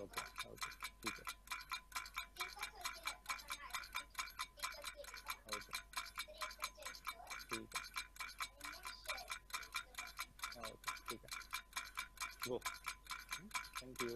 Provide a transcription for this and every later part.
Okay okay ठीक आहे. Okay ठीक आहे. ओके ठीक आहे. गो. थँक्यू.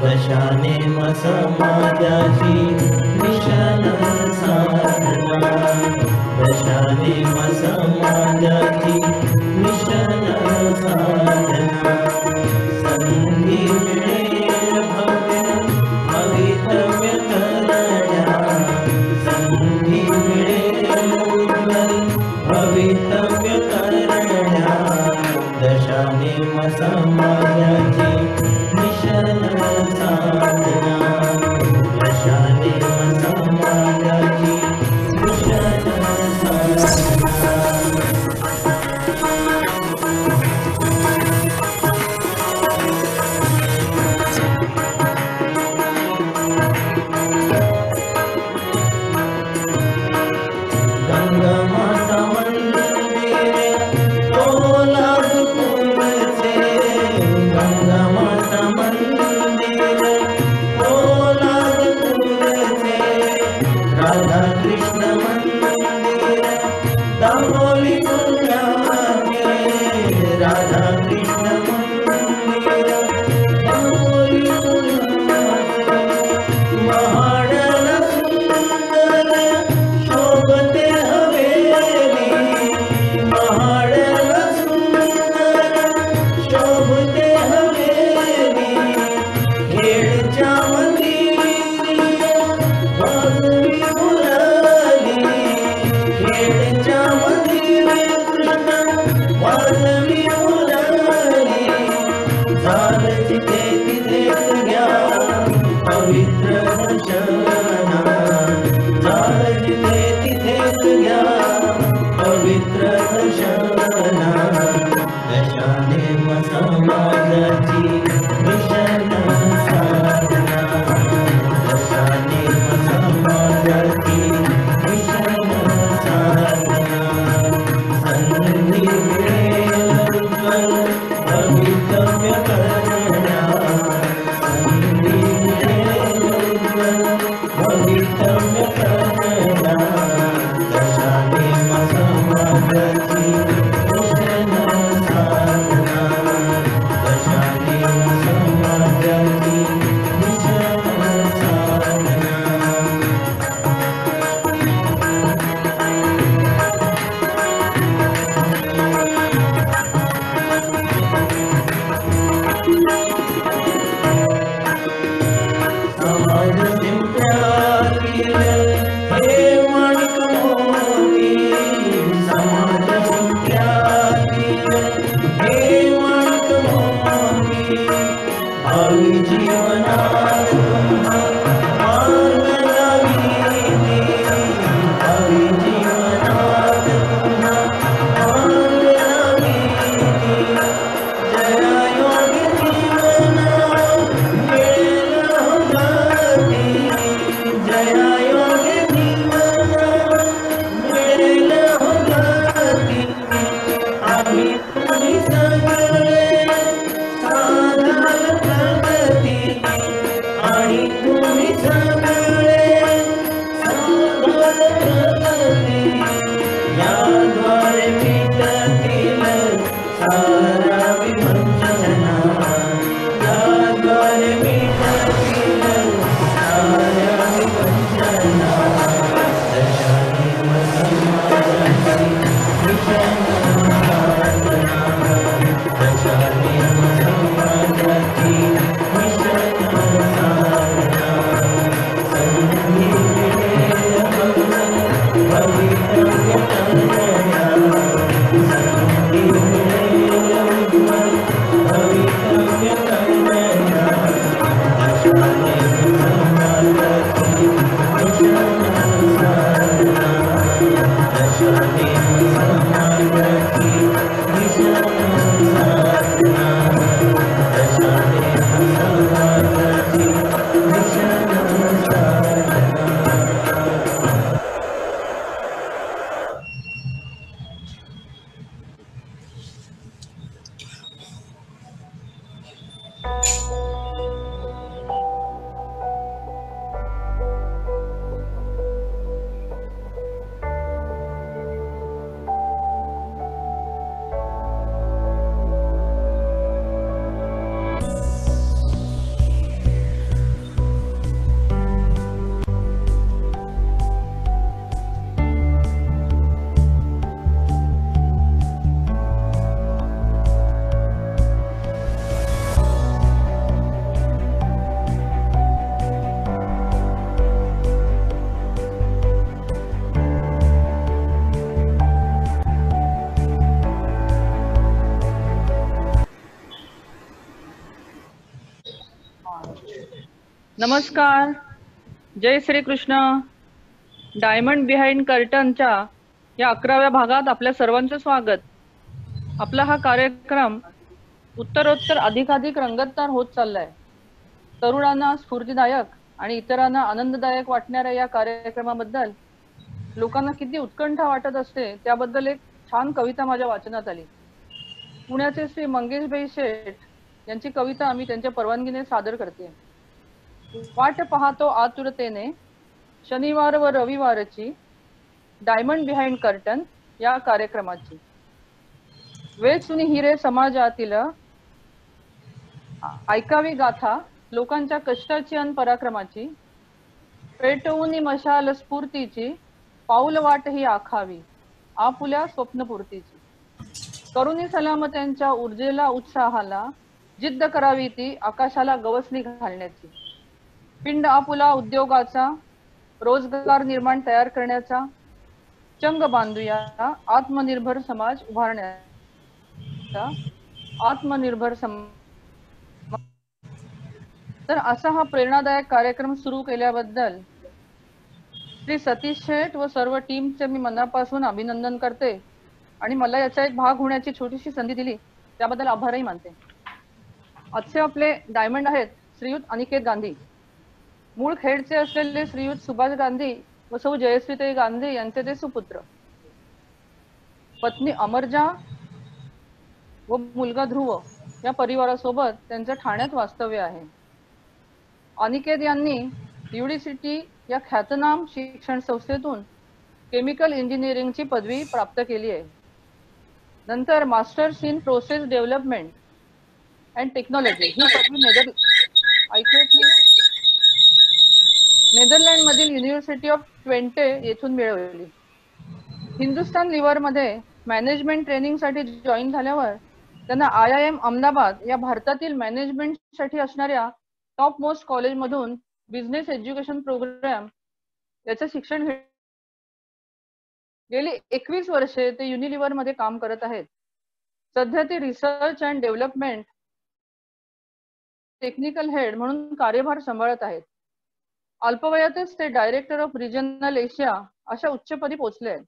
दशानेम समाजाची मिशन साधना, दशानेम समाजाची मिशन साधना, संधी मिळेल भव्य भवितव्य करण्या, संधी मिळेल उज्ज्वल भवितव्य करण्या, दशानेम समाजाची मिशन साधना, दशानेम समाजाची मिशन साधना. गंगामाता मंदिर कोल्हापूरचे, गंगामाता मंदिर कोल्हापूरचे, राधा कृष्ण मंदिर दापोली पुण्याचे, राधा कृष्ण मंदिर दापोली पुण्याचे, महाडला सुंदर शोभते हवेली, महाडला सुंदर शोभते हवेली, खेडच्या मंदिरी वाजवी मुरली, खेडच्या मंदिरी कृष्ण वाजवी मुरली, झालं जिथे तिथेच घ्या पवित्र दर्शना, झालं जिथे तिथेच घ्या पवित्र दर्शना, दशानेम समाजाची मिशन साधना, दशानेम समाजाची मिशन साधना, संधी मिळेल उज्ज्वल भवितव्य करण्या, संधी मिळेल उज्ज्वल भवितव्य करण्या, दशानेम समाजाची मिशन साधना, दशानेम समाजाची मिशन साधना. समाज शिंप्यातील हे माणिक मोती, समाज शिंप्यातील हे माणिक मोती, भावी जीवनात तुम्हा मार्ग लावीती, भावी जीवनात तुम्हा मार्ग लावीती, जया योगी जीवना मिळेल हो गती, जया योगी जीवना मिळेल हो गती, आम्ही तुम्ही सगळे साधाल प्रगती, आणि नमस्कार, जय श्री कृष्ण. डायमंड बिहाइंड कर्टनच्या या 11व्या भागात आपल्या सर्वांचं स्वागत. आपला हा कार्यक्रम उत्तरोत्तर अधिकाधिक रंगतदार होत चाललाय. तरुणांना स्फूर्तिदायक आणि इतरांना आनंददायक वाटणाऱ्या या कार्यक्रमाबद्दल लोकांना किती उत्कंठा वाटत असते त्याबद्दल एक छान कविता माझ्या वाचनात आली. पुण्याचे श्री मंगेशभाई शेठ यांची कविता मी त्यांच्या परवानगीने सादर करते. वाट पाहतो आतुरतेने शनिवार व रविवारची डायमंड बिहाइंड कर्टन या कार्यक्रमाची. वेचुनी हिरे समाजातील ऐकावी गाथा लोकांच्या कष्टाची अन पराक्रमाची. पेटवून मशाल स्फूर्तीची पाऊल वाट ही आखावी आपुल्या स्वप्नपूर्तीची. करुणी सलामत्यांच्या ऊर्जेला उत्साहाला जिद्द करावी ती आकाशाला गवसणी घालण्याची. पिंड आपुला उद्योगाचा रोजगार निर्माण तयार करण्याचा. चंग बांधूया आत्मनिर्भर समाज उभारण्याचा. आत्मनिर्भर समाज. तर असा हा प्रेरणादायक कार्यक्रम सुरू केल्याबद्दल श्री सतीश शेठ व सर्व टीमचे मी मनापासून अभिनंदन करते आणि मला याचा एक भाग होण्याची छोटीशी संधी दिली त्याबद्दल आभारही मानते. आजचे आपले डायमंड आहेत श्रीयुत अनिकेत गांधी. मूळ खेडचे असलेले श्रीयुत सुभाष गांधी व सौ जयश्रीताई गांधी यांचे ते सुपुत्र. पत्नी अमरजा व मुलगा ध्रुव या परिवारासोबत त्यांचं ठाण्यात वास्तव्य आहे. अनिकेत यांनी युनिव्हर्सिटी या ख्यातनाम शिक्षण संस्थेतून केमिकल इंजिनिअरिंगची पदवी प्राप्त केली आहे. नंतर masters in process development and technology ही पदवी नेदरलँड मधील युनिव्हर्सिटी ऑफ ट्वेंटे येथून मिळवली. हिंदुस्थान लिव्हर मध्ये मॅनेजमेंट ट्रेनिंग साठी जॉईन झाल्यावर त्यांना IIM अहमदाबाद या भारतातील मॅनेजमेंट साठी असणाऱ्या टॉप मोस्ट कॉलेज मधून बिझनेस एज्युकेशन प्रोग्राम याचं शिक्षण गेली 21 वर्षे ते युनिलिव्हर मध्ये काम करत आहेत. सध्या ते research and development technical head म्हणून कार्यभार सांभाळत आहेत. अल्पवयातच ते डायरेक्टर ऑफ रिजनल एशिया अशा उच्चपदी पोहोचले आहेत.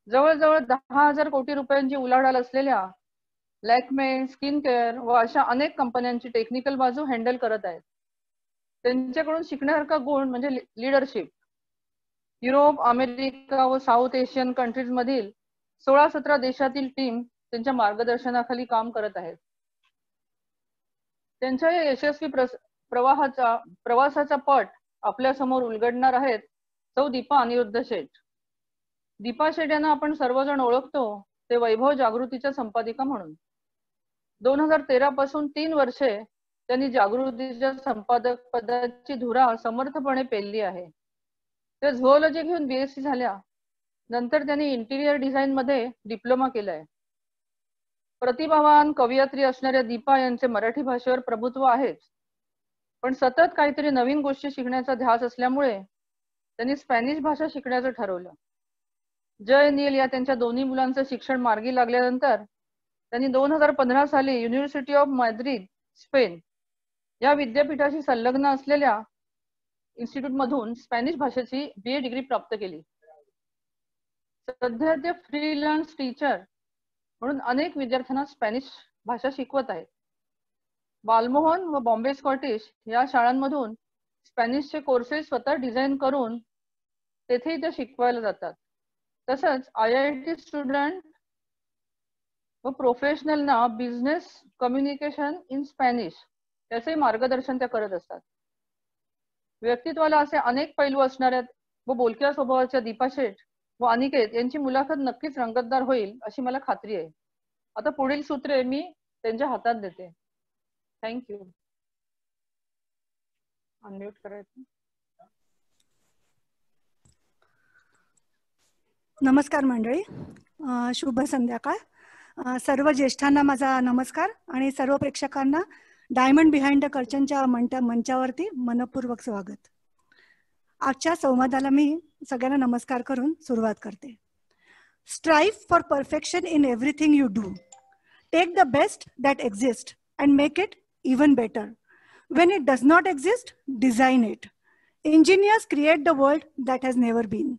जवळजवळ 10,000 कोटी रुपयांची उलाढाल असलेल्या लॅक्मे, स्किन केअर व अशा अनेक कंपन्यांची टेक्निकल बाजू हँडल करत आहेत. त्यांच्याकडून शिकण्यासारखा गुण म्हणजे लीडरशिप. युरोप, अमेरिका व साऊथ एशियन कंट्रीज मधील 16-17 देशातील टीम त्यांच्या मार्गदर्शनाखाली काम करत आहेत. त्यांच्या या यशस्वी प्रवासाचा पट आपल्या समोर उलगडणार आहेत सौ दीपा अनिरुद्ध शेठ. दीपा शेठ यांना आपण सर्वजण ओळखतो ते वैभव जागृतीच्या संपादिका म्हणून. 2013 पासून 3 वर्षे त्यांनी जागृतीच्या संपादक पदाची धुरा समर्थपणे पेलली आहे. ते झुओलॉजी घेऊन BSc झाल्या. नंतर त्यांनी इंटिरियर डिझाईन मध्ये डिप्लोमा केलाय. प्रतिभावान कवयित्री असणाऱ्या दीपा यांचे मराठी भाषेवर प्रभुत्व आहेच, पण सतत काहीतरी नवीन गोष्टी शिकण्याचा ध्यास असल्यामुळे त्यांनी स्पॅनिश भाषा शिकण्याचं ठरवलं. जय नील या त्यांच्या दोन्ही मुलांचं शिक्षण मार्गी लागल्यानंतर त्यांनी 2015 साली युनिव्हर्सिटी ऑफ माद्रिद, स्पेन या विद्यापीठाशी संलग्न असलेल्या इन्स्टिट्यूट मधून स्पॅनिश भाषेची BA डिग्री प्राप्त केली. सध्या ते फ्रीलान्स टीचर म्हणून अनेक विद्यार्थ्यांना स्पॅनिश भाषा शिकवत आहेत. बालमोहन व बॉम्बे स्कॉटिश या शाळांमधून स्पॅनिशचे कोर्सेस स्वतः डिझाईन करून तेथेही ते शिकवायला जातात. तसंच IIT स्टुडंट व प्रोफेशनलना बिझनेस कम्युनिकेशन इन स्पॅनिश त्याचे मार्गदर्शन त्या करत असतात. व्यक्तित्वाला असे अनेक पैलू असणाऱ्या व बोलक्या स्वभावाच्या दीपा शेठ व अनिकेत यांची मुलाखत नक्कीच रंगतदार होईल अशी मला खात्री आहे. आता पुढील सूत्रे मी त्यांच्या हातात देते. थँक्यू. अनम्यूट करायचं. नमस्कार मंडळी, शुभ संध्याकाळ. सर्व ज्येष्ठांना माझा नमस्कार आणि सर्व प्रेक्षकांना डायमंड बिहाइंड द कर्टनच्या मंचावरती मनपूर्वक स्वागत. आजच्या संवादाला मी सगळ्यांना नमस्कार करून सुरुवात करते. Strive for perfection in everything you do. Take the best that exist and make it even better. When it does not exist, design it. Engineers create the world that has never been.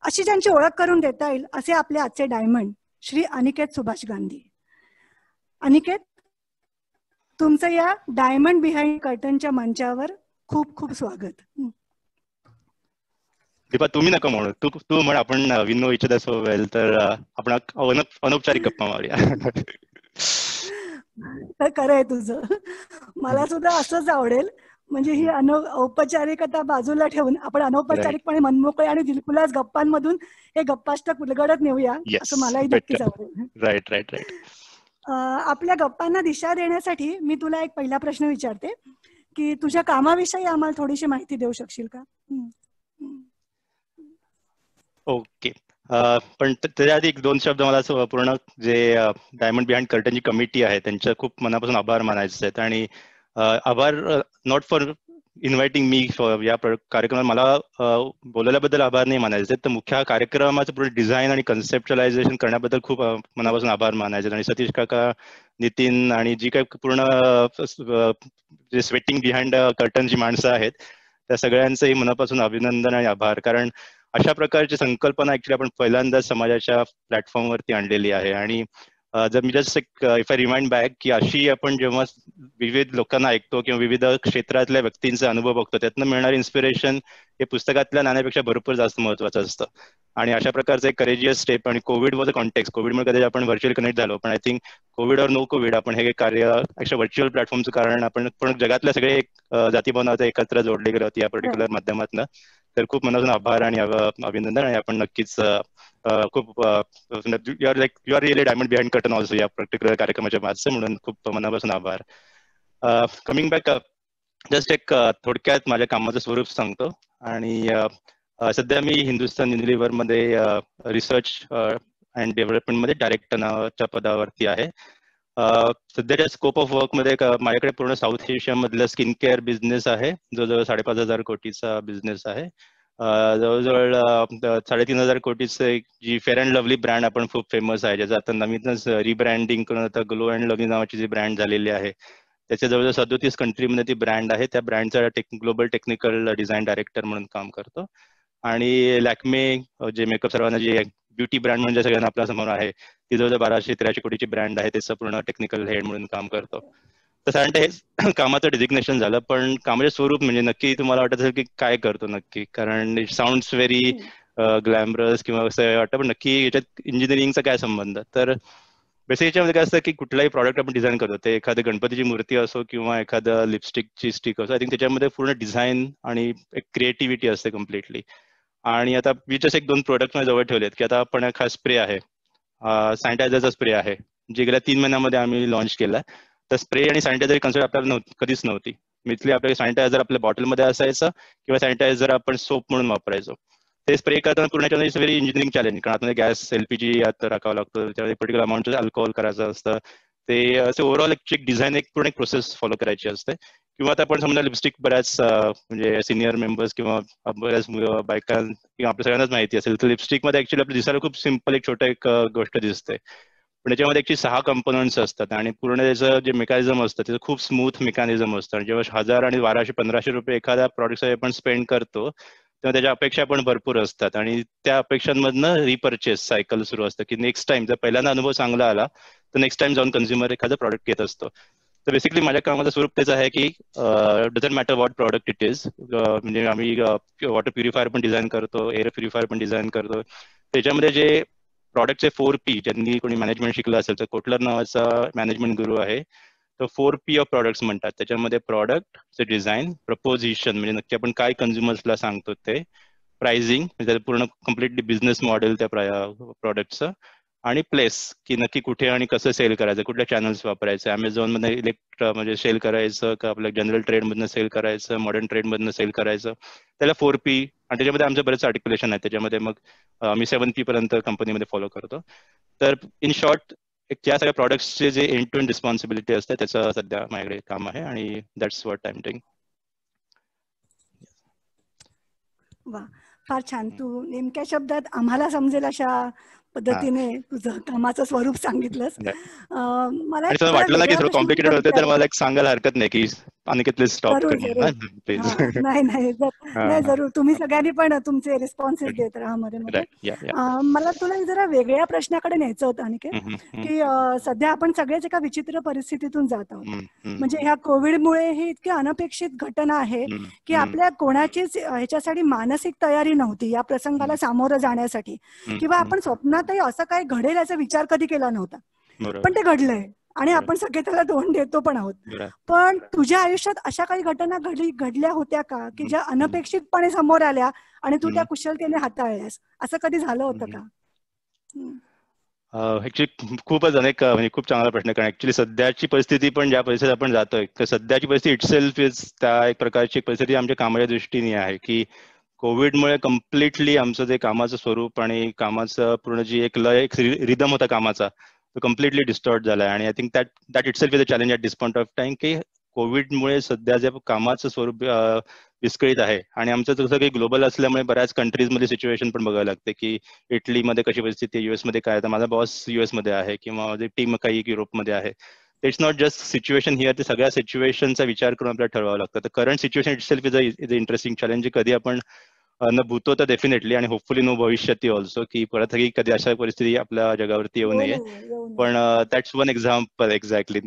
अशी ज्यांची ओळख करून देता येईल असे आपले आजचे diamond Shri Aniket Subhash Gandhi. Aniket, तुमचं या डायमंड बिहाइंड कर्टनच्या मंचावर खूप खूप स्वागत. दीपा, तुम्ही नका म्हणू, तू म्हण. आपण we know each other so well, तर आपण अनौपचारिक गप्पा मारूया. तर खरं आहे तुझं. मला सुद्धा असंच आवडेल. म्हणजे ही औपचारिकता बाजूला ठेवून आपण अनौपचारिकपणे मनमोकळे आणि दिलखुलास गप्पांमधून हे गप्पाष्टक उलगडत नेऊया, असं मलाही नक्कीच आवडेल. Right right right. आपल्या गप्पांना दिशा देण्यासाठी मी तुला एक पहिला प्रश्न विचारते की तुझ्या कामाविषयी आम्हाला थोडीशी माहिती देऊ शकशील का? ओके. पण त्याच्या आधी एक दोन शब्द मला पूर्ण जे डायमंड बिहाइंड कर्टनची कमिटी आहे त्यांच्या खूप मनापासून आभार मानायचे आहेत. आणि आभार नॉट फॉर इन्व्हायटिंग मी या कार्यक्रमात मला बोलवल्याबद्दल आभार नाही मानायचे, तर मुख्य कार्यक्रमाचं पूर्ण डिझाईन आणि कन्सेप्च्युअलायझेशन करण्याबद्दल खूप मनापासून आभार मानायचे. आणि सतीश काका, नितीन आणि जी काही पूर्ण जे स्वेटिंग बिहाइंड कर्टन जी माणसं आहेत त्या सगळ्यांचंही मनापासून अभिनंदन आणि आभार. कारण अशा प्रकारची संकल्पना ऍक्च्युली आपण पहिल्यांदाच समाजाच्या प्लॅटफॉर्मवरती आणलेली आहे. आणि जर मी just if I remind back की अशी आपण जेव्हा विविध लोकांना ऐकतो किंवा विविध क्षेत्रातल्या व्यक्तींचा अनुभव बघतो त्यातनं मिळणारी इन्स्पिरेशन हे पुस्तकातल्या नाण्यापेक्षा भरपूर जास्त महत्वाचं असतं. आणि अशा प्रकारचं एक करेजियस स्टेप. आणि कोविड वॉज अ कॉन्टेक्स्ट. कोविडमुळे कदाचित आपण व्हर्च्युअल कनेक्ट झालो, पण आय थिंक कोविड और नो कोविड आपण हे कार्य actually व्हर्च्युअल प्लॅटफॉर्मचं कारण आपण पण जगातल्या सगळे जातीभावना एकत्र जोडले गेले होते या पर्टिक्युलर माध्यमातून. तर खूप मनापासून आभार आणि अभिनंदन. आणि आपण नक्कीच खूप you are really diamond behind curtain also या पर्टिक्युलर कार्यक्रमाच्या मागचं, म्हणून खूप मनापासून आभार. कमिंग बॅक, जस्ट एक थोडक्यात माझ्या कामाचं स्वरूप सांगतो. आणि सध्या मी हिंदुस्थान युनिलिव्हर मध्ये रिसर्च अँड डेव्हलपमेंट मध्ये डायरेक्टर नावाच्या पदावरती आहे. सध्याच्या स्कोप ऑफ वर्क मध्ये माझ्याकडे पूर्ण साऊथ एशिया मधलं स्किन केअर बिझनेस आहे, जो जवळ 5,500 कोटीचा बिझनेस आहे. जवळजवळ 3,500 कोटीचं जी फेअर अँड लवली ब्रँड आपण खूप फेमस आहे, ज्याचं आता नवीनच रिब्रँडिंग करून आता ग्लो अँड लवली नावाची जी ब्रँड झालेली आहे, त्याच्या जवळजवळ 37 कंट्रीमध्ये ती ब्रँड आहे. त्या ब्रँडचा ग्लोबल टेक्निकल डिझाईन डायरेक्टर म्हणून काम करतो. आणि लॅक्मे जे मेकअप सर्वांना जे ब्युटी ब्रँड म्हणजे सगळ्यांना आपल्या समोर आहे, ती जवळजवळ 1283 कोटीची ब्रँड आहे, त्याचं पूर्ण टेक्निकल हेड म्हणून काम करतो. तर साधारणतः हे कामाचं डिझिग्नेशन झालं. पण कामाचे स्वरूप म्हणजे नक्की तुम्हाला वाटत असेल की काय करतो नक्की, कारण इट साऊंड्स व्हेरी ग्लॅमरस किंवा असं वाटतं, पण नक्की याच्यात इंजिनिअरिंगचा काय संबंध. तर बेसिक याच्यामध्ये काय असतं की कुठलाही प्रॉडक्ट आपण डिझाईन करतो, ते एखादी गणपतीची मूर्ती असो किंवा एखादं लिपस्टिकची स्टिक असो, आय थिंक त्याच्यामध्ये पूर्ण डिझाईन आणि एक क्रिएटिव्हिटी असते कम्प्लिटली. आणि आता मी जस्ट 1-2 प्रोडक्ट माझ्या जवळ ठेवलेत की आता आपण हा स्प्रे आहे, सॅनिटायझरचा स्प्रे आहे, जे गेल्या 3 महिन्यामध्ये आम्ही लॉन्च केला. तर स्प्रे आणि सॅनिटायझर कन्सेप्ट आपल्याला कधीच नव्हती. मिथली आपल्याला सॅनिटायझर आपल्या बॉटलमध्ये असायचं किंवा सॅनिटायझर आपण सोप म्हणून वापरायचो. ते स्प्रे करताना पूर्ण व्हेरी इंजिनिअरिंग चॅलेंज, कारण आतमध्ये गॅस LPG यात राखावं लागतं, त्याच्यामध्ये पर्टिक्युलर अमाऊंट अल्कोहोल करायचं असतं. ते असे ओव्हरऑल एक डिझाईन एक पूर्ण एक प्रोसेस फॉलो करायची असते. किंवा आता आपण समजा लिपस्टिक बऱ्याच म्हणजे सिनियर मेंबर्स किंवा बऱ्याच बायका किंवा आपल्या सगळ्यांनाच माहिती असेल, तर लिपस्टिकमध्ये ऍक्च्युली आपल्या दिसायला खूप सिम्पल एक छोटं एक गोष्ट दिसते, पण त्याच्यामध्ये ऍक्च्युली 6 कंपोनंट्स असतात. आणि पूर्ण त्याचं जे मेकॅनिझम असतं त्याचं खूप स्मूथ मेकॅनिझम असतं. आणि जेव्हा 1000 आणि 1200-1500 रुपये एखाद्या प्रॉडक्टसाठी आपण स्पेंड करतो तेव्हा त्याच्या अपेक्षा पण भरपूर असतात. आणि त्या अपेक्षांमधनं रिपर्चेस सायकल सुरू असतं की नेक्स्ट टाइम जर पहिल्यांदा अनुभव चांगला आला तर नेक्स्ट टाइम जाऊन कन्झ्युमर एखादं प्रॉडक्ट घेत असतो. तर बेसिकली माझ्या कामाचं स्वरूप त्याचं आहे की doesn't matter what product it is. म्हणजे आम्ही वॉटर प्युरिफायर पण डिझाईन करतो, एअर प्युरिफायर पण डिझाईन करतो. त्याच्यामध्ये जे प्रॉडक्टचे 4P, ज्यांनी कोणी मॅनेजमेंट शिकलं असेल तर कोटलर नावाचा मॅनेजमेंट गुरु आहे, तर 4P ऑफ प्रॉडक्ट्स म्हणतात. त्याच्यामध्ये प्रॉडक्ट डिझाईन, प्रपोजिशन म्हणजे नक्की आपण काय कन्झ्युमर्सला सांगतो ते, प्राइसिंग म्हणजे पूर्ण कम्प्लिटली बिझनेस मॉडेल त्या प्रॉडक्टचं, आणि प्लेस की नक्की कुठे आणि कसं सेल करायचं, कुठल्या चॅनल्स वापरायचं, अमेझॉन मध्ये म्हणजे सेल करायचं का आपल्या जनरल ट्रेड मधनं सेल करायचं, मॉडर्न ट्रेड मधनं सेल करायचं, त्याला 4P. आणि त्याच्यामध्ये आमचं बरेच आर्टिक्युलेशन आहे. त्याच्यामध्ये मग आम्ही 7P पर्यंत कंपनीमध्ये फॉलो करतो. तर इन शॉर्ट या सगळ्या प्रॉडक्ट्सचे जे एंड टू एंड रिस्पॉन्सिबिलिटी असते त्याचं सध्या माझ्याकडे काम आहे आणि that's what I am doing. वा, फार छान. तू नेमक्या शब्दात आम्हाला समजेल अशा पद्धतीने तुझं कामाचं स्वरूप सांगितलंस. मला आणि एक तुला थोडा वाटलं ना की वेगळा थोडं प्रश्न कॉम्प्लिकेटेड तुला होते तर विचार. मला एक सांगायला हरकत नाही की अनिकेत प्लीज स्टॉप जरूर कर जरूर. प्लीज. नाही नाही जरूर, तुम्ही सगळ्यांनी पण तुमचे रिस्पॉन्सेस देत राहा मध्ये मध्ये. राईट, या या. मला तुला जरा वेगळ्या प्रश्नाकडे न्यायचं होतं अनिकेत, की सध्या आपण सगळेच एका विचित्र परिस्थितीतून जात आहोत. म्हणजे ह्या कोविडमुळे ही इतकी अनपेक्षित घटना आहे की आपल्या कोणाचीच ह्याच्यासाठी मानसिक तयारी नव्हती या प्रसंगाला सामोरं जाण्यासाठी, किंवा आपण स्वप्नातही असं काही घडेल याचा विचार कधी केला नव्हता, पण ते घडलंय आणि आपण सगळे त्याला तोंड देतो पण आहोत. पण तुझ्या आयुष्यात अशा काही घटना घडल्या होत्या का की ज्या अनपेक्षितपणे समोर आल्या आणि तू त्या कुशलतेने हाताळल्यास? असं कधी झालं होतं का? ऍक्च्युली खूपच अनेक म्हणजे खूप चांगला प्रश्न, कारण ऍक्च्युली सध्याची परिस्थिती पण ज्या परिस्थितीत आपण जातोय तर सध्याची परिस्थिती इटसेल्फ इज त्या एक प्रकारची परिस्थिती आमच्या कामाच्या दृष्टीने आहे की कोविडमुळे कम्प्लिटली आमचं जे कामाचं स्वरूप आणि कामाचं पूर्ण जी एक लय एक रिदम होता कामाचा तो कम्प्लिटली डिस्टॉर्ट झाला आहे. आणि I think that itself is a challenge at this point of time की कोविडमुळे सध्या जे कामाचं स्वरूप विस्कळीत आहे. आणि आमचं जसं काही ग्लोबल असल्यामुळे बऱ्याच कंट्रीजमध्ये सिच्युएशन पण बघायला लागते की इटलीमध्ये कशी परिस्थिती आहे, US मध्ये काय, तर माझा बॉस US मध्ये आहे किंवा माझी टीम काही युरोपमध्ये आहे. It's not just situation here, ते सगळ्या सिच्युएशनचा विचार करून आपल्याला ठरवावं लागतं. तर current situation itself is a interesting challenge, कधी आपण न भूतो तर डेफिनेटली आणि होपफुली नो भविष्याती ऑल्सो, की परत कधी अशा परिस्थिती आपल्या जगावरती येऊ नये. पण दॅट्स वन एक्झाम्पल एक्झॅक्टली.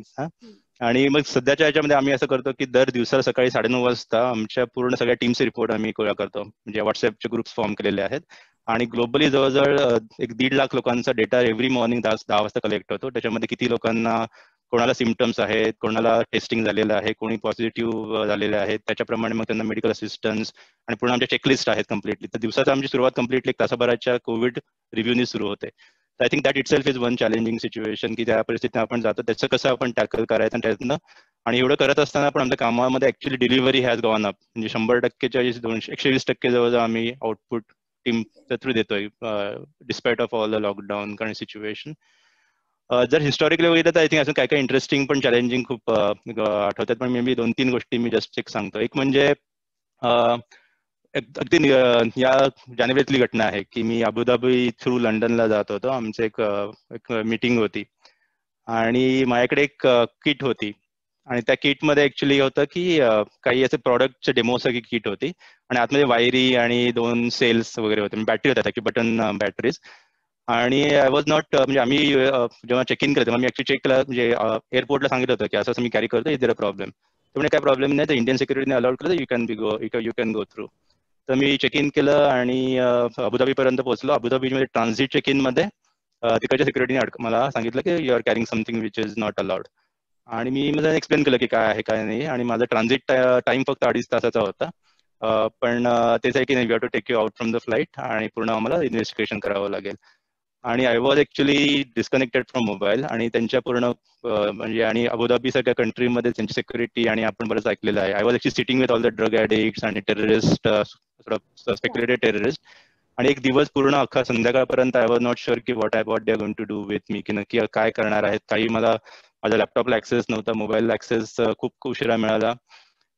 आणि मग सध्याच्या याच्यामध्ये आम्ही असं करतो की दर दिवसाला सकाळी 9:30 वाजता आमच्या पूर्ण सगळ्या टीमचे रिपोर्ट आम्ही गोळा करतो. म्हणजे व्हॉट्सअपचे ग्रुप्स फॉर्म केलेले आहेत आणि ग्लोबली जवळजवळ 1.5 लाख लोकांचा डेटा एव्हरी मॉर्निंग 10 वाजता कलेक्ट होतो. त्याच्यामध्ये किती लोकांना, कोणाला सिम्पटम्स आहेत, कोणाला टेस्टिंग झालेलं आहे, कोणी पॉझिटिव्ह झालेले आहेत, त्याच्याप्रमाणे मग त्यांना मेडिकल असिस्टन्स आणि पूर्ण आमच्या चेकलिस्ट आहेत कम्प्लिटली. तर दिवसाची आमची सुरुवात कम्प्लिटली 1 तासाभराच्या कोविड रिव्ह्यूनी सुरू होते. I think that itself is one challenging situation की त्या परिस्थितीत आपण जातो त्याचं कसं आपण टॅकल करायचं आणि त्यातनं. आणि एवढं करत असताना पण आमच्या कामामध्ये actually delivery has gone up. म्हणजे 100%च्या 120% जवळ आम्ही आउटपुट टीमच्या थ्रू देतोय despite of all the lockdown कारण सिच्युएशन. जर हिस्टॉरिकली बघितलं तर आय थिंक असं काय काय इंटरेस्टिंग पण चॅलेंजिंग खूप आठवतात. पण मी 2-3 गोष्टी मी जस्ट एक सांगतो. एक म्हणजे अगदी या जानेवारीतली घटना आहे की मी अबुधाबी थ्रू लंडनला जात होतो. आमचं एक मीटिंग होती आणि माझ्याकडे एक किट होती आणि त्या किटमध्ये ऍक्च्युली होतं की काही असे प्रॉडक्टचे डेमोसाठी किट होती आणि आतमध्ये वायरी आणि 2 सेल्स वगैरे होते, बॅटरी होत्या की बटन बॅटरीज. आणि आय वॉज नॉट म्हणजे आम्ही जेव्हा चेक इन केलं तेव्हा मी ऍक्च्युली चेक केलं, म्हणजे एअरपोर्टला सांगितलं होतं की असं असं मी कॅरी करतो, इज देअर अ प्रॉब्लेम. त्यामुळे काय प्रॉब्लेम नाही, तर इंडियन सिक्युरिटीने अलाउड केलं, यू कॅन गो थ्रू. तर मी चेक इन केलं आणि अबुधाबीपर्यंत पोहोचलो. अबुधाबीमध्ये ट्रान्झिट चेक इन मध्ये तिकडच्या सिक्युरिटीने मला सांगितलं की you are carrying something which is not allowed. आणि मी मला एक्सप्लेन केलं की काय आहे काय नाही. आणि माझा ट्रान्झिट टाइम फक्त 2.5 तासाचा होता. पण तेच आहे की नाही, we have to take you out from the flight आणि पूर्ण आम्हाला इन्व्हेस्टिगेशन करावं लागेल. आणि I was actually disconnected from mobile आणि त्यांच्या पूर्ण म्हणजे आणि अबुधाबी सगळ्या कंट्रीमध्ये त्यांची सिक्युरिटी आणि आपण बरंच ऐकलेलं आहे. I was actually sitting with all the drug addicts आणि टेररिस्ट, सस्पेक्टेड टेररिस्ट. आणि एक दिवस पूर्ण अख्खा संध्याकाळपर्यंत आय वॉज नॉट शुअर की what they are going to do with me, की नक्की काय करणार आहेत. काही मला माझ्या लॅपटॉपला ऍक्सेस नव्हता, मोबाईल ऍक्सेस खूप उशिरा मिळाला.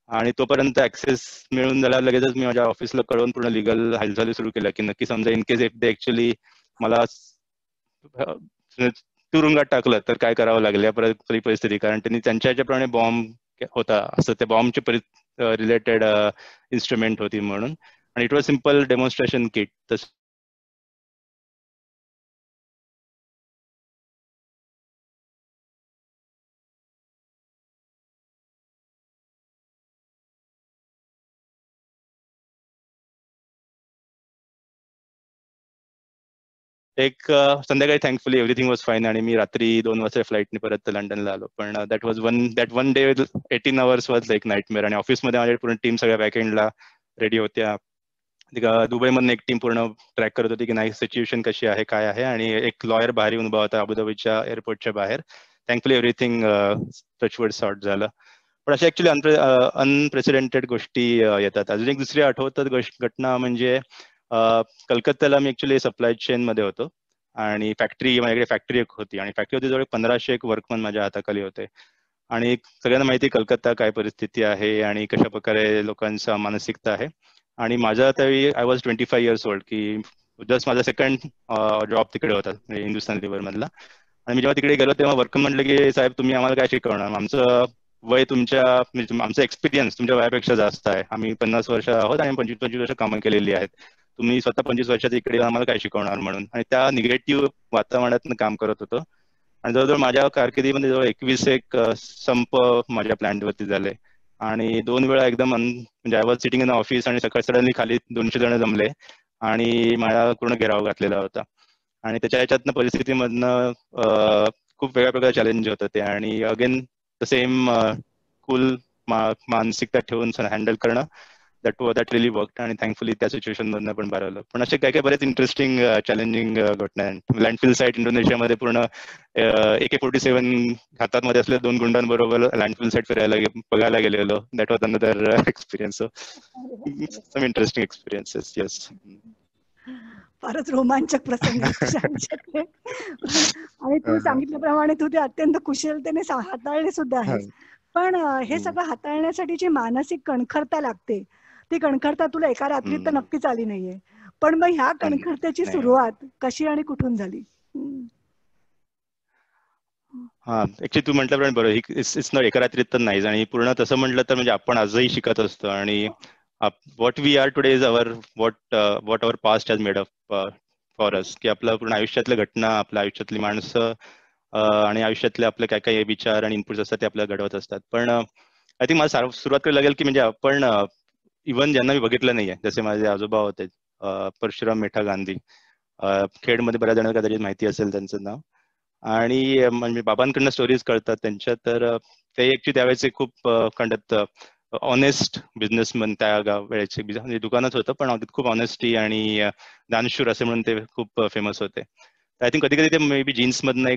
आणि तोपर्यंत ऍक्सेस मिळून झाला लगेचच मी माझ्या ऑफिसला कळवून पूर्ण लिगल हालचाली सुरू केल्या की नक्की समजा in case if they actually मला तुरुंगात टाकलं तर काय करावं लागेल या परिस्थिती. कारण त्यांनी त्यांच्या ह्याच्याप्रमाणे बॉम्ब होता असं ते बॉम्बची रिलेटेड इन्स्ट्रुमेंट होती म्हणून. आणि it was simple demonstration kit. एक संध्याकाळी थँकफुली एव्हरीथिंग वॉज फाईन आणि मी रात्री 2 वाजता फ्लाईटने परत लंडनला आलो. पण that one day 18 hours was like nightmare. आणि ऑफिसमध्ये माझ्या पूर्ण टीम सगळ्या बॅकएंडला रेडी होत्या. दुबईमधून एक टीम पूर्ण ट्रॅक करत होती की नाही सिच्युएशन कशी आहे काय आहे. आणि एक लॉयर बाहेर येऊन उभा होता अबुधाबीच्या एअरपोर्टच्या बाहेर. थँकफुली एव्हरीथिंग टचवर्ड सॉर्ट झालं. पण अशा ऍक्च्युली अनप्रेसिडेंटेड गोष्टी येतात. अजून एक दुसरी आठवतात घटना म्हणजे कलकत्त्याला मी ऍक्च्युली सप्लाय चेन मध्ये होतो आणि माझ्याकडे फॅक्टरी एक होती आणि फॅक्टरी होती जवळ 1500 एक वर्कमन माझ्या हाताखाली होते. आणि सगळ्यांना माहिती कलकत्ता काय परिस्थिती आहे आणि कशा प्रकारे लोकांचा मानसिकता आहे. आणि माझा त्यावेळी आय वॉज 25 years old की जस्ट माझा सेकंड जॉब तिकडे होता म्हणजे हिंदुस्थान लिव्हर मधला. आणि मी जेव्हा तिकडे गेलो तेव्हा वर्क म्हटलं की साहेब तुम्ही आम्हाला काय शिकवणार, आमचं वय आमचा एक्सपिरियन्स तुमच्या वयापेक्षा जास्त आहे. आम्ही 50 वर्ष आहोत आणि 25 वर्ष कामं केलेली आहेत. तुम्ही स्वतः 25 वर्षात इकडे आम्हाला काय शिकवणार म्हणून. आणि त्या निगेटिव्ह वातावरणात काम करत होतो. आणि जवळजवळ माझ्या कारकिर्दीमध्ये जवळ 21 एक संप माझ्या प्लॅन्टवरती झाले. आणि 2 वेळा एकदम म्हणजे I was sitting in office आणि सडनली खाली 200 जण जमले आणि माझा पूर्ण घेराव घातलेला होता. आणि त्याच्या ह्याच्यातनं परिस्थितीमधनं खूप वेगळ्या प्रकारचे चॅलेंज होतं ते. आणि अगेन द सेम कूल मानसिकता ठेवून हँडल करणं दॅट रिली वर्क. आणि थँकफुली त्या सिच्युएशन मधनं पण बाहेर आलं. पण असे काय काय बरेच इंटरेस्टिंग चॅलेंजिंग घटना आहेत. लँडफिल साईट इंडोनेशियामध्ये पूर्ण AK-47 हातामध्ये असलेल्या 2 गुंडांबरोबर लँडफिल साईट बघायला गेलेलो. That was another experience. Some interesting experiences. Yes. फारच रोमांचक प्रसंग आहेत तुझ्या आयुष्यातले. आणि तू सांगितल्याप्रमाणे तू ते अत्यंत कुशलतेने हाताळले सुद्धा आहेस. पण हे सगळं हाताळण्यासाठी जी मानसिक कणखरता लागते ती कणखरता तुला एका रात्रीत तर नक्कीच आली नाहीये. पण मग ह्या कणखरतेची सुरुवात कशी आणि कुठून झाली? हा ऍक्च्युली तू म्हटल्याप्रमाणे बरोबर इट्स नॉट एका रात्रीत तर नाहीच. आणि पूर्ण तसं म्हटलं तर म्हणजे आपण आजही शिकत असतो. आणि what we are today is what our past has made up for us. की आपलं पूर्ण आयुष्यातल्या घटना, आपल्या आयुष्यातली माणसं आणि आयुष्यातले आपले काय काय विचार आणि इनपुट्स असतात ते आपल्याला घडवत असतात. पण आय थिंक मला सुरुवात करायला लागेल की म्हणजे आपण इव्हन ज्यांना मी बघितलं नाहीये, जसे माझे आजोबा होते परशुराम मेठा गांधी, खेडमध्ये बऱ्याच जणांना कदाचित माहिती असेल त्यांचं नाव. आणि म्हणजे बाबांकडनं स्टोरीज कळतात त्यांच्या. तर ते ऍक्च्युली त्यावेळेचे खूप खंडत ऑनेस्ट बिझनेसमॅन त्या वेळेचे. म्हणजे दुकानच होतं पण खूप ऑनेस्टी आणि दानशूर असे म्हणून ते खूप फेमस होते. आय थिंक कधी कधी ते मे बी जीन्स मधनं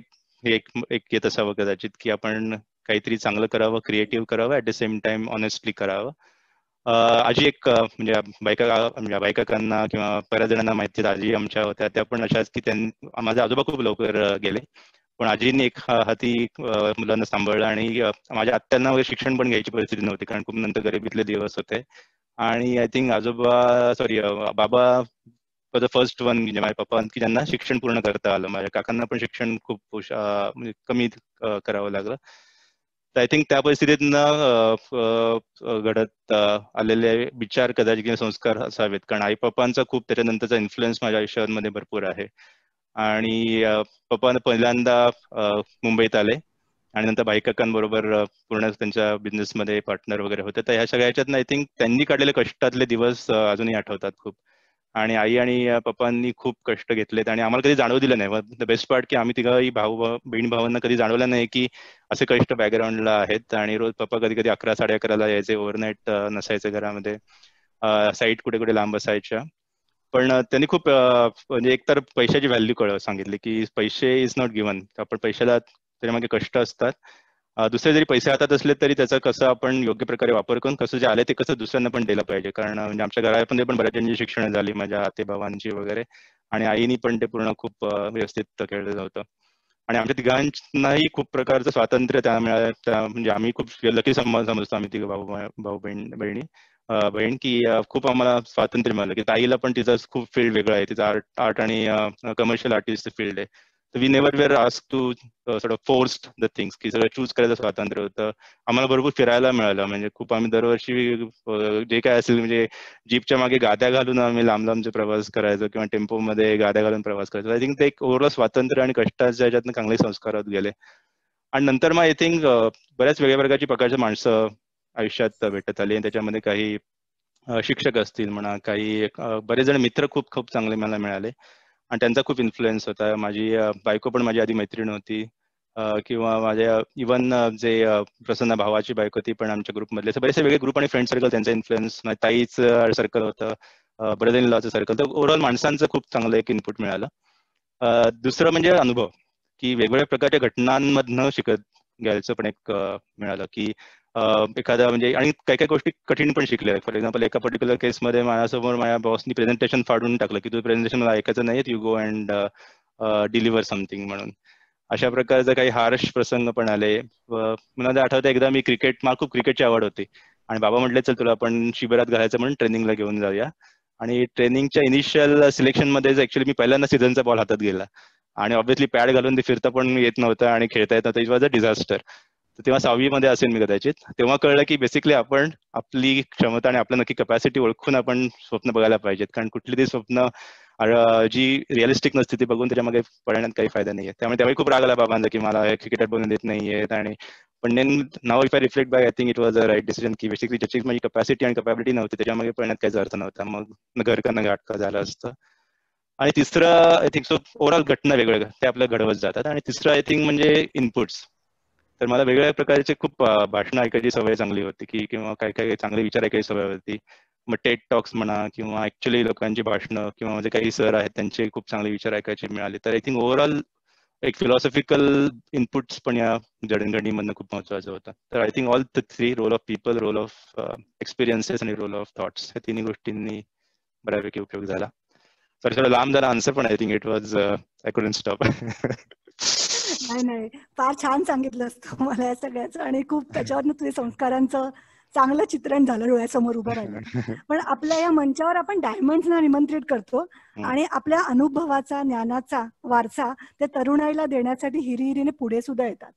एक येत असावं कदाचित की आपण काहीतरी चांगलं करावं, क्रिएटिव्ह करावं, at the same time honestly करावं. आजी एक म्हणजे बायकांना किंवा बऱ्याच जणांना माहिती आहे, आजी आमच्या होत्या त्या पण अशाच की माझे आजोबा खूप लवकर गेले. पण आजीने एक हाती मुलांना सांभाळलं. आणि माझ्या आत्यांना वगैरे शिक्षण पण घ्यायची परिस्थिती नव्हती कारण खूप नंतर गरिबीतले दिवस होते. आणि आय थिंक बाबा द फर्स्ट वन म्हणजे माझ्या पप्पा की ज्यांना शिक्षण पूर्ण करता आलं. माझ्या काकांना पण शिक्षण खूप म्हणजे कमी करावं लागलं. तर आय थिंक त्या परिस्थितीतनं घडत आलेले विचार कदाचित किंवा संस्कार असावेत. कारण आई पप्पांचा खूप त्याच्यानंतरचा इन्फ्लुएन्स माझ्या आयुष्यामध्ये भरपूर आहे. आणि पप्पा पहिल्यांदा मुंबईत आले आणि नंतर बाईकाकांबरोबर पूर्ण त्यांच्या बिझनेसमध्ये पार्टनर वगैरे होते. तर ह्या सगळ्या ह्याच्यातनं आय थिंक त्यांनी काढलेले कष्टातले दिवस अजूनही आठवतात खूप. आणि आई आणि पप्पांनी खूप कष्ट घेतलेत आणि आम्हाला कधी जाणवू दिलं नाही. द बेस्ट पार्ट की आम्ही तिघाही बहीण भावांना कधी जाणवलं नाही की असे कष्ट बॅकग्राऊंडला आहेत. आणि रोज पप्पा कधी कधी 11-11:30 यायचे, ओव्हरनाईट नसायचे घरामध्ये, साईट कुठे कुठे लांब असायच्या. पण त्यांनी खूप म्हणजे एकतर पैशाची व्हॅल्यू सांगितली की पैसे इज नॉट गिव्हन. आपण पैशाला त्याच्यामागे कष्ट असतात. दुसरे जरी पैसे हातात असले तरी त्याचा कसं आपण योग्य प्रकारे वापर करून कसं जे आले ते कसं दुसऱ्यांना पण दिलं पाहिजे. कारण म्हणजे आमच्या घरामध्ये पण बऱ्याच जणांची शिक्षण झाली, माझ्या आतेबाबांची वगैरे. आणि आईनी पण ते पूर्ण खूप व्यवस्थित केलेलं होतं. आणि आमच्या तिघांनाही खूप प्रकारचं स्वातंत्र्य त्या मिळालं. म्हणजे आम्ही खूप लकी समजतो आम्ही तिघं भाऊ बहीण की खूप आम्हाला स्वातंत्र्य मिळालं. की ताईला पण तिचं खूप फील्ड वेगळं आहे, तिचं आर्ट आणि कमर्शियल आर्टिस्ट फील्ड आहे. तर we never were asked to sort of forced the things की सगळं चूज करायचं स्वातंत्र्य होतं. आम्हाला भरपूर फिरायला मिळालं. म्हणजे खूप आम्ही दरवर्षी जे काय असेल म्हणजे जीपच्या मागे गाद्या घालून आम्ही लांब लांबचे प्रवास करायचो किंवा टेम्पोमध्ये गाद्या घालून प्रवास करायचो. आय थिंक ते एक ओव्हरऑल स्वातंत्र्य आणि कष्टाच्या ह्याच्यातनं चांगले संस्कार होत गेले. आणि नंतर मग आय थिंक बऱ्याच वेगळ्या प्रकारची माणसं आयुष्यात भेटत आली. आणि त्याच्यामध्ये काही शिक्षक असतील म्हणा, काही बरेच जण मित्र खूप खूप चांगले मला मिळाले. आणि त्यांचा खूप इन्फ्लुएन्स होता. माझी बायको पण माझी आधी मैत्रीण होती, किंवा माझ्या इवन जे प्रसन्न भावाची बायको ती पण आमच्या ग्रुपमधले. बरेचसे वेगळे ग्रुप आणि फ्रेंड सर्कल, त्यांचा इन्फ्लुएन्स, ताईचं सर्कल होतं, ब्रदर इन लॉचं सर्कल. तर ओव्हरऑल माणसांचं खूप चांगलं एक इनपुट मिळालं. दुसरं म्हणजे अनुभव, की वेगवेगळ्या प्रकारच्या घटनांमधनं शिकत घ्यायचं पण एक मिळालं, की एखादा म्हणजे, आणि काही काही गोष्टी कठीण पण शिकल्या. फॉर एक्झाम्पल एका पर्टिक्युलर केसमध्ये माझ्यासमोर माझ्या बॉसनी प्रेझेंटेशन फाडून टाकलं, की तू प्रेझेंटेशन मला ऐकायचं नाही, you go and deliver something म्हणून. अशा प्रकारचे काही हार्श प्रसंग पण आले. मला आठवतं एकदा मी मला खूप क्रिकेटची आवड होती आणि बाबा म्हटले चल तुला आपण शिबिरात घालायचं म्हणून ट्रेनिंगला घेऊन जाऊया. आणि ट्रेनिंगच्या इनिशियल सिलेक्शन मध्ये ऍक्च्युली मी पहिल्यांदा सीझनचा बॉल हातात गेला आणि ऑब्व्हियसली पॅड घालून ते फिरता पण येत नव्हतं आणि खेळता येत नव्हतं. It was a disaster. तर तेव्हा 6वी मध्ये असेल मी कदाचित. तेव्हा कळलं की बेसिकली आपण आपली क्षमता आणि आपलं नक्की कॅपॅसिटी ओळखून आपण स्वप्न बघायला पाहिजेत, कारण कुठली ती स्वप्न जी रिअलिस्टिक नसते ती बघून त्याच्यामध्ये पडण्यात काही फायदा नाहीये. त्यामुळे खूप राग आला बाबांना की मला क्रिकेटर बनवून देत नाहीयेत. आणि पण then now if I reflect back, I think it was a right decision, की बेसिकली ज्याची माझी कॅपॅसिटी आणि कॅपॅबिलिटी नव्हती त्याच्यामध्ये पडण्यात काहीच अर्थ नव्हता. मग घर का गाठका झालं असतं. आणि तिसरं आय थिंक सो ओव्हरऑल घटना वेगवेगळ्या ते आपल्या घडवत जातात. आणि तिसरं आय थिंक म्हणजे इनपुट्स. तर मला वेगवेगळ्या प्रकारचे खूप भाषणं ऐकायची सवय चांगली होती, की किंवा काही काही चांगले विचार ऐकायची सवय होती. मग टेड टॉक्स म्हणा किंवा ऍक्च्युअली लोकांची भाषणं किंवा माझे काही सर आहेत त्यांचे खूप चांगले विचार ऐकायचे मिळाले. तर आय थिंक ओव्हरऑल एक फिलॉसॉफिकल इनपुट्स पण या जडणघडणीमधनं खूप महत्वाचं होतं. तर I think all the three, role of people, role of experiences आणि रोल ऑफ थॉट्स, या तिन्ही गोष्टींनी बऱ्यापैकी उपयोग झाला. तर थोडं लांब झाला आन्सर, पण I think it was I couldn't stop. नाही नाही, फार छान सांगितलंस तू मला या सगळ्याचं, आणि खूप त्याच्यावरनं तुझ्या संस्कारांचं चांगलं चित्रण झालं, डोळ्यासमोर उभं राहिलं. पण आपल्या या मंचावर आपण डायमंड्सना निमंत्रित करतो आणि आपल्या अनुभवाचा, ज्ञानाचा वारसा त्या तरुणाईला देण्यासाठी हिरिहिरीने पुढे सुद्धा येतात.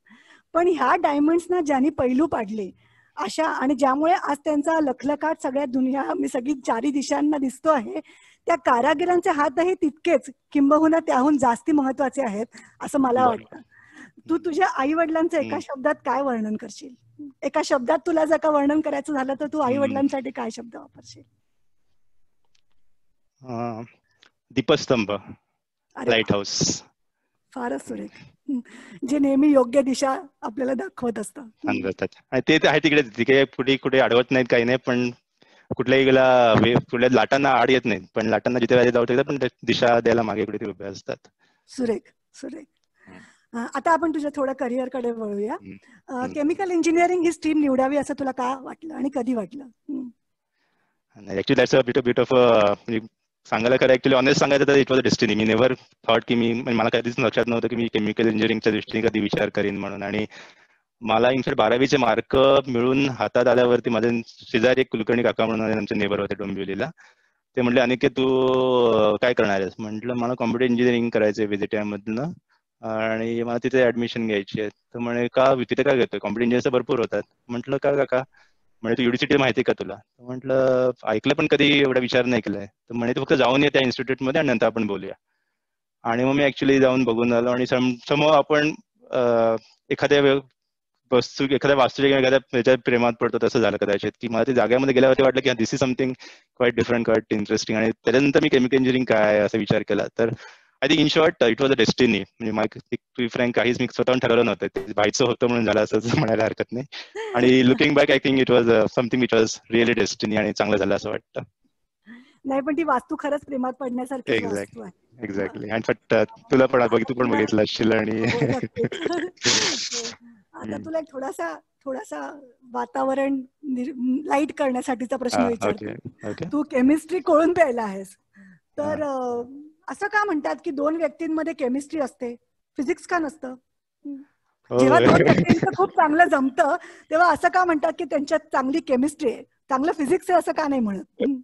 पण ह्या डायमंड्सना ज्यांनी पैलू पाडले अशा, आणि ज्यामुळे आज त्यांचा लखलखाट सगळ्या दुनिया, मी सगळी चारी दिशांना दिसतो आहे, त्या कारागिरांचे हातही तितकेच किंबहुना त्याहून जास्ती महत्वाचे आहेत असं मला वाटतं. तू तुझ्या आई वडिलांचं एका शब्दात काय वर्णन करशील? एका शब्दात तुला जर का वर्णन करायचं झालं तर तू आई वडिलांसाठी काय शब्द वापरशील? दीपस्तंभ, लाईट हाऊस. फारच सुरेख. जे नेहमी योग्य दिशा आपल्याला दाखवत असतात. आणि ते आहे तिकडे, तिकडे कुठे कुठे अडवत नाहीत, काही नाही, पण कुठल्याही कुठल्या लाटांना आड येत नाहीत, पण लाटांना जिथे पाहिजे जाऊ तिथे पण दिशा द्यायला मागे कुठे उभे असतात. सुरेख सुरेख. आता आपण तुझ्या थोड्या करिअरकडे वळूया. केमिकल इंजिनिअरिंग ही स्ट्रीम निवडावी असं तुला का वाटलं आणि कधी वाटलं? Actually that's a bit of सांगायला खरं, ऍक्च्युली ऑनेस्ट सांगायचं तर it was a destiny. Me never thought की मला कधीच लक्षात नव्हतं की मी केमिकल इंजिनिअरिंगच्या दृष्टीने कधी विचार करीन म्हणून. आणि मला इनफॅक्ट 12वीचे मार्क मिळून हातात आल्यावरती माझे शेजारी एक कुलकर्णी काका म्हणून आमचे नेबर होते डोंबिवलीला. ते म्हटले अनिकेत तू काय करणार आहेस? म्हटलं मला कॉम्प्युटर इंजिनिअरिंग करायचंय व्हीजीटीआय मधनं आणि मला तिथे ऍडमिशन घ्यायची आहे. तर म्हणे का तिथे काय घेतोय? कॉम्प्युटर इंजिनिअर भरपूर होतात. म्हटलं का काका? म्हणे तू युनिव्हर्सिटी माहिती का तुला? म्हटलं ऐकलं पण कधी एवढा विचार नाही केलाय. तर म्हणे तू फक्त जाऊन ये त्या इन्स्टिट्यूटमध्ये आणि नंतर आपण बोलूया. आणि मग मी ऍक्च्युली जाऊन बघून आलो आणि समोर आपण एखाद्या वास्तूच्या एखाद्या त्याच्यात प्रेमात पडतो तसं झालं कदाचित, की मला ते जागेमध्ये गेल्यावरती वाटलं की this is something quite different, quite interesting. आणि त्याच्यानंतर मी केमिकल इंजिनिअरिंग काय असा विचार केला. तर I think in short it was a destiny. म्हणजे टू फ्रँक काहीच मी स्वतःहून ठरवलं नव्हतं, ते व्हायचं होतं म्हणून झालं असं म्हणायला हरकत नाही. आणि looking back I think it was something which was really destiny आणि चांगलं झालं असं वाटतं. नाही, पण ती वास्तू खरंच प्रेमात पडण्यासारखीच वास्तू आहे. एक्झॅक्टली. आणि तुला पण तू पण बघितलं असशील. आणि आता तुला एक थोडासा वातावरण लाईट करण्यासाठीचा प्रश्न विचारतो. तू केमिस्ट्री कोळून प्यायला आहेस, तर असं का म्हणतात की दोन व्यक्तींमध्ये केमिस्ट्री असते, फिजिक्स का नसतं? जेव्हा दोन व्यक्तींचं खूप चांगलं जमतं तेव्हा असं का म्हणतात की त्यांच्यात चांगली केमिस्ट्री आहे, चांगलं फिजिक्स आहे असं का नाही म्हणत?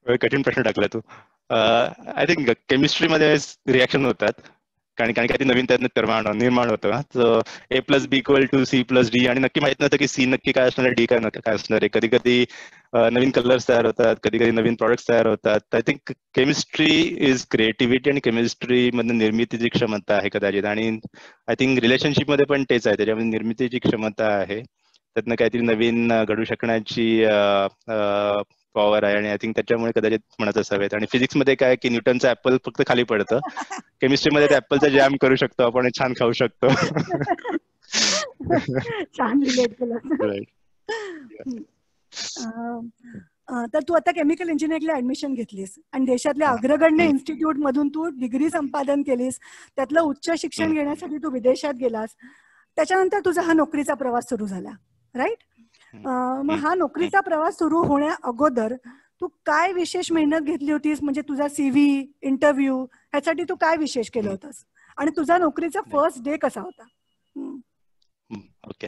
कठीण प्रश्न टाकला तू. आय थिंक केमिस्ट्रीमध्ये रिॲक्शन होतात कारण काही नवीन त्यातनं निर्माण होतं. A+B=C+D आणि नक्की माहित नव्हतं की सी नक्की काय असणार, डी काय असणार आहे. कधी कधी नवीन कलर्स तयार होतात, कधी कधी नवीन प्रॉडक्ट्स तयार होतात. I think chemistry is creativity आणि केमिस्ट्री मधून निर्मितीची क्षमता आहे कदाचित. आणि आय थिंक रिलेशनशिपमध्ये पण तेच आहे, त्याच्यामध्ये निर्मितीची क्षमता आहे, त्यातनं काहीतरी नवीन घडू शकण्याची पॉवर आहे आणि आय थिंक त्याच्यामुळे कदाचित म्हणत असावेत. आणि फिजिक्समध्ये काय की न्यूटनचं ऍपल फक्त खाली पडतं, केमिस्ट्रीमध्ये त्या ऍपलचा जॅम करू शकतो आपण, छान खाऊ शकतो. छान रिलेट केलं. राईट. तर तू आता केमिकल इंजिनिअरिंगला ऍडमिशन घेतलीस आणि देशातल्या अग्रगण्य इन्स्टिट्यूट मधून तू डिग्री संपादन केलीस, त्यातलं उच्च शिक्षण घेण्यासाठी तू विदेशात गेलास. त्याच्यानंतर तुझा हा नोकरीचा प्रवास सुरू झाला, राईट? मग हा नोकरीचा प्रवास सुरू होण्या अगोदर तू काय विशेष मेहनत घेतली होतीस? म्हणजे तुझा CV, इंटरव्ह्यू ह्यासाठी तू काय विशेष केलं होतंस आणि तुझा नोकरीचा फर्स्ट डे कसा होता? ओके.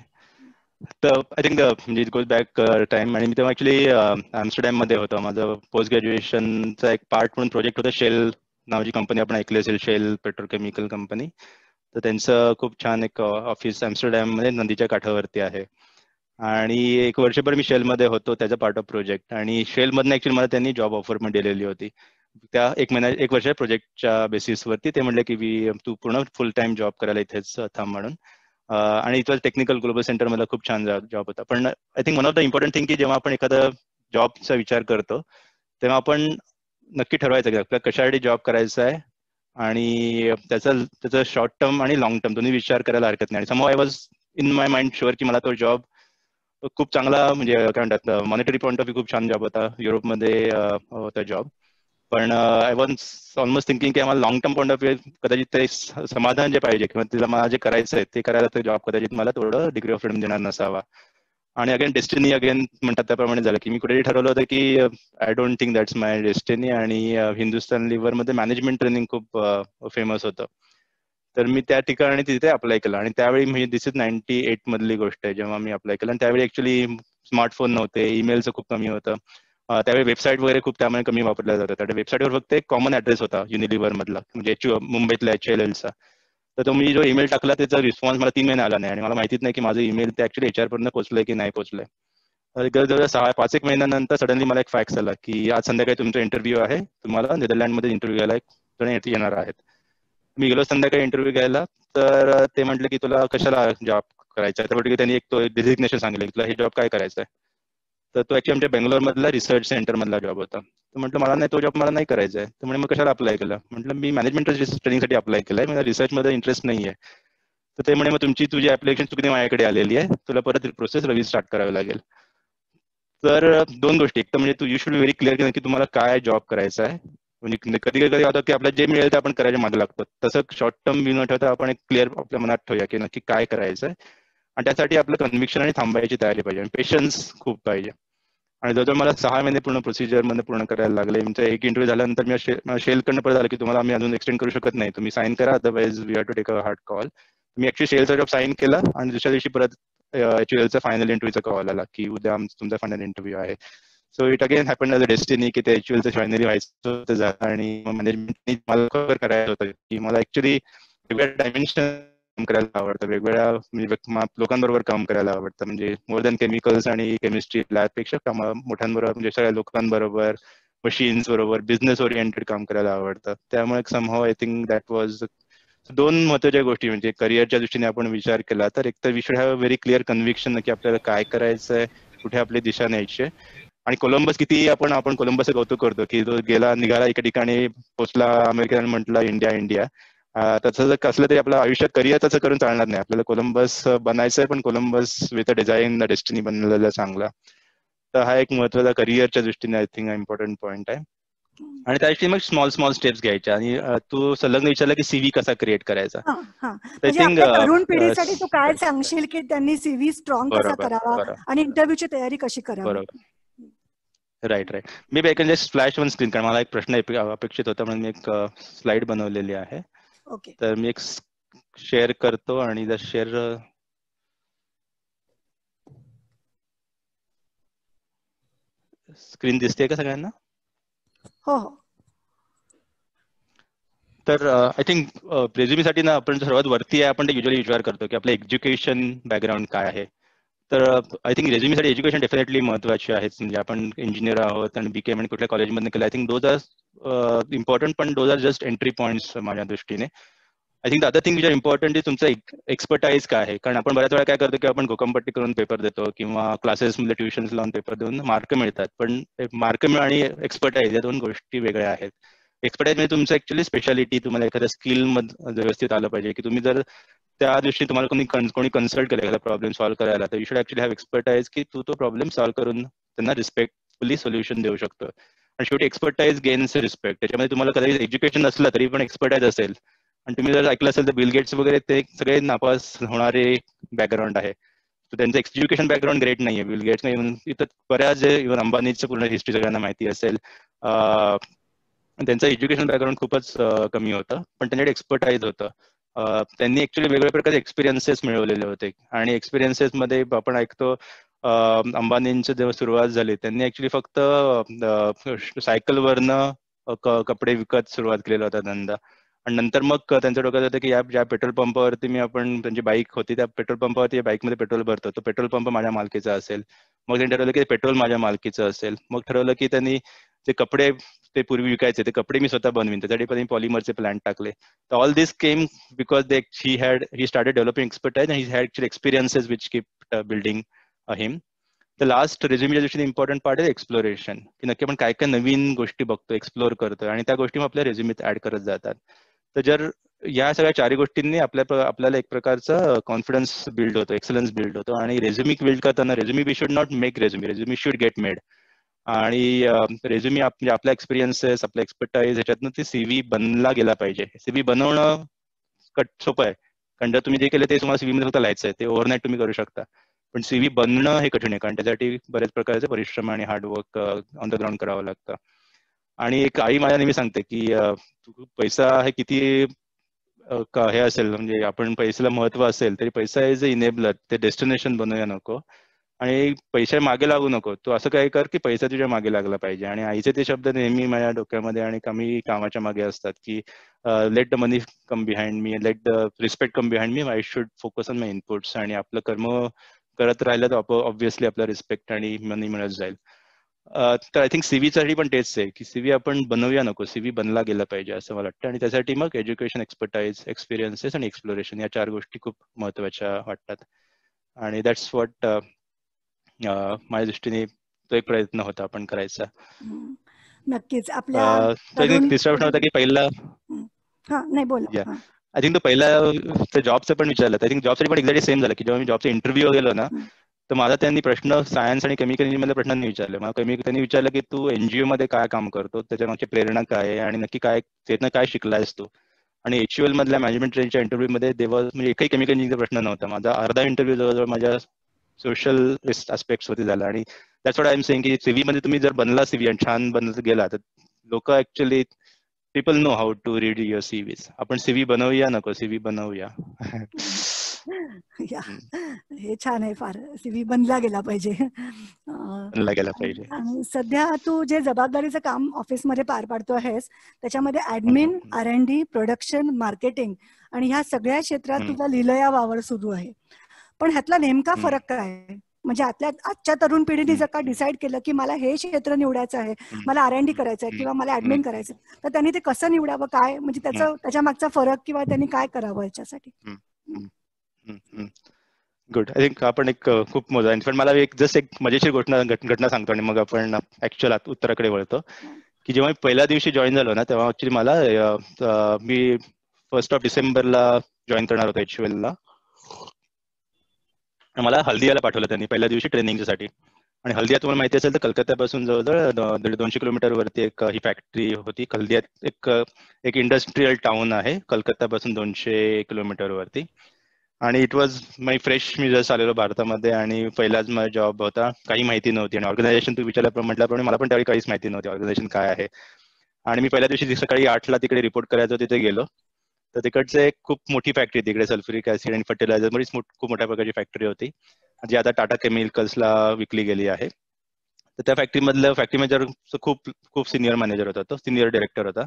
तर आय थिंक म्हणजे इट गोज बॅक टाइम, आणि मी तेव्हा ऍक्च्युली आम्स्टरडॅम मध्ये होतो. माझं पोस्ट ग्रॅज्युएशनचा एक पार्ट म्हणून प्रोजेक्ट होता. शेल नावाची कंपनी आपण ऐकली असेल, शेल पेट्रोकेमिकल कंपनी. तर त्यांचं खूप छान एक ऑफिस आम्स्टरडॅम मध्ये नदीच्या काठावरती आहे. आणि 1 वर्षभर मी शेलमध्ये होतो त्याचा पार्ट ऑफ प्रोजेक्ट. आणि शेलमधनं ऍक्च्युली मला त्यांनी जॉब ऑफर पण दिलेली होती. त्या 1 वर्ष प्रोजेक्टच्या बेसिसवरती ते म्हणले की तू पूर्ण फुल टाइम जॉब करायला इथेच थांब म्हणून. आणि इथं टेक्निकल ग्लोबल सेंटर मला खूप छान जॉब होता. पण I think one of the important thing की जेव्हा आपण एखादा जॉबचा विचार करतो तेव्हा आपण नक्की ठरवायचं की आपल्याला कशासाठी जॉब करायचा आहे, आणि त्याचा शॉर्ट टर्म आणि लॉंग टर्म दोन्ही विचार करायला हरकत नाही. आणि somehow I was in my mind sure की मला तो जॉब खूप चांगला, म्हणजे काय म्हणतात, मॉनिटरी पॉईंट ऑफ व्ह्यू खूप छान जॉब होता. युरोपमध्ये होता जॉब. पण आय वॉज ऑलमोस्ट थिंकिंग की आम्हाला long term point of view कदाचित ते समाधान जे पाहिजे किंवा तिला मला जे करायचं आहे ते करायला तो जॉब कदाचित मला थोडं डिग्री ऑफ फ्रीडम देणार नसावा. आणि अगेन डेस्टिनी अगेन म्हणतात त्याप्रमाणे झालं की मी कुठेही ठरवलं होतं की I don't think that's my destiny. आणि हिंदुस्थान लिव्हरमध्ये मॅनेजमेंट ट्रेनिंग खूप फेमस होतं. तर मी त्या ठिकाणी तिथे अप्लाय केलं. आणि त्यावेळी म्हणजे दिस इज 98 मधली गोष्ट आहे जेव्हा मी अप्लाय केलं. आणि त्यावेळी ऍक्च्युली स्मार्टफोन नव्हते, ईमेलचं खूप कमी होतं. त्यावेळी वेबसाईट वगैरे खूप त्यामुळे कमी वापरल्या जातात. त्या वेबसाईटवर फक्त एक कॉमन ऍड्रेस होता युनिलिव्हर मधला, म्हणजे मुंबईतला HLLचा. तर तो मी जो ईमेल टाकला त्याचा रिस्पॉन्स मला 3 महिने आला नाही. आणि मला माहितीच नाही की माझं ईमेल ते ऍक्च्युली HR पर्यंत पोहोचलंय की नाही पोहोचलंय. जवळजवळ 5-1 महिन्यानंतर सडनली मला एक फॅक्स आला की आज संध्याकाळी तुमचा इंटरव्ह्यू आहे, तुम्हाला नेदरलँडमध्ये इंटरव्ह्यू घ्यायला एक जण येणार आहेत. मी गेलो संध्याकाळी इंटरव्ह्यू घ्यायला. तर ते म्हटलं की तुला कशाला जॉब करायचा आहे. त्यापैकी त्यांनी एक डेझिग्नेशन सांगितलं की तुला हे जॉब काय करायचा आहे. तर तो ऍक्च्युली आमच्या बेंगलोर मधला रिसर्च सेंटर मधला जॉब होता. तर म्हटलं मला नाही, तो जॉब मला नाही करायचा आहे. तर म्हणे मग कशाला अप्लाय केला. म्हटलं मी मॅनेजमेंट ट्रेनिंगसाठी अप्लाय केलाय, मला रिसर्चमध्ये इंटरेस्ट नाही आहे. तर ते म्हणे मग तुझी ऍप्लिकेशन चुकीने माझ्याकडे आलेली आहे, तुला परत प्रोसेस रिस्टार्ट करावी लागेल. तर 2 गोष्टी, एक तर म्हणजे तू यू शुड व्हेरी क्लिअर की तुम्हाला काय जॉब करायचा आहे. म्हणजे कधी कधी होतं की आपल्याला जे मिळेल ते आपण करायच्या मागे लागतो. तसं शॉर्ट टर्म व्ह्यू न ठेवता आपण एक क्लिअर आपल्या मनात ठेवूया की नक्की काय करायचं आहे. आणि त्यासाठी आपलं कन्व्हिक्शन आणि थांबायची तयारी पाहिजे आणि पेशन्स खूप पाहिजे. आणि जवळजवळ मला 6 महिने पूर्ण प्रोसिजर मध्ये पूर्ण करायला लागले. तुमचा एक इंटरव्ह्यू झाल्यानंतर मी शेलकडनं परत आलं की तुम्हाला आम्ही अजून एक्सटेंड करू शकत नाही, तुम्ही साईन करा, otherwise we have to take a hard call. मी ऍक्च्युली शेलचा जॉब साईन केला आणि दुसऱ्या दिवशी परत HLLचा फायनल इंटरव्ह्यूचा कॉल आला की उद्या तुमचा फायनल इंटरव्ह्यू आहे. So it again happen as a destiny की ते HLLचं फायनली व्हायचं होतं झालं. आणि मॅनेजमेंटनी मला खबर करायचं होतं की मला ऍक्च्युली वेगळ्या डायमेन्शन काम करायला आवडतं, वेगवेगळ्या लोकांबरोबर काम करायला आवडतं. म्हणजे मोर दॅन केमिकल्स आणि केमिस्ट्री लॅबपेक्षा मोठ्यांबरोबर, म्हणजे सगळ्या लोकांबरोबर, मशीन्स बरोबर, बिझनेस ओरिएंटेड काम करायला आवडतं. त्यामुळे somehow I think that was 2 महत्वाच्या गोष्टी. म्हणजे करिअरच्या दृष्टीने आपण विचार केला तर एक तर we should have a very clear conviction की आपल्याला काय करायचं आहे, कुठे आपली दिशा न्यायची आहे. आणि कोलंबस किती आपण कोलंबसचं कौतुक करतो की तो निघाला एका ठिकाणी, पोचला अमेरिकेला, म्हटलं इंडिया इंडिया. तसं जर असलं तरी आपलं आयुष्यात करिअर तसं करून चालणार नाही. आपल्याला कोलंबस बनायचंय, पण Columbus with a design the destiny बनलेला चांगला. तर हा एक महत्वाचा करिअरच्या दृष्टीने आय थिंक इम्पॉर्टंट पॉईंट आहे. आणि त्यासाठी मग स्मॉल स्टेप्स घ्यायच्या. आणि तू संलग्न विचारला की CV कसा क्रिएट करायचा. आय म्हणजे थिंक आपल्या तरुण पिढीसाठी तू काय सांगशील की त्यांनी CV स्ट्रॉंग कसा बरोबर करावा बरोबर आणि इंटरव्ह्यूची तयारी कशी करावी? बरोबर. राईट. मी जस्ट फ्लॅश वन स्क्रीन, कारण मला एक प्रश्न अपेक्षित होता म्हणून मी एक स्लाइड बनवलेली आहे. ओके. तर मी एक शेअर करतो आणि जर शेअर स्क्रीन दिसते का सगळ्यांना? हो हो. तर आय थिंक रेझ्युमीसाठी ना आपण सर्वात वरती आहे, आपण ते युजली विचार करतो की आपलं एज्युकेशन बॅकग्राऊंड काय आहे. तर आय थिंक रेझ्युमीसाठी एज्युकेशन डेफिनेटली महत्वाची आहे. म्हणजे आपण इंजिनियर आहोत आणि BKM आणि कुठल्या कॉलेजमधून केलं, I think those are important, पण those are just entry points माझ्या दृष्टीने. I think the other thing which are important is तुमचं एक्सपर्टाईज काय आहे. कारण आपण बऱ्याच वेळा काय करतो की आपण घोकंपट्टी करून पेपर देतो किंवा क्लासेसमध्ये ट्युशन्स लावून पेपर देऊन मार्क मिळतात, पण मार्क आणि एक्सपर्टाईज या दोन गोष्टी वेगळ्या आहेत. एक्सपर्टाईज म्हणजे तुमचं ऍक्च्युअली स्पेशालिटी, तुम्हाला एखाद्या स्किल मध्ये व्यवस्थित आलं पाहिजे, की तुम्ही जर त्या दिवशी तुम्हाला कोणी कन्सल्ट केलं एखादा प्रॉब्लेम सॉल्व्ह करायला, तर you should actually have expertise की तू तो प्रॉब्लेम सॉल्व्ह करून त्यांना रिस्पेक्टफुली सोल्युशन देऊ शकतो. आणि शेवटी एक्सपर्टाईज गेन्स रिस्पेक्ट. त्याच्यामध्ये तुम्हाला कदाचित एज्युकेशन नसलं तरी पण एक्सपर्टाईज असेल, आणि तुम्ही जर ऐकलं असेल तर बिल गेट्स वगैरे ते सगळे नापास होणारे बॅकग्राऊंड आहे. तर त्यांचं एज्युकेशन बॅकग्राऊंड ग्रेट नाहीये. बिल गेट्स इथं बऱ्याच इव्हन अंबानीचं पूर्ण हिस्ट्री सगळ्यांना माहिती असेल. त्यांचं एज्युकेशन बॅकग्राऊंड खूपच कमी होतं, पण त्यांच्याकडे एक्सपर्टाईज होतं. त्यांनी ऍक्च्युली वेगवेगळ्या प्रकारचे एक्सपिरियन्सेस मिळवलेले होते, आणि एक्सपिरियन्सेस मध्ये आपण ऐकतो अंबानींची जेव्हा सुरुवात झाली त्यांनी ऍक्च्युली फक्त सायकलवरनं कपडे विकत सुरुवात केलेला होता धंदा. आणि नंतर मग त्यांच्या डोक्यात होतं की ज्या पेट्रोल पंपावरती आपण त्यांची बाईक होती त्या पेट्रोल पंपावरती बाईकमध्ये पेट्रोल भरतो, तो पेट्रोल पंप माझ्या मालकीचा असेल. मग त्यांनी ठरवलं की पेट्रोल माझ्या मालकीचं असेल. मग ठरवलं की त्यांनी जे कपडे ते पूर्वी विकायचे ते कपडे मी स्वतः बनवीन, त्यासाठी पण पॉलिमरचे प्लांट टाकले. तर all this came because he started developing expertise and he had actual experiences which kept building him. The last रेझ्युमीच्या दिवशी इम्पॉर्टंट पार्ट आहे एक्सप्लोरेशन, की नक्की आपण काय काय नवीन गोष्टी बघतो, एक्सप्लोर करतोय, आणि त्या गोष्टी मग आपल्या रेझ्युमीत ऍड करत जातात. तर जर या सगळ्या चारही गोष्टींनी आपल्याला एक प्रकारचा कॉन्फिडन्स बिल्ड होतो, एक्सलन्स बिल्ड होतो. आणि रेझ्युमी बिल्ड करताना resume we should not make resume should get made. आणि रेझ्युमी आपल्या एक्सपिरियन्सेस, आपल्या एक्सपर्टाईज ह्याच्यातनं ते सीव्ही बनला गेला पाहिजे. सीव्ही बनवणं सोपं आहे, कारण जर तुम्ही जे केलं ते तुम्हाला सीव्ही मध्ये फक्त लिहायचं आहे, ते ओव्हरनाईट तुम्ही करू शकता. पण सीव्ही बनणं हे कठीण आहे, कारण त्यासाठी बरेच प्रकारचे परिश्रम आणि हार्डवर्क ऑन द ग्राउंड करावं लागतं. आणि एक आई माझ्या नेहमी सांगते की पैसा हे किती हे असेल, म्हणजे आपण पैशाला महत्व असेल तरी पैसा इज अ इनेबलर, ते डेस्टिनेशन बनवूया नको. आणि पैसे मागे लागू नको, तू असं काय कर की पैसा तुझ्या मागे लागला पाहिजे. आणि आईचे ते शब्द नेहमी माझ्या डोक्यामध्ये आणि कमी कामाच्या मागे असतात, की let the money come behind me, let the respect come behind me, I should focus on my inputs. आणि आपलं कर्म करत राहिलं तर ऑब्व्हियसली आपला रिस्पेक्ट आणि मनी मिळत जाईल. तर आय थिंक सीव्ही साठी पण तेच आहे, की सीव्ही आपण बनवूया नको, सीव्ही बनला गेला पाहिजे असं मला वाटतं. आणि त्यासाठी मग एज्युकेशन, एक्सपर्टाईज, एक्सपिरियन्सेस आणि एक्सप्लोरेशन या 4 गोष्टी खूप महत्वाच्या वाटतात. आणि दॅट्स व्हॉट माझ्या दृष्टीने तो एक प्रयत्न होता आपण करायचा. नक्कीच. आपल्या तिसरा प्रश्न होता की पहिला, नाही बोला. आय थिंक तो पहिला जॉबचं पण विचारलं. आय थिंक जॉबसाठी पण एक्झॅक्टली सेम झालं, की जेव्हा मी जॉबचा इंटरव्ह्यू गेलो ना, तर माझा त्यांनी प्रश्न सायन्स आणि केमिकल इंजिनिअरिंगमधल्या प्रश्नांनी विचारले. मला त्यांनी विचारलं की तू एनजीओ मध्ये काय काम करतो, त्याच्या मागची प्रेरणा काय आहे, आणि नक्की काय त्यातनं काय शिकलायस तू. आणि HUL मधल्या मॅनेजमेंट ट्रेनच्या इंटरव्ह्यू मध्ये म्हणजे एकही केमिकल इंजिनिअरिंगचा प्रश्न नव्हता. माझा अर्धा इंटरव्ह्यू जवळजवळ माझ्या सोशल एस्पेक्ट्स वरती झाला. आणि that's what I am saying, की सीव्ही मध्ये तुम्ही जर बनला सीव्ही आणि छान बनत गेला तर लोक actually people know how to read your CVs. आपण सीव्ही बनवूया नको, सीव्ही बनवूया. हे छान आहे फार. सीव्ही बनला गेला पाहिजे. बनला गेला पाहिजे. आणि सध्या तू जे जबाबदारीचं काम ऑफिसमध्ये पार पाडतो आहेस त्याच्यामध्ये ऍडमिन, R&D, प्रोडक्शन, मार्केटिंग आणि ह्या सगळ्या क्षेत्रात तुझा लिलया वावर सुरू आहे. पण ह्यातला नेमका फरक काय आहे? म्हणजे आजच्या तरुण पिढीने जर का डिसाईड केलं की मला हे क्षेत्र निवडायचं आहे, मला R&D करायचं आहे किंवा मला ऍडमिन करायचं, तर त्यांनी ते कसं निवडावं, काय म्हणजे त्याच्या मागचा फरक किंवा त्यांनी काय करावं याच्यासाठी? गुड. आय थिंक आपण एक खूप मोठा, पण मला एक मजेशीर घटना सांगतो आणि मग आपण ऍक्च्युअल उत्तराकडे वळतो. की जेव्हा मी पहिल्या दिवशी जॉईन झालो ना, तेव्हा ऍक्च्युली मला मी 1 डिसेंबरला जॉईन करणार होतो HUL ला. मला हल्दियाला पाठवलं त्यांनी पहिल्या दिवशी ट्रेनिंगसाठी. आणि हल्दिया तुम्हाला माहिती असेल तर कलकत्त्यापासून जवळजवळ 150 किलोमीटर वरती एक ही फॅक्टरी होती. हल्दियात एक इंडस्ट्रीयल टाउन आहे कलकत्त्यापासून 200 किलोमीटर वरती. आणि it was my fresh, me just आलेलो भारतामध्ये आणि पहिलाच माझा जॉब होता. काही माहिती नव्हती. आणि ऑर्गनायझेशन तू म्हटल्याप्रमाणे मला पण त्यावेळी काहीच माहिती नव्हती ऑर्गनायझेशन काय आहे. आणि मी पहिल्या दिवशी सकाळी 8ला तिकडे रिपोर्ट करायचं तिथे गेलो. तर तिकडचे एक खूप मोठी फॅक्टरी तिकडे सल्फ्युरिक ऍसिड आणि फर्टिलायझर मध्ये खूप मोठ्या प्रकारची फॅक्टरी होती, जी आता टाटा केमिकल्सला विकली गेली आहे. तर त्या फॅक्टरी मॅनेजर खूप सिनियर मॅनेजर होता, तो सिनियर डायरेक्टर होता.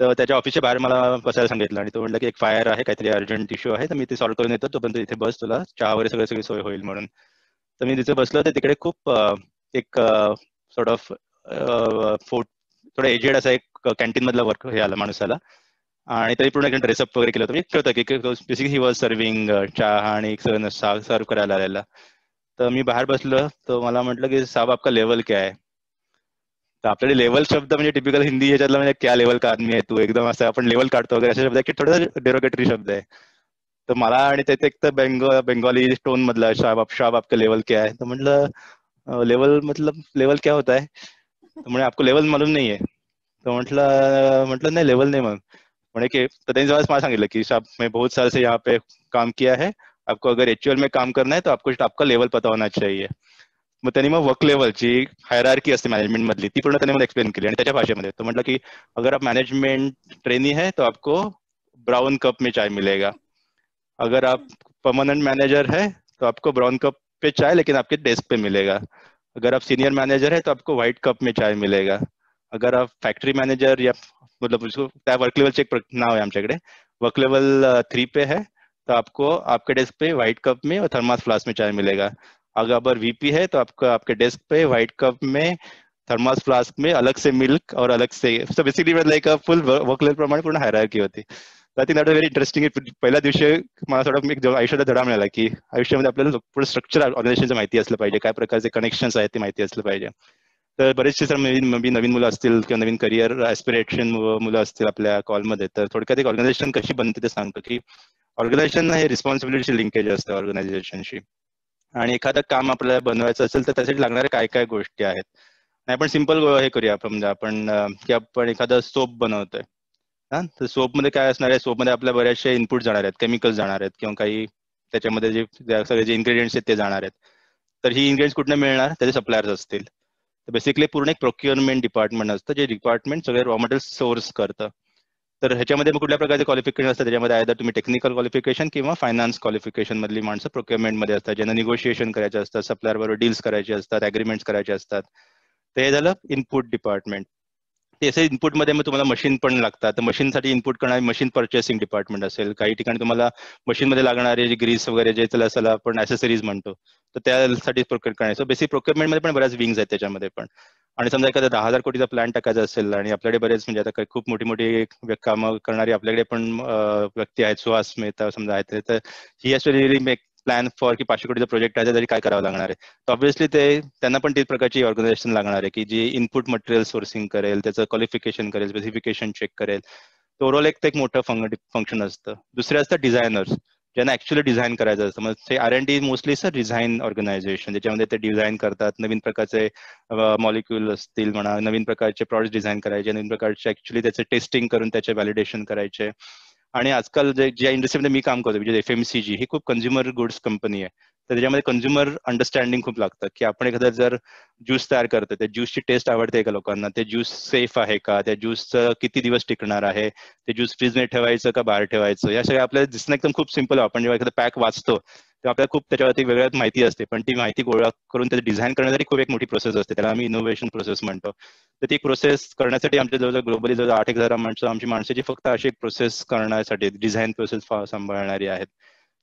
तर त्याच्या ऑफिसच्या बाहेर मला बसायला सांगितलं आणि तो म्हटलं की एक फायर आहे, काहीतरी अर्जंट इश्यू आहे, तर मी ते सॉल्व्ह करून येतो, तोपर्यंत इथे बस, तुला चहा वगैरे सगळी सोय होईल म्हणून. तर मी तिथे बसलो. तर तिकडे खूप एक सॉर्ट ऑफ थोडा एजेड असा एक कॅन्टीन मधला माणूस आला. आणि तरी पूर्ण ड्रेसअप वगैरे केलं होतं. म्हणजे कळतं की बेसिकली ही वॉज सर्विंग चहा आणि सर्व करायला आलेला. तर मी बाहेर बसलो, तर मला म्हटलं की साहब आपका लेवल क्या है. तर आपल्याकडे लेवल शब्द म्हणजे टिपिकल हिंदी ह्याच्यातला म्हणजे क्या लेवल का आदमी आहे तू, एकदम असं आपण लेवल काढतो वगैरे असे शब्द आहे की थोडं डेरोगेटरी शब्द आहे. तर मला आणि त्याचे एक तर बेंगॉली टोन मधला शाब आपका लेवल क्या है. तर म्हटलं लेवल मतलब लेवल क्या होता है. तर म्हणे आपको लेवल मालूम नहीं है. तर म्हटलं नाही लेवल नाही. मग म्हणे की तर त्यांनी जेव्हा मला सांगितलं की साहब मैं बहुत साल से यहाँ पे काम किया है, आपको अगर एक्चुअल में काम करना है तो आपको आपका लेवल पता होना चाहिए. मग त्यांनी मग वर्क लेवलची हायरार्की असते मॅनेजमेंट मधली ती पूर्ण त्यांनी मला एक्सप्लेन केली आणि त्याच्या भाषेमध्ये. तो म्हटलं की अगर आप मैनेजमेंट ट्रेनी है तो आपको ब्राउन कप में चाय मिलेगा, अगर आप परमानेंट मैनेजर है तो आपको ब्राउन कप पे चाय लेकिन आपके डेस्क पे मिलेगा, अगर आप सीनियर मैनेजर है तो आपको व्हाइट कप में चाय मिलेगा, अगर आप फॅक्टरी मॅनेजर या मतलब उसको त्या वर्क लेवलचे एक नाव आहे आमच्याकडे, वर्क लेवल 3 पे है तो आपको आपके डेस्क पे व्हाइट कप में और थर्मास फ्लास्क में चाय मिलेगा, अगर वीपी है तो आपको आपके डेस्क पे व्हाइट कप में थर्मास फ्लास्क में अलग से मिल्क और अलग से. So basically like a full work level प्रमाणे पूर्ण हायरार्की होती. I think that very interesting. पहिल्या दिवशी मला थोडा मी आयुष्याचा धडा मिळाला की आयुष्यामध्ये आपल्याला पुढे स्ट्रक्चर ऑर्गनायझेशनचं माहिती असलं पाहिजे, काय प्रकारचे कनेक्शन्स आहेत ते माहिती असलं पाहिजे. तर बरेचसे सर नवीन मुलं असतील किंवा नवीन करिअर ऍस्पिरेशन मुलं असतील आपल्या कॉलमध्ये, तर थोडक्यात एक ऑर्गनायझेशन कशी बनते ते सांगतो की ऑर्गनायझेशन हे रिस्पॉन्सिबिलिटीची लिंकेज असतं ऑर्गनायझेशनशी. आणि एखादं काम आपल्याला बनवायचं असेल तर त्यासाठी लागणाऱ्या काय काय गोष्टी आहेत. नाही आपण सिम्पल हे करूया म्हणजे की आपण एखादं सोप बनवतोय. हा तर सोप मध्ये काय असणार आहे, सोपमध्ये आपल्या बऱ्याचशा इनपुट जाणार आहेत, केमिकल्स जाणार आहेत किंवा काही त्याच्यामध्ये जे सगळे जे इन्ग्रेडियंट्स आहेत ते जाणार आहेत. तर ही इन्ग्रेडियंट्स कुठनं मिळणार, त्याचे सप्लायर्स असतील. तर बेसिकली पूर्ण एक प्रोक्युअरमेंट डिपार्टमेंट असतं, जे डिपार्टमेंट सगळे रॉ मटेरियल सोर्स करतं. तर ह्याच्यामध्ये मग कुठल्या प्रकारचे क्वालिफिकेशन असतात, त्याच्यामध्ये आयदर तुम्ही टेक्निकल क्वालिफिकेशन किंवा फायनान्स क्वालिफिकेशन मधली माणसं प्रोक्युअरमेंटमध्ये असतात, ज्यांना निगोशिएशन करायचे असतात, सप्लायर बरोबर डील्स करायचे असतात, अग्रीमेंट्स करायचे असतात. तर हे झालं इनपुट डिपार्टमेंट. त्याचे इनपुटमध्ये मग तुम्हाला मशीन पण लागतात, तर मशीनसाठी इनपुट करणारे मशीन पर्चेसिंग डिपार्टमेंट असेल. काही ठिकाणी तुम्हाला मशीनमध्ये लागणारे जे ग्रीस वगैरे जे त्याला आपण ऍसेसरीज म्हणतो, तर त्यासाठी प्रोक्युअर करायचं. बेसिक प्रोक्युअरमेंटमध्ये पण बऱ्याच विंग्स आहेत त्याच्यामध्ये पण. आणि समजा एखादा 10,000 कोटीचा प्लॅन टाकायचा असेल आणि आपल्याकडे बरेच म्हणजे आता खूप मोठी मोठी कामं करणारी आपल्याकडे पण व्यक्ती आहेत, सुहास मेहता समजा आहेत, तर ही ऍक्च्युअली मेक प्लॅन फॉर की 500 कोटीचा प्रोजेक्ट आहे तरी काय करावं लागणार आहे. तर ऑब्व्हियसली त्यांना पण तीच प्रकारची ऑर्गनायझेशन लागणार आहे की जी इनपुट मटेरियल सोर्सिंग करेल, त्याचं क्वालिफिकेशन करेल, स्पेसिफिकेशन चेक करेल. तर ओव्हरऑल एक मोठं फंक्शन असतं. दुसरे असतात डिझायनर्स, ज्यांना ऍक्च्युअली डिझाईन करायचं असतं. मग ते R&D mostly sir design organisation, ज्याच्यामध्ये ते डिझाईन करतात, नवीन प्रकारचे मॉलिक्युल असतील म्हणा, नवीन प्रकारचे प्रॉडक्ट डिझाईन करायचे, नवीन प्रकारचे ऍक्च्युअली त्याचे टेस्टिंग करून त्याचे व्हॅलिडेशन करायचे. आणि आजकाल ज्या इंडस्ट्रीमध्ये मी काम करतो म्हणजे FMCG ही खूप कन्झ्युमर गुड्स कंपनी आहे. तर त्याच्यामध्ये कन्झ्युमर अंडरस्टँडिंग खूप लागतं की आपण एखादा जर ज्यूस तयार करतो, त्या ज्यूसची टेस्ट आवडते का लोकांना, ते ज्यूस सेफ आहे का, त्या ज्यूसचं किती दिवस टिकणार आहे, ते ज्यूस फ्रीजमध्ये ठेवायचं का बाहेर ठेवायचं, या सगळ्या आपल्याला दिसणं एकदम खूप सिम्पल आहे. आपण जेव्हा एखादा पॅक वाचतो तेव्हा आपल्याला खूप त्याच्यावरती वेगळ्याच माहिती असते, पण ती माहिती गोळा करून त्याचं डिझाईन करण्यासाठी खूप एक मोठी प्रोसेस असते, त्याला आम्ही इनोव्हेशन प्रोसेस म्हणतो. तर ती प्रोसेस करण्यासाठी आमच्या जवळजवळ ग्लोबली जवळ 8,000 माणसं आमची माणसाची फक्त अशी एक प्रोसेस करण्यासाठी डिझाईन प्रोसेस सांभाळणारी आहेत.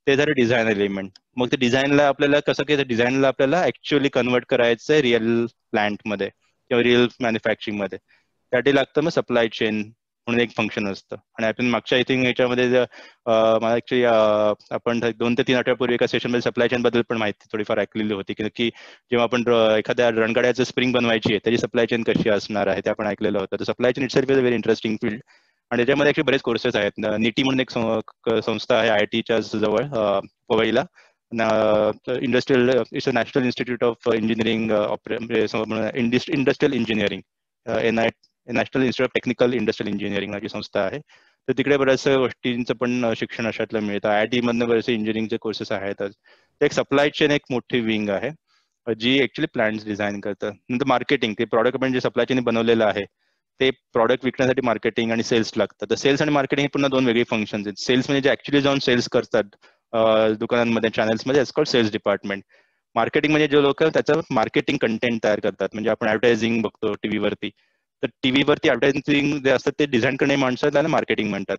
ते झालं डिझाईन एलिमेंट. मग ते डिझाईनला आपल्याला कसं की डिझाईनला आपल्याला ऍक्च्युअली कन्वर्ट करायचं आहे रिअल प्लांटमध्ये किंवा रिअल मॅन्युफॅक्चरिंगमध्ये. त्यासाठी लागतं मग सप्लाय चेन म्हणून एक फंक्शन असतं. आणि आपण मागच्या आय थिंक याच्यामध्ये मला ऍक्च्युली आपण 2 ते 3 आठवड्यापूर्वी एका सेशनमध्ये सप्लाय चेन बद्दल पण माहिती थोडीफार ऐकलेली होती की जेव्हा आपण एखाद्या रणगाड्याचं स्प्रिंग बनवायची आहे त्याची सप्लाय चेन कशी असणार आहे ते आपण ऐकलेलं होतं. तर supply chain it's very interesting field. आणि त्याच्यामध्ये ऍक्च्युली बरेच कोर्सेस आहेत. निटी म्हणून एक संस्था आहे IITच्या जवळ पवईला, industrial it's national institute of engineering industrial engineering, national institute of technical industrial engineering ही संस्था आहे. तर तिकडे बऱ्याचशा गोष्टींचं पण शिक्षण अशातलं मिळतं. IIT मधनं बरेचसे इंजिनिअरिंगचे कोर्सेस आहेतच. तर एक सप्लाय चेन एक मोठी विंग आहे जी ऍक्च्युली प्लॅन्स डिझाईन करतं. नंतर मार्केटिंग, ते प्रॉडक्ट आपण जे सप्लाय चेन बनवलेलं आहे ते प्रॉडक्ट विकण्यासाठी मार्केटिंग आणि सेल्स लागतं. तर सेल्स आणि मार्केटिंग ही पुन्हा 2 वेगळी फंक्शन्स आहेत. सेल्स म्हणजे जे ऍक्च्युली जाऊन सेल्स करतात दुकानांमध्ये, चॅनल्समध्ये, it's called sales department. Marketing म्हणजे जे लोक त्याचं मार्केटिंग कंटेंट तयार करतात. म्हणजे आपण ऍडव्हर्टायझिंग बघतो टीव्हीवरती, तर टीव्हीवरती ऍडव्हर्टायझिंग जे असतात ते डिझाईन करणारी माणसं त्याला मार्केटिंग म्हणतात.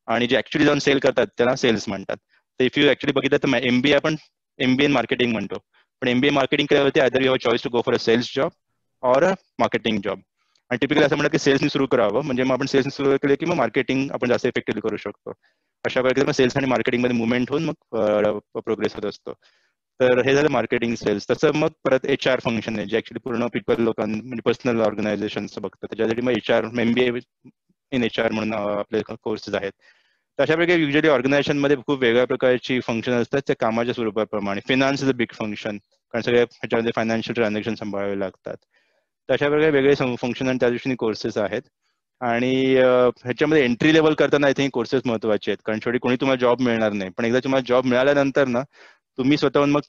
आणि जे ऍक्च्युली जाऊन सेल करतात त्याला सेल्स म्हणतात. तर इफ यू ऍक्च्युली बघितलं तर MBA आपण MBA मार्केटिंग म्हणतो. पण MBA मार्केटिंग केल्यावरती either you have choice to go for a sales job or a marketing job. आणि टिपिकली असं म्हणतात की सेल्सनी सुरू करावं, म्हणजे मग आपण सेल्स सुरू केले की मग मार्केटिंग आपण जास्त इफेक्टिव्हली करू शकतो. अशा प्रकारे मग सेल्स आणि मार्केटिंगमध्ये मुवमेंट होऊन मग प्रोग्रेस होत असतो. तर हे झालं मार्केटिंग सेल्स. तसं मग परत HR फंक्शन आहे जे ऍक्च्युली पूर्ण पीपल लोकांना म्हणजे पर्सनल ऑर्गनायझेशनचं बघतं. त्याच्यासाठी मग HR MBA इन HR म्हणून आपले कोर्सेस आहेत. तर अशा प्रकारे युजली ऑर्गनायझेशनमध्ये खूप वेगळ्या प्रकारची फंक्शन असतात त्या कामाच्या स्वरूपाप्रमाणे. Finance is a big function, कारण सगळ्या ह्याच्यामध्ये फायनान्शियल ट्रान्झॅक्शन सांभाळावे लागतात. तर अशा प्रकारे वेगळे फंक्शन आणि त्या दृष्टीने कोर्सेस आहेत. आणि ह्याच्यामध्ये एंट्री लेवल करताना आय थिंक कोर्सेस महत्वाचे आहेत, कारण शेवटी कोणी तुम्हाला जॉब मिळणार नाही, पण एकदा तुम्हाला जॉब मिळाल्यानंतर ना तुम्ही स्वतःहून मग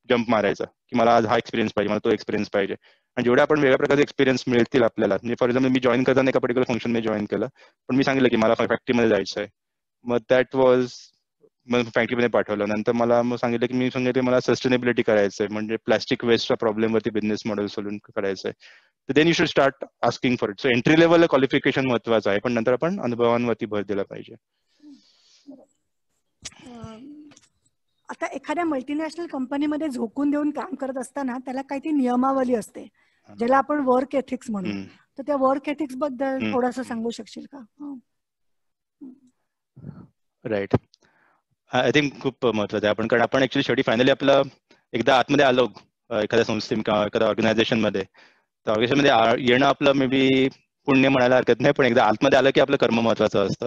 जम्प मारायचा की मला आज हा एक्सपिरियन्स पाहिजे, मला तो एक्सपिरियन्स पाहिजे. आणि जेवढे आपण वेगळ्या प्रकारचे एक्सपिरियन्स मिळतील आपल्याला, म्हणजे फॉर एक्झाम्पल मी जॉईन करताना एका पर्टिक्युलर फंक्शन मी जॉईन केलं, पण मी सांगितलं की मला फॅक्टरीमध्ये जायचं आहे. मग दॅट वॉज मग फॅक्टरीमध्ये पाठवलं. नंतर मला मग सांगितलं की मी सांगितलं मला सस्टेनेबिलिटी करायचं आहे, म्हणजे प्लास्टिक वेस्टच्या प्रॉब्लेमवरती बिझनेस मॉडेल सोल्यून करायचं आहे. तर then you should start asking for it. So entry level qualification महत्वाचं आहे, पण नंतर आपण अनुभवांवरती भर दिला पाहिजे. आता एखाद्या मल्टीनॅशनल कंपनीमध्ये झोकून देऊन काम करत असताना त्याला काही ती नियमावली असते ज्याला आपण वर्क एथिक्स म्हणू. तर त्या वर्क एथिक्स बद्दल थोडंसं सांगू शकशील का? राईट. आय थिंक खूप महत्वाचं आहे. कारण आपण ऍक्च्युली शेवटी फायनली आपलं एकदा आतमध्ये आलो एखाद्या संस्थेत किंवा एखाद्या ऑर्गनायझेशन मध्ये, तर ऑर्गनायझेशनमध्ये येणं आपलं मे बी पुण्य म्हणायला हरकत नाही, पण एकदा आतमध्ये आलं की आपलं कर्म महत्वाचं असतं.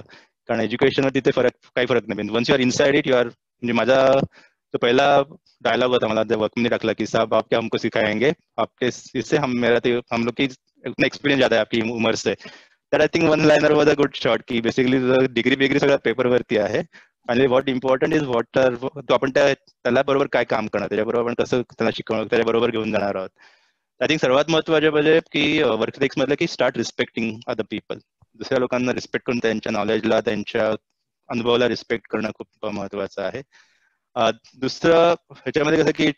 कारण एज्युकेशन तिथे काही फरक नाही. Once you are inside it, you are, म्हणजे माझा तो पहिला डायलॉग होता मला वर्कमध्ये टाकला की साहब आप क्या हमको सिखाएंगे, आपके इससे हम लोग की एक्सपिरियन्स ज्यादा है आपकी उम्र से. तर I think one liner was a good shot की बेसिकली डिग्री सगळं पेपरवरती आहे. आणि व्हॉट इम्पॉर्टंट इज व्हॉट तो आपण त्याला बरोबर काय काम करणार, त्याच्याबरोबर आपण कसं त्याला शिकवणार, त्याच्याबरोबर घेऊन जाणार आहोत. आय थिंक सर्वात महत्वाचे म्हणजे की वर्क एथिक्स मधलं की स्टार्ट रिस्पेक्टिंग अदर पीपल. दुसऱ्या लोकांना रिस्पेक्ट करून त्यांच्या नॉलेजला, त्यांच्या अनुभवाला रिस्पेक्ट करणं खूप महत्वाचं आहे. दुसरं ह्याच्यामध्ये कसं की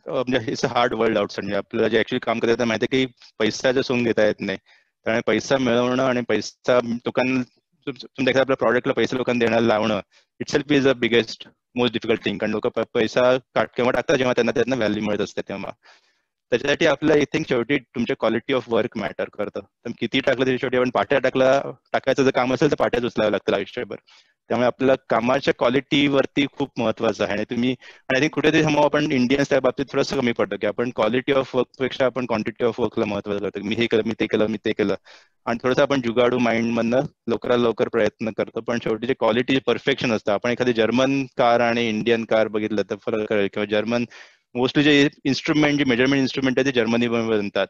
म्हणजे it's a hard world outside. म्हणजे आपल्याला जे ऍक्च्युली काम करता येतं माहिती आहे की पैशाचं सोंग घेता येत नाही. त्यामुळे पैसा मिळवणं आणि पैसा लोकांना, तुमच्या आपल्या प्रॉडक्टला पैसे लोकांना देण्याला लावणं, itself is a biggest most difficult thing. कारण लोक पैसा केव्हा टाकतात जेव्हा त्यांना त्यातनं व्हॅल्यू मिळत असते तेव्हा. त्याच्यासाठी आपलं आय थिंक शेवटी तुमच्या क्वालिटी ऑफ वर्क मॅटर करतं. तर किती टाकलं तरी शेवटी आपण टाकायचं जर काम असेल तर पाट्याच उचलावं लागतं आयुष्यभर. त्यामुळे आपल्याला कामाच्या क्वालिटीवरती खूप महत्वाचं आहे. आणि आय थिंक कुठेतरी आपण इंडियन्स त्या बाबतीत थोडंसं कमी पडतो की आपण क्वालिटी ऑफ वर्कपेक्षा आपण क्वांटिटी ऑफ वर्कला महत्वाचं करतो. मी हे केलं, मी ते केलं आणि थोडंसं आपण जुगाडू माइंड मधनं लवकर प्रयत्न करतो. पण शेवटी जे क्वालिटी परफेक्शन असतं, आपण एखादी जर्मन कार आणि इंडियन कार बघितलं तर फरक कळेल. किंवा जर्मन मोस्टली जे इन्स्ट्रुमेंट, जे मेजरमेंट इन्स्ट्रुमेंट आहे ते जर्मनीमध्ये बनतात.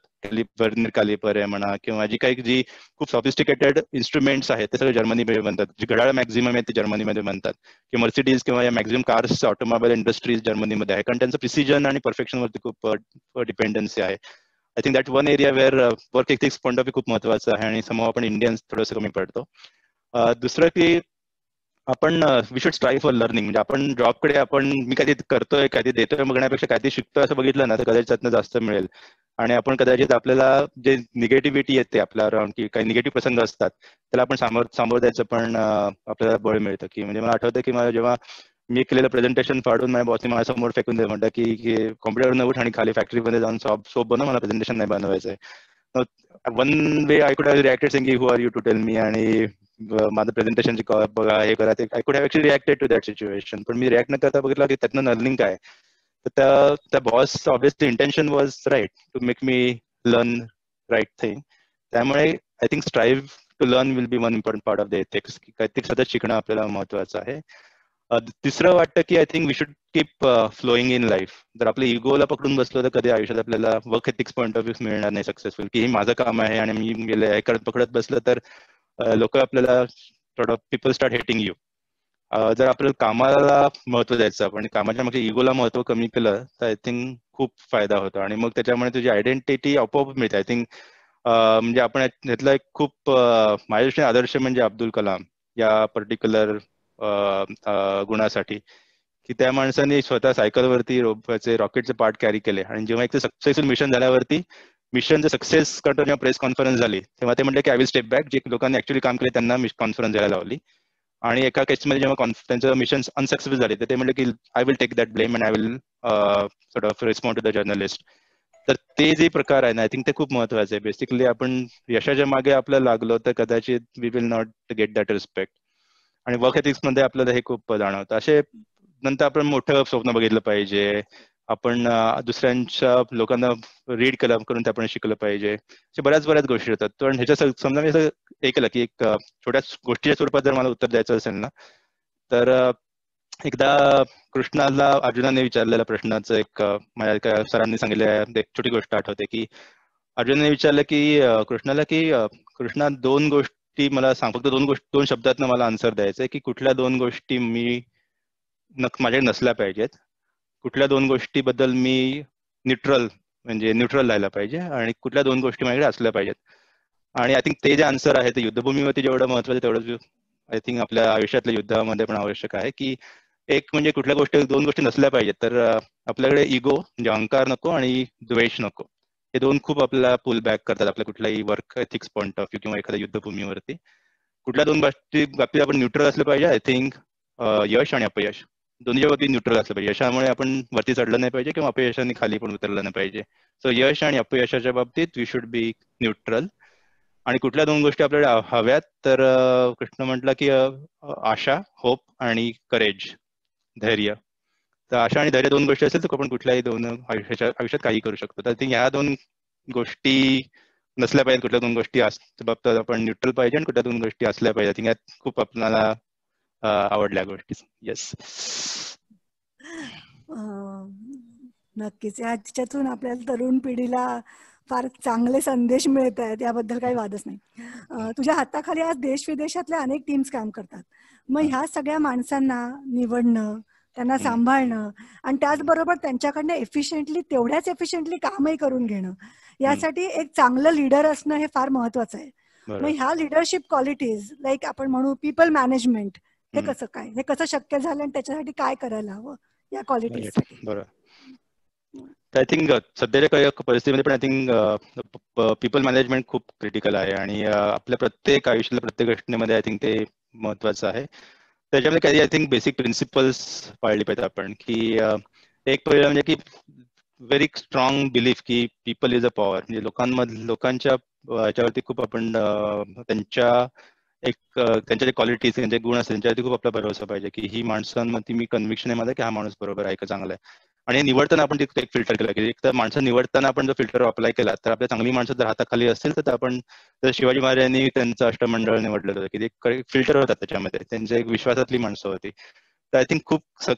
कालिपर आहे म्हणा, किंवा जी खूप सॉफिस्टिकेटेड इन्स्ट्रुमेंट्स आहेत ते सगळे जर्मनीमध्ये बनतात. जी घड्याळ मॅक्झिमम आहे ते जर्मनीमध्ये बनतात. किंवा मर्सिडीज किंवा या मॅक्झिमम कार्स ऑटोमोबाईल इंडस्ट्रीज जर्मनीमध्ये आहे, कारण त्यांचं प्रिसिजन आणि परफेक्शन वरती खूप डिपेंडन्सी आहे. I think that one area where work ethics point of view खूप महत्वाचं आहे आणि समोर आपण इंडियन्स थोडंसं कमी पडतो. दुसरं की आपण we should strive for learning. म्हणजे आपण जॉबकडे मी काही करतोय, काही देतोय बघण्यापेक्षा काही शिकतोय असं बघितलं ना तर कदाचित त्यातनं जास्त मिळेल. आणि आपण कदाचित आपल्याला जे निगेटिव्हिटी येते आपल्या अराउंड, की काही निगेटिव्ह प्रसंग असतात त्याला आपण सामोरं द्यायचं पण आपल्याला बळ मिळतं. की म्हणजे मला आठवतं की मला जेव्हा मी केलेलं प्रेझेंटेशन फाडून माझ्या बॉसने माझ्यासमोर फेकून दिलं, म्हणतात की कॉम्प्युटर न उठ आणि खाली फॅक्टरीमध्ये जाऊन सोप बनव, मला प्रेझेंटेशन नाही बनवायचंय. One way I could have reacted saying की who are you to tell me, आणि माझं प्रेझेंटेशन बघा, हे करा, ते I could have actually reacted to that situation. पण मी रिॲक्ट न करता बघितलं की त्यातनं लर्निंग काय. तर त्या boss obviously intention was right to make me learn right thing. त्यामुळे I think strive to learn will be one important part of the ethics. Ethics सतत शिकणं आपल्याला महत्वाचं आहे. तिसरं वाटतं की I think we should keep flowing in life. जर आपल्या इगोला पकडून बसलो तर कधी आयुष्यात आपल्याला work ethics point of view मिळणार नाही सक्सेसफुल. की हे माझं काम आहे आणि मी गेले हे पकडत बसलं तर लोक आपल्याला पीपल स्टार्ट हेटिंग यू. जर आपल्याला कामाला महत्व द्यायचं, आपण कामाच्या मागे इगोला महत्व कमी केलं तर आय थिंक खूप फायदा होतो. आणि मग त्याच्यामुळे तुझी आयडेंटिटी आपोआप मिळते. आय थिंक म्हणजे आपण यातला एक खूप माझ्या दृष्टीने आदर्श म्हणजे अब्दुल कलाम या पर्टिक्युलर गुणासाठी, की त्या माणसाने स्वतः सायकलवरती रॉकेटचे पार्ट कॅरी केले. आणि जेव्हा एक सक्सेसफुल मिशन झाल्यावरती, मिशनचं सक्सेस करता जेव्हा प्रेस कॉन्फरन्स झाली तेव्हा ते म्हणले की आय विल स्टेप बॅक. जे लोकांनी ऍक्च्युअली काम केले त्यांना कॉन्फरन्स द्यायला लावली. आणि एका केसमध्ये जेव्हा त्यांचं मिशन अनसक्सेसफुल झाले तर ते म्हणले की I will take that blame and I will sort of respond to the journalist. तर ते जे प्रकार आहे ना, आय थिंक ते खूप महत्वाचे आहे. बेसिकली आपण यशाच्या मागे आपल्याला लागलो तर कदाचित we will not get that respect. आणि वर्क एथिक्स मध्ये आपल्याला हे खूप जाणवतं. असे नंतर आपण मोठं स्वप्न बघितलं पाहिजे, आपण दुसऱ्यांच्या लोकांना रीड करून ते आपण शिकलं पाहिजे. अशा बऱ्याच गोष्टी होतात. पण ह्याच्या समजा मी असं हे केलं की एक छोट्या गोष्टीच्या स्वरूपात जर मला उत्तर द्यायचं असेल ना, तर एकदा कृष्णाला अर्जुनाने विचारलेल्या प्रश्नाचं एक माझ्या एका सरांनी सांगितलेलं एक छोटी गोष्ट आठवते की अर्जुनाने विचारलं की कृष्णाला की कृष्णा दोन गोष्टी मला सांग, फक्त दोन शब्दात मला आन्सर द्यायचंय की कुठल्या दोन गोष्टी मी माझ्याकडे नसल्या पाहिजेत, कुठल्या दोन गोष्टीबद्दल मी न्यूट्रल राहायला पाहिजे आणि कुठल्या दोन गोष्टी माझ्याकडे असल्या पाहिजेत. आणि आय थिंक ते जे आन्सर आहे ते युद्धभूमीवरती जेवढं महत्वाचं तेवढं आय थिंक आपल्या आयुष्यातल्या युद्धामध्ये पण आवश्यक आहे. की एक म्हणजे कुठल्या दोन गोष्टी नसल्या पाहिजेत, तर आपल्याकडे इगो म्हणजे अहंकार नको आणि द्वेष नको. हे दोन खूप आपल्याला पुल बॅक करतात आपल्या कुठल्याही work ethics point of view किंवा एखाद्या युद्धभूमीवरती. कुठल्या दोन बाबतीत आपण न्यूट्रल असलं पाहिजे. आय थिंक यश आणि अपयश दोन्ही बाबतीत न्यूट्रल असलं पाहिजे. यशामुळे आपण वरती चढलं नाही पाहिजे किंवा अपयशाने खाली पण उतरलं नाही पाहिजे. सो यश आणि अपयशाच्या बाबतीत वी शुड बी न्यूट्रल. आणि कुठल्या दोन गोष्टी आपल्याला हव्यात, तर कृष्ण म्हटलं की आशा, होप आणि करेज, धैर्य. तर आशा आणि धैर्य दोन गोष्टी असेल तर आपण कुठल्याही दोन आयुष्यात काही करू शकतो. तर ह्या दोन गोष्टी नसल्या पाहिजेत. कुठल्या दोन गोष्टी बाबतीत आपण न्यूट्रल पाहिजे आणि कुठल्या दोन गोष्टी असल्या पाहिजे. यात खूप आपल्याला आवडल्या गोष्टी. येस, नक्कीच. याच्यातून आपल्याला तरुण पिढीला फार चांगले संदेश मिळत आहेत, याबद्दल काही वादच नाही. तुझ्या हाताखाली आज देश विदेशातल्या अनेक टीम्स काम करतात. मग ह्या सगळ्या माणसांना निवडणं, त्यांना सांभाळणं आणि त्याचबरोबर त्यांच्याकडनं तेवढ्याच एफिशियंटली कामही करून घेणं, यासाठी एक चांगलं लीडर असणं हे फार महत्वाचं आहे. मग ह्या लिडरशिप क्वालिटीज लाईक आपण म्हणू पीपल मॅनेजमेंट, हे कसं शक्य झालं आणि त्याच्यासाठी काय करायला हवं या क्वालिटीजसाठी? बरोबर. आय थिंक सध्याच्या काही परिस्थितीमध्ये पण आय थिंक पीपल मॅनेजमेंट खूप क्रिटिकल आहे आणि आपल्या प्रत्येक आयुष्यातल्या प्रत्येक घटनेमध्ये आय थिंक ते महत्वाचं आहे. त्याच्यामध्ये काही आय थिंक बेसिक प्रिन्सिपल्स पाळली पाहिजेत आपण. की एक पहिलं म्हणजे की व्हेरी स्ट्रॉंग बिलीफ की पीपल इज अ पॉवर. म्हणजे लोकांच्या याच्यावरती खूप आपण त्यांच्या जे क्वालिटीज, त्यांचे गुण असतात त्यांच्यावरती खूप आपला भरोसा पाहिजे. की ही माणसांमध्ये मी कन्व्हिक्शन आहे माझं की हा माणूस बरोबर आहे का, चांगला आहे. आणि निवडताना आपण एक फिल्टर केलं की एक तर माणसं निवडताना आपण जर फिल्टर अप्लाय केला तर आपल्या चांगली माणसं जर हाताखाली असेल तर आपण शिवाजी महाराजांनी त्यांचं अष्टमंडळ निवडलं होतं की ते फिल्टर होतात त्याच्यामध्ये, त्यांच्या एक विश्वासातली माणसं होती. तर आय थिंक खूप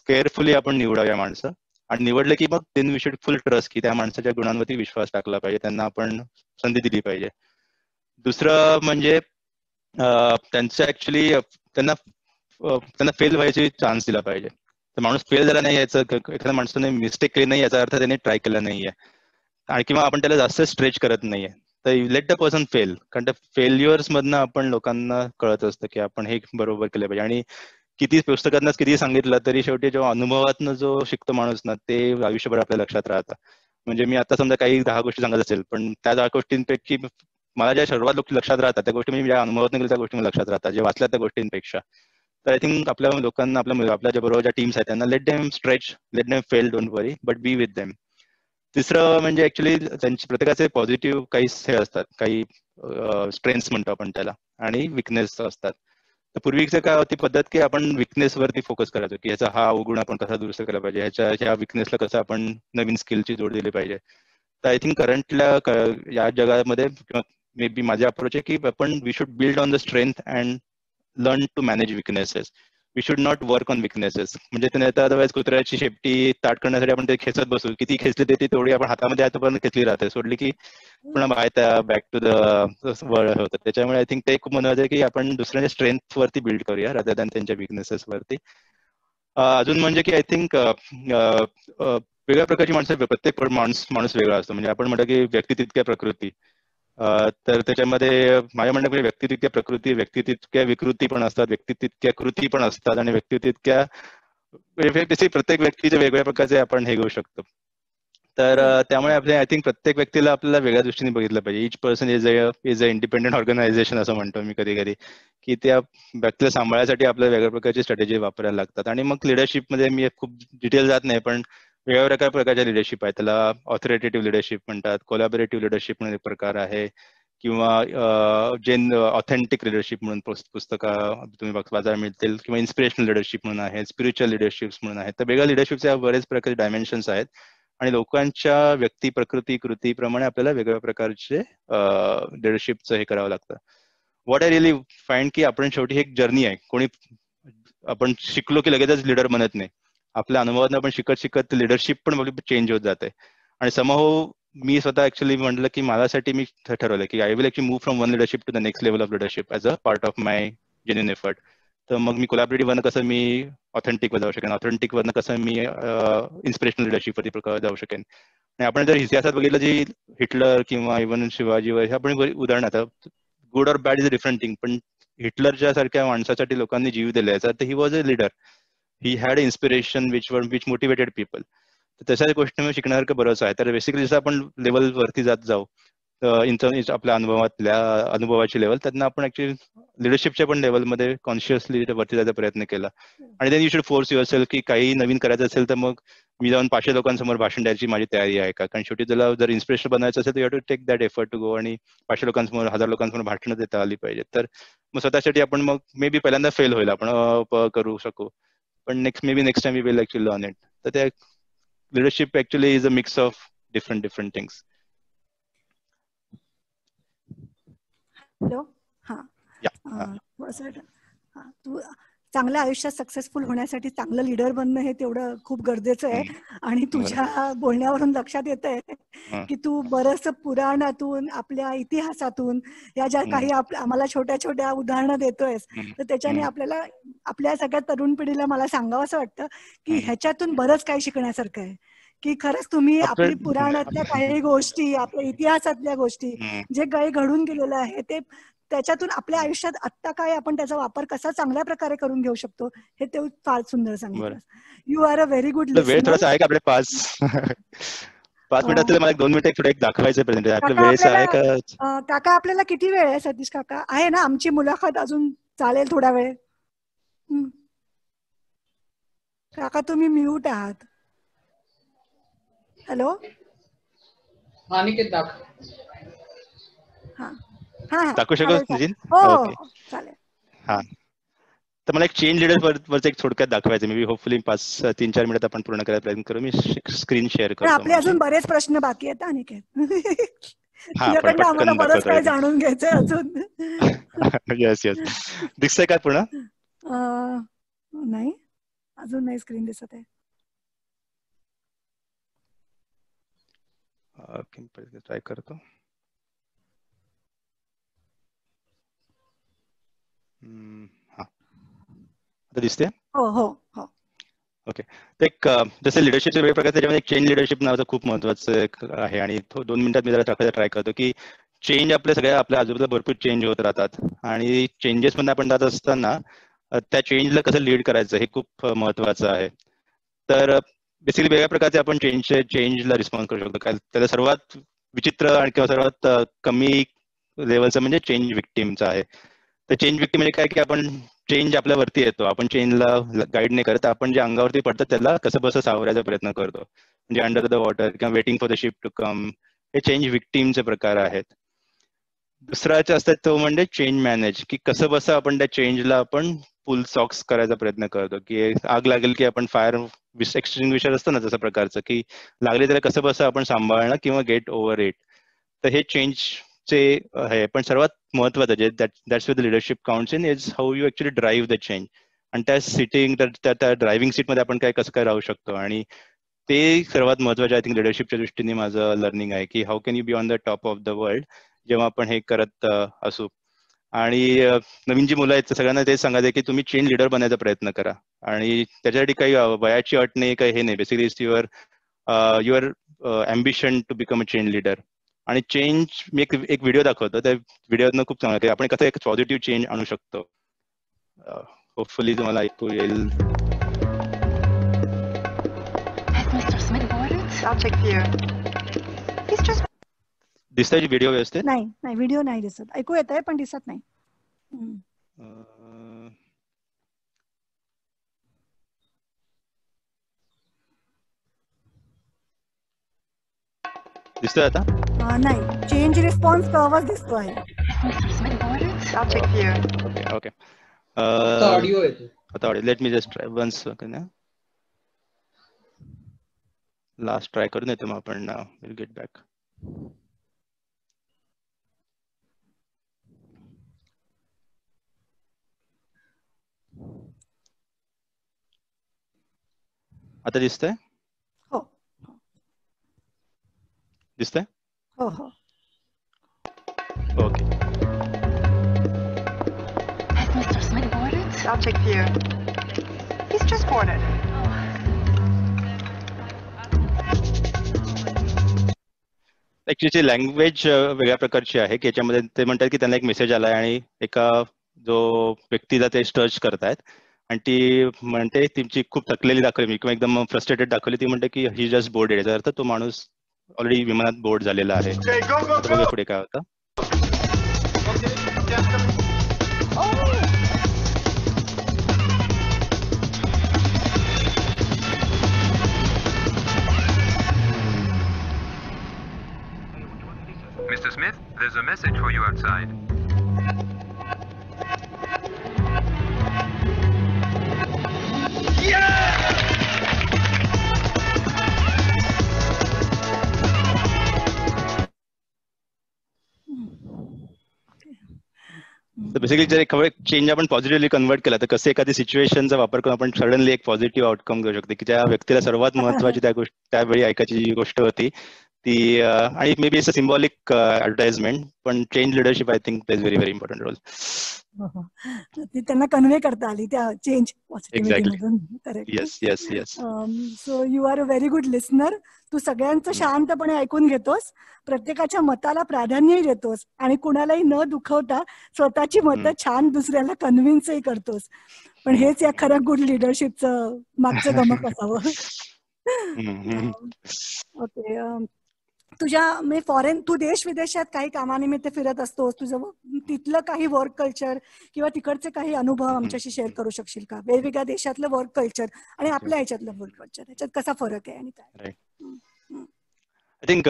केअरफुली आपण निवडाव्या माणसं. आणि निवडलं की मग then we should full trust की त्या माणसाच्या गुणांवरती विश्वास टाकला पाहिजे, त्यांना आपण संधी दिली पाहिजे. दुसरं म्हणजे त्यांचं ऍक्च्युली त्यांना फेल व्हायची चान्स दिला पाहिजे. तर माणूस फेल झाला नाही याचं, एखाद्या माणसाने मिस्टेक केली नाही याचा अर्थ त्याने ट्राय केलं नाहीये आणि किंवा आपण त्याला जास्त स्ट्रेच करत नाहीये. तर लेट द पर्सन फेल. कारण त्या फेल्युअर्स मधनं आपण लोकांना कळत असतं की आपण हे बरोबर केलं पाहिजे. आणि किती पुस्तकातनं किती सांगितलं तरी शेवटी जेव्हा अनुभवातनं जो शिकतो माणूस ना, ते आयुष्यभर आपल्या लक्षात राहतं. म्हणजे मी आता समजा काही 10 गोष्टी सांगत असेल, पण त्या 10 गोष्टींपैकी मला ज्या सर्वात लक्षात राहतात त्या गोष्टी म्हणजे ज्या अनुभवातून गेल्या त्या गोष्टी मला लक्षात राहतात, जे वाचल्या त्या गोष्टींपेक्षा. तर आय थिंक आपल्या लोकांना आपल्या ज्या बरोबर ज्या टीम्स आहेत त्यांना let them stretch, let them fail, don't worry, but B with them. तिसरं म्हणजे ऍक्च्युली त्यांचे प्रत्येकाचे पॉझिटिव्ह काही हे असतात, काही स्ट्रेंथ्स म्हणतो आपण त्याला, आणि विकनेस असतात. तर पूर्वीचं काय होती पद्धत की आपण विकनेस वरती फोकस करायचो की ह्याचा हा अवगुण आपण कसा दुरुस्त केला पाहिजे, ह्या विकनेसला कसं आपण नवीन स्किलची जोड दिली पाहिजे. तर आय थिंक करंटल्या या जगामध्ये किंवा मे बी माझा अप्रोच आहे की आपण we should build on the strength and learn to manage weaknesses. We should not work on weaknesses. म्हणजे ते नाही तर अदरवाईज कुत्र्याची शेपटी ताट करण्यासाठी आपण ते खेचत बसू, किती खेचली ते तेवढी आपण हातामध्ये आहे पण खेचली राहते, सोडली की पुन्हा बाहेर बॅक टू द वर्ल्ड होतं. त्याच्यामुळे आय थिंक ते खूप महत्वाचं आहे की आपण दुसऱ्यांच्या स्ट्रेंथ वरती बिल्ड करूया रादर दॅन त्यांच्या विकनेसेस वरती. अजून म्हणजे की आय थिंक वेगळ्या प्रकारची माणसं, प्रत्येक माणूस वेगळा असतो. म्हणजे आपण म्हणतो की व्यक्ती तितक्या प्रकृती. तर त्याच्यामध्ये माझ्या म्हणण्यामध्ये व्यक्ती तितक्या प्रकृती, व्यक्ती तितक्या विकृती पण असतात, व्यक्ती तितक्या कृती पण असतात आणि व्यक्ती तितक्या प्रत्येक व्यक्तीचे वेगवेगळ्या प्रकारचे आपण हे घेऊ शकतो. तर त्यामुळे आपल्या आय थिंक प्रत्येक व्यक्तीला आपल्याला वेगळ्या दृष्टीने बघितलं पाहिजे. Each person is a independent organisation असं म्हणतो मी कधी कधी, की त्या व्यक्तीला सांभाळण्यासाठी आपल्याला वेगळ्या प्रकारची स्ट्रॅटेजी वापरायला लागतात. आणि मग लिडरशिपमध्ये मी खूप डिटेल जात नाही, पण वेगवेगळ्या प्रकारच्या लिडरशिप आहे. त्याला ऑथॉरिटेटिव्ह लिडरशिप म्हणतात, कोलॅबोरेटिव्ह लिडरशिप म्हणून एक प्रकार आहे, किंवा जे ऑथेंटिक लिडरशिप म्हणून पुस्तकं तुम्ही बाजारात मिळतील, किंवा इन्स्पिरेशनल लिडरशिप म्हणून आहे, स्पिरिच्युअल लिडरशिप्स म्हणून आहे. तर वेगळ्या लिडरशिपच्या बरेच प्रकारचे डायमेन्शन्स आहेत आणि लोकांच्या व्यक्ती, प्रकृती, कृतीप्रमाणे आपल्याला वेगवेगळ्या प्रकारचे लिडरशिपचं हे करावं लागतं. व्हॉट आय रिअली फाइंड की आपण शेवटी एक जर्नी आहे. कोणी आपण शिकलो की लगेचच लिडर बनत नाही. आपल्या अनुभवातून आपण शिकत शिकत लिडरशिप पण चेंज होत जाते. आणि समहाऊ मी स्वतः ऍक्च्युअली म्हटलं की माझ्यासाठी मी ठरवलं की I will actually move from one leadership to the next level of leadership as a part of my genuine effort. तर मग मी कोलॅबोरेटिव्ह वरनं कसं मी ऑथेंटिक वर जाऊ शकेन, ऑथेंटिक वरनं कसं मी इन्स्पिरेशनल लिडरशिप वरती जाऊ शकेन. आणि आपण जर इतिहासात बघितलं जी हिटलर किंवा इव्हन शिवाजी वगैरे आपण उदाहरण, आता good or bad is a different thing, पण हिटलरच्या सारख्या माणसासाठी लोकांनी जीव दिले याचा अर्थ he was a leader. He had inspiration which motivated people. तर तशाच गोष्टी मी शिकण्यासारखं बरंच आहे. तर बेसिकली जसं आपण लेवल वरती जात जाऊ आपल्या अनुभवाची लेवल, त्यांना आपण ऍक्च्युली लिडरशिपच्या पण लेवलमध्ये कॉन्शियसली वरती जायचा प्रयत्न केला. आणि then you should force yourself की काही नवीन करायचं असेल तर मग मी जाऊन 500 लोकांसमोर भाषण द्यायची माझी तयारी आहे का? कारण शेवटी तुला जर इन्स्पिरेशन बनायचं असेल तर you have to take that effort to go, आणि 500 लोकांसमोर, 1000 लोकांसमोर भाषणं देता आली पाहिजे. तर मग स्वतःसाठी आपण मग मे बी पहिल्यांदा फेल होईल, आपण करू शकू, पण next time we will actually learn it. तर त्या leadership actually is a mix of different things. Hello. हा, तू चांगल्या आयुष्यात सक्सेसफुल होण्यासाठी चांगलं लीडर बनणं हे तेवढं खूप गरजेचं आहे. आणि तुझ्या बोलण्यावरून लक्षात येत आहे की तू बरंच पुराणातून, आपल्या इतिहासातून या ज्या काही आम्हाला छोट्या छोट्या उदाहरणं देतोयस, तर त्याच्याने आपल्याला, आपल्या सगळ्या तरुण पिढीला मला सांगावं असं वाटतं की ह्याच्यातून बरंच काही शिकण्यासारखं आहे. की खरंच तुम्ही आपली पुराणातल्या काही गोष्टी, आपल्या इतिहासातल्या गोष्टी, जे काही घडून गेलेलं आहे ते, त्याच्यातून आपल्या आयुष्यात आत्ता काय आपण त्याचा वापर कसा चांगल्या प्रकारे करून घेऊ शकतो हे ते फार सुंदर सांगितलं. You are a very good वेळ थोडासा आहे का आपले 5 मिनिटात? मला 2 मिनिटं थोडं एक दाखवायचं प्रेझेंटेशन. आपल्या वेळेस आहे का काका? आपल्याला किती वेळ आहे सतीश काका? आहे ना, आमची मुलाखत अजून चालेल थोडा वेळ. काका तुम्ही म्यूट आहात. हॅलो. दाखवू शकतो नितीन? हो चालेल. हा, तर मला एक चेंज लीडर वरच एक थोडक्यात दाखवायचं. मी होपफुली 3-4 मिनिटात आपण पूर्ण करायला प्रयत्न करू. मी स्क्रीन शेअर करतो. आपले अजून बरेच प्रश्न बाकी आहेत अनिकेत. तुझ्याकडनं पटकन आम्हाला बरंच दाखवतो. काही जाणून घ्यायचंय अजून. येस दिसतंय का पूर्ण? नाही, अजून नाही स्क्रीन दिसत आहे. ट्राय करतो. हा, आता दिसते? हो हो हो. ओके. तर एक जसं लिडरशिपचे वेगळे प्रकार, त्याच्यामध्ये एक चेंज लिडरशिप नावाचं खूप महत्वाचं आहे. आणि 2 मिनिटात मी जरा टाकायचा ट्राय करतो की चेंज आपल्या आजूबाजूला भरपूर चेंज होत राहतात. आणि चेंजेस मध्ये आपण जात असताना त्या चेंजला कसं लीड करायचं हे खूप महत्वाचं आहे. तर बेसिकली वेगळ्या प्रकारचे आपण चेंजला रिस्पॉन्स करू शकतो. काय त्याला सर्वात विचित्र आणि किंवा सर्वात कमी लेवलचं म्हणजे चेंज विक्टीमचं आहे. तर चेंज विक्टीम म्हणजे काय की आपण चेंज आपल्यावरती येतो, आपण चेंजला गाईड नाही करत, आपण जे अंगावरती पडतं त्याला कसं बसं सावरायचा प्रयत्न करतो. म्हणजे अंडर द वॉटर किंवा waiting for the ship to come, हे चेंज विक्टीमचे प्रकार आहेत. दुसराचे असतात तो म्हणजे चेंज मॅनेज, की कसं बसं आपण त्या चेंजला आपण फुल सॉक्स करायचा प्रयत्न करतो. की आग लागेल की आपण फायर एक्सटिंग्विशर असतं ना तसं प्रकारचं, की लागले त्याला कसं बसं आपण सांभाळणं किंवा गेट ओव्हर इट. तर हे चेंजचे आहे. पण सर्वात महत्वाचं जे that's the leadership counts in is how you actually drive the change. आणि त्या ड्रायव्हिंग सीटमध्ये आपण कसं काय राहू शकतो. आणि ते सर्वात महत्वाचं आय थिंक लिडरशिपच्या दृष्टीने माझं लर्निंग आहे की how can you be on the top of the world जेव्हा आपण हे करत असू. आणि नवीन जी मुलं आहेत सगळ्यांना तेच सांगायचं की तुम्ही चेंज लीडर बनायचा प्रयत्न करा. आणि त्याच्यासाठी काही वयाची अट नाही, काही हे नाही. Basically it's your ambition to become a change leader. आणि चेंज मी एक व्हिडिओ दाखवतो, त्या व्हिडिओतनं खूप चांगलं की आपण कसं एक पॉझिटिव्ह चेंज आणू शकतो. होपफुली तुम्हाला ऐकू येईल. दिसतंय व्हिडिओ व्यवस्थित? नाही नाही, व्हिडिओ नाही दिसत. ऐकू येत आहे पण दिसत नाही. दिसतोय आता? नाही, चेंज रिस्पॉन्स कर्वच दिसतो आहे. ओके. आता ऑडिओ येतो. आता audio. Let me just try once second. Last try करून येतो मग आपण विल गेट बॅक. आता दिसतंय? हो दिसतंय? हो हो. Okay. Has Mr. Smith boarded? I'll check here. He's just boarded. Actually language वेगळ्या प्रकारची आहे की याच्यामध्ये ते म्हणतात की त्यांना एक मेसेज आलाय आणि एका जो व्यक्तीला ते सर्च करतायत आणि ती म्हणते तिची खूप थकलेली दाखवली किंवा एकदम फ्रस्ट्रेटेड दाखवली. ती म्हणते की ही जस्ट बोर्ड याचा अर्थ तो माणूस ऑलरेडी विमानात बोर्ड झालेला आहे. बघूया पुढे काय होतं. Mr. Smith, there's a message for you outside. Basically जर एखादा चेंज आपण पॉझिटिव्हली कन्वर्ट केला तर कसं एखादी सिच्युएशनचा वापर करून आपण सडनली एक पॉझिटिव्ह आउटकम घेऊ शकतो की ज्या व्यक्तीला सर्वात महत्वाची त्यावेळी ऐकायची जी गोष्ट होती ती आणि maybe it's a symbolic advertisement पण change leadership I think plays very very important role. ती त्यांना कन्वे करता आली त्या चेंज पॉझिटिव्हिटी मधून. Correct. Yes yes yes. So you are a very good listener. तू सगळ्यांचं शांतपणे ऐकून घेतोस, प्रत्येकाच्या मताला प्राधान्यही देतोस आणि कुणालाही न दुखवता स्वतःची मतं छान दुसऱ्याला कन्व्हिन्सही करतोस. पण हेच या खरं गुड लिडरशिपचं मागचं गमक असावं. ओके. तुझ्या फॉरेन तू देश विदेशात काही कामानिमित्त फिरत असतोस, तुझं तिथलं काही वर्क कल्चर किंवा तिकडचे काही अनुभव आमच्याशी शेअर करू शकशील का? वेगवेगळ्या देशातलं वर्क कल्चर आणि आपल्या ह्याच्यातलं वर्क कल्चर, ह्याच्यात कसा फरक आहे आणि काय? आय थिंक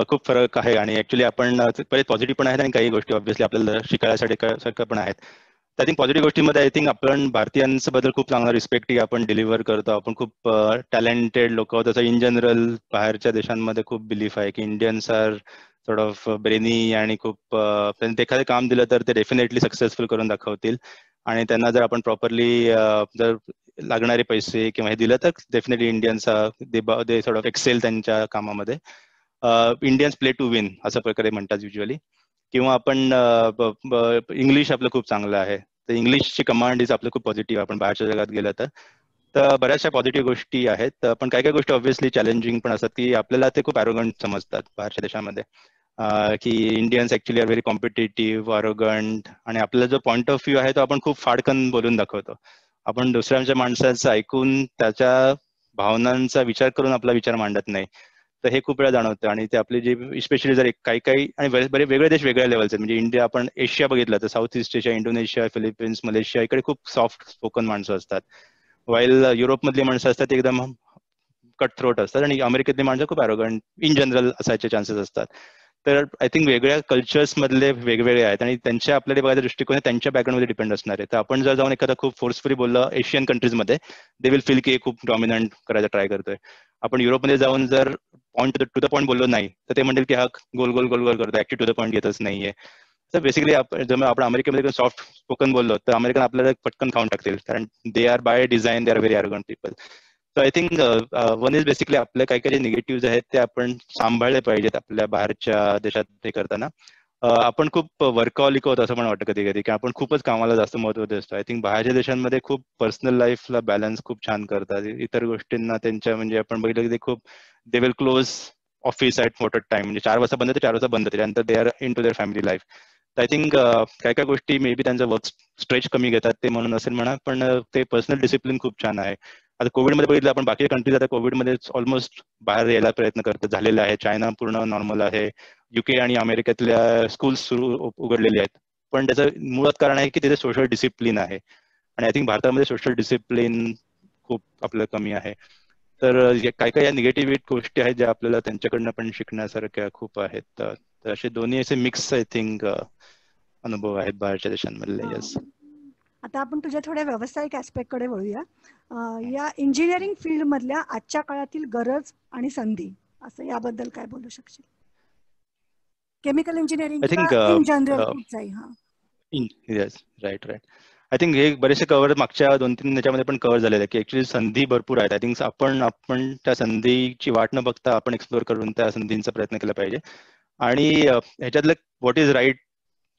खूप फरक आहे आणि ऍक्च्युली आपण पहिले पॉझिटिव्ह पण आहेत आणि काही गोष्टी ऑब्व्हियसली आपल्याला शिकायसाठी पण आहेत. आय थिंक पॉझिटिव्ह गोष्टींमध्ये आय थिंक आपण भारतीयांबद्दल खूप चांगला रिस्पेक्ट आपण डिलिव्हर करतो. आपण खूप टॅलेंटेड लोक आहोत. तसं इन जनरल बाहेरच्या देशांमध्ये खूप बिलीफ आहे की Indians are sort of brainy आणि खूप त्यांनी एखादं काम दिलं तर ते डेफिनेटली सक्सेसफुल करून दाखवतील आणि त्यांना जर आपण प्रॉपरली जर लागणारे पैसे किंवा हे दिलं तर definitely Indians they sort of excel त्यांच्या कामामध्ये. इंडियन्स प्ले टू विन असं प्रकारे म्हणतात युजली. किंवा आपण इंग्लिश आपलं खूप चांगलं आहे तर इंग्लिशची कमांड इज आपलं खूप पॉझिटिव्ह. आपण बाहेरच्या जगात गेलं तर बऱ्याचशा पॉझिटिव्ह गोष्टी आहेत. पण काही काही गोष्टी ऑब्व्हियसली चॅलेंजिंग पण असतात की आपल्याला ते खूप ॲरोगंट समजतात बाहेरच्या देशामध्ये की Indians actually are very competitive, arrogant आणि आपला जो पॉईंट ऑफ व्ह्यू आहे तो आपण खूप फाडकन बोलून दाखवतो. आपण दुसऱ्यांच्या माणसाचं ऐकून त्याच्या भावनांचा विचार करून आपला विचार मांडत नाही. तर हे खूप वेळा जाणवतं आणि ते आपले जे स्पेशली जर काही आणि बरे वेगळे देश वेगळ्या लेवलचे म्हणजे इंडिया आपण एशिया बघितलं तर south east Asia, Indonesia, Philippines, Malaysia इकडे खूप सॉफ्ट स्पोकन माणसं असतात. वाईल युरोपमधली माणसं असतात एकदम कट थ्रोट असतात आणि अमेरिकेतली माणसं खूप ॲरोगंट इन जनरल असायचे चान्सेस असतात. तर आय थिंक वेगळ्या कल्चर्स मधले वेगवेगळे आहेत आणि त्यांच्या आपल्याला बघायचा दृष्टिकोन त्यांच्या बॅकग्राऊंडमध्ये डिपेंड असणार आहे. तर आपण जर जाऊन एखादा खूप फोर्सफुली बोललं एशियन कंट्रीजमध्ये दे विल फील की खूप डॉमिनंट करायचा ट्राय करतोय. आपण युरोपमध्ये जाऊन जर टू द पॉईंट बोललो नाही तर ते म्हणतील की हा गोल गोल गोल गोल करतो, ऍक्च्युली टू द पॉईंट येतच नाहीये. तर बेसिकली आपण अमेरिकेमध्ये सॉफ्ट स्पोकन बोललो तर अमेरिकन आपल्याला पटकन खाऊन टाकतील कारण they are by design they are very arrogant people. So I think one is basically आपल्या काही काही निगेटिव्ह आहेत ते आपण सांभाळले पाहिजेत आपल्या बाहेरच्या देशात हे करताना. आपण खूप वर्कहॉलिक होत असं पण वाटतं कधी कधी की आपण खूपच कामाला जास्त महत्व देतो. आय थिंक बाहेरच्या देशांमध्ये खूप पर्सनल लाईफला बॅलन्स खूप छान करतात. इतर गोष्टींना त्यांच्या म्हणजे आपण बघितलं की ते खूप they will close office at water time म्हणजे 4 वाजता बंद तर 4 वाजता बंद, त्याच्यानंतर they are into their family life. I think काय काय गोष्टी मे बी त्यांचं वर्क स्ट्रेच कमी घेतात ते म्हणून असेल म्हणा पण ते पर्सनल डिसिप्लिन खूप छान आहे. आता कोविडमध्ये बघितलं आपण बाकी कंट्रीज आता कोविडमध्ये ऑलमोस्ट बाहेर यायला प्रयत्न करतात झालेला आहे. चायना पूर्ण नॉर्मल आहे. UK आणि अमेरिकेतल्या स्कूल्स सुरू उघडलेले आहेत. पण त्याचं मुळात कारण आहे की तिथे सोशल डिसिप्लिन आहे आणि आय थिंक भारतामध्ये सोशल डिसिप्लिन खूप आपलं कमी आहे. तर काय काय या निगेटिव्ह गोष्टी आहेत ज्या आपल्याला त्यांच्याकडनं पण शिकण्यासारख्या खूप आहेत. तर असे दोन्ही असे मिक्स आय थिंक अनुभव आहेत बाहेरच्या देशांमधले. यस. आता आपण तुझ्या थोड्या व्यावसायिक ऍस्पेक्ट कडे वळूया. या इंजिनिअरिंग फील्ड मधल्या आजच्या काळातील गरज आणि संधी असं याबद्दल काय बोलू शकशील? केमिकल इंजिनिअरिंग आय थिंक किंवा इन जनरल कुठचाही. Yes, right. आय थिंक हे बरेचसे कव्हर मागच्या 2-3 याच्यामध्ये पण कव्हर झालेले आहे की ऍक्च्युली संधी भरपूर आहेत. आय थिंक आपण त्या संधीची वाट न बघता आपण एक्सप्लोर करून त्या संधींचा प्रयत्न केला पाहिजे. आणि ह्याच्यातलं what is right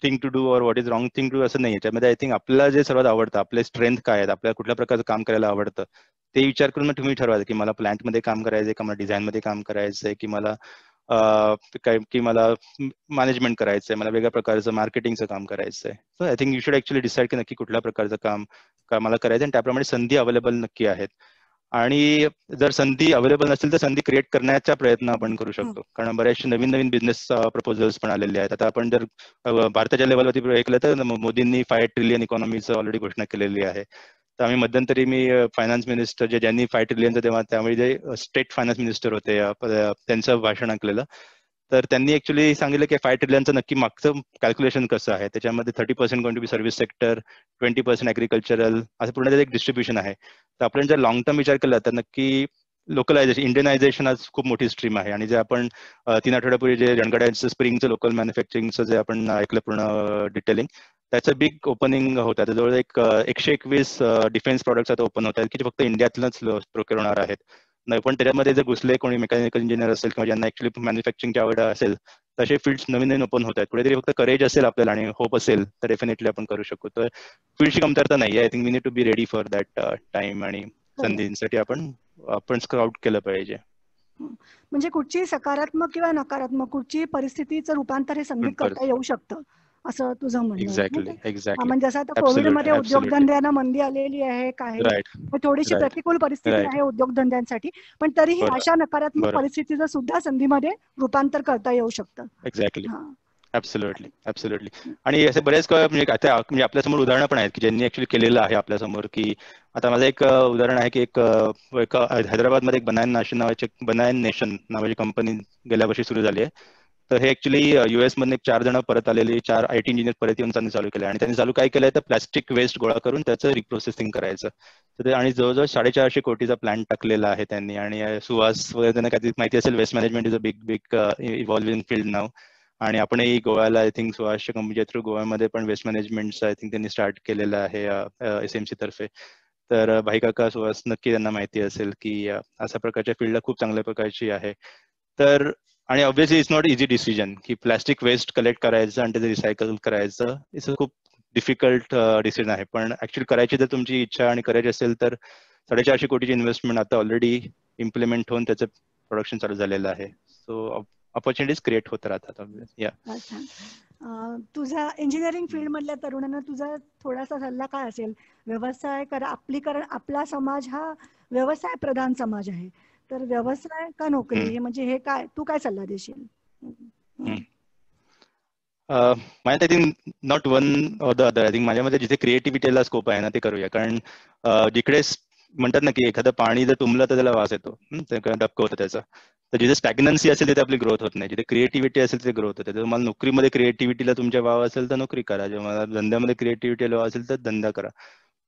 thing to do और what is wrong thing to do असं नाही. याच्यामध्ये आय थिंक आपल्याला जे सर्वात आवडतं, आपले स्ट्रेंथ काय आहेत, आपल्याला कुठल्या प्रकारचं काम करायला आवडतं ते विचार करून तुम्ही ठरवा की मला प्लांटमध्ये काम करायचंय, का मला डिझाईनमध्ये काम करायचंय, की मला मला मॅनेजमेंट करायचंय, मला वेगळ्या प्रकारचं मार्केटिंगचं काम करायचंय. So I think you should actually decide की नक्की कुठल्या प्रकारचं काम मला करायचं आणि त्याप्रमाणे संधी अवेलेबल नक्की आहेत. आणि जर संधी अवेलेबल नसेल तर संधी क्रिएट करण्याचा प्रयत्न आपण करू शकतो. कारण बऱ्याचशा नवीन बिझनेस प्रपोजल्स पण आलेले आहेत. आता आपण जर भारताच्या लेवलवरती हे केलं तर मोदींनी 5 ट्रिलियन इकॉनॉमीचं ऑलरेडी घोषणा केलेली आहे. तर आम्ही मध्यंतरी मी फायनान्स मिनिस्टर ज्यांनी 5 ट्रिलियनचं तेव्हा त्यावेळी जे स्टेट फायनान्स मिनिस्टर होते त्यांचं भाषण ऐकलेलं. तर त्यांनी ऍक्च्युली सांगितलं की 5 ट्रिलियनचं नक्की मागचं कॅल्क्युलेशन कसं आहे. त्याच्यामध्ये 30% going to be service sector, 20% agricultural, असं पूर्ण त्याचं एक डिस्ट्रीब्युशन आहे. तर आपण जर लॉंग टर्म विचार केला तर नक्की लोकलायझेशन, इंडियनायझेशन आज खूप मोठी स्ट्रीम आहे. आणि जे आपण 3 आठवड्यापूर्वी जे रणगाड्यांचं स्प्रिंगचं लोकल मॅन्युफॅक्चरिंगचं जे आपण ऐकलं पूर्ण डिटेलिंग, त्याचं बिग ओपनिंग होत आहे. जवळ 121 डिफेन्स प्रोडक्ट्स आता ओपन होत आहेत की जे फक्त इंडियातलंच प्रोक्युअर होणार आहेत. नाही पण त्याच्यामध्ये जर घुसले कोणी मेकॅनिकल इंजिनियर असेल किंवा ज्यांना ऍक्च्युली मॅन्युफॅक्चरिंगची आवड असेल तसे फील्ड्स नवीन ओपन होत आहेत. कुठेतरी फक्त करेज असेल आपल्याला आणि होप असेल तर डेफिनेटली आपण करू शकतो. तर फील्डची कमतरता नाही आहे. I think we need to be ready for that time आणि संधींसाठी आपण स्काउट केलं पाहिजे. म्हणजे कुठची सकारात्मक किंवा नकारात्मक कुठची परिस्थितीचं रूपांतर हे संधीत करता येऊ शकतं असं तुझं म्हणणं आहे. एक्झॅक्टली. म्हणजे असं आता कोविडमध्ये उद्योगधंद्यांना मंदी आलेली आहे, थोडीशी प्रतिकूल परिस्थिती आहे उद्योगधंद्यांसाठी, पण तरीही अशा नकारात्मक परिस्थितीचं सुद्धा संधीमध्ये रूपांतर करता येऊ शकतं. एक्झॅक्टली. ऍब्सोल्युटली. आणि असे बरेच म्हणजे आपल्यासमोर उदाहरणं पण आहेत की ज्यांनी ऍक्च्युली केलेलं आहे आपल्यासमोर. की आता माझं एक उदाहरण आहे की एक हैदराबादमध्ये एक बनायन नेशन नावाची कंपनी गेल्या वर्षी सुरू झाली आहे. तर हे ऍक्च्युली US मधून 4 जण परत आलेले 4 IT इंजिनियर परत येऊन त्यांनी चालू केलं. आणि त्यांनी चालू काय केलंय तर प्लास्टिक वेस्ट गोळा करून त्याचं रिप्रोसेसिंग करायचं. तर आणि जवळजवळ 450 कोटीचा प्लॅन टाकलेला आहे त्यांनी. आणि सुहास वगैरे त्यांना काही माहिती असेल, waste management is a big evolving field now. आणि आपणही गोव्याला आय थिंक सुहासच्या कंपनीच्या थ्रू गोव्यामध्ये पण वेस्ट मॅनेजमेंटचं आय थिंक त्यांनी स्टार्ट केलेलं आहे SMC तर्फे. तर भाई काका सुहास नक्की त्यांना माहिती असेल की अशा प्रकारच्या फील्डला खूप चांगल्या प्रकारची आहे. तर आणि obviously it's not easy decision की प्लास्टिक वेस्ट कलेक्ट करायचं आणि त्याचं रिसायकल करायचं. इट्स अ खूप डिफिकल्ट डिसिजन आहे. पण ऍक्च्युअली करायची जर तुमची इच्छा आणि करायची असेल तर 450 कोटीची इन्व्हेस्टमेंट आता ऑलरेडी इम्प्लिमेंट होऊन त्याचं प्रोडक्शन चालू झालेलं आहे. सो ऑपॉर्च्युनिटीज क्रिएट होत राहतात. तुझा इंजिनिअरिंग फील्ड मधल्या तरुणांना तुझा थोडासा सल्ला काय असेल? व्यवसाय करा, आपला समाज हा व्यवसाय प्रधान समाज आहे, तर व्यवसाय का नोकरी हे म्हणजे हे काय, तू काय सल्ला देशील? I think not one or the other. I think माझ्या मध्ये जिथे क्रिएटिव्हिटीला स्कोप आहे ना ते करूया. कारण जिकडे म्हणतात ना की एखादं पाणी जर तुंबलं तर त्याला वास येतो, डबकं होतं त्याचं. तर जिथे स्टॅग्नन्सी असेल तिथे आपली ग्रोथ होत नाही. जिथे क्रिएटिव्हिटी असेल तिथे ग्रोथ होते. जर मला नोकरीमध्ये क्रिएटिव्हिटीला तुमच्या वाव असेल तर नोकरी करा, जेव्हा मला धंद्यामध्ये क्रिएटिव्हिटीला वाव असेल तर धंदा करा.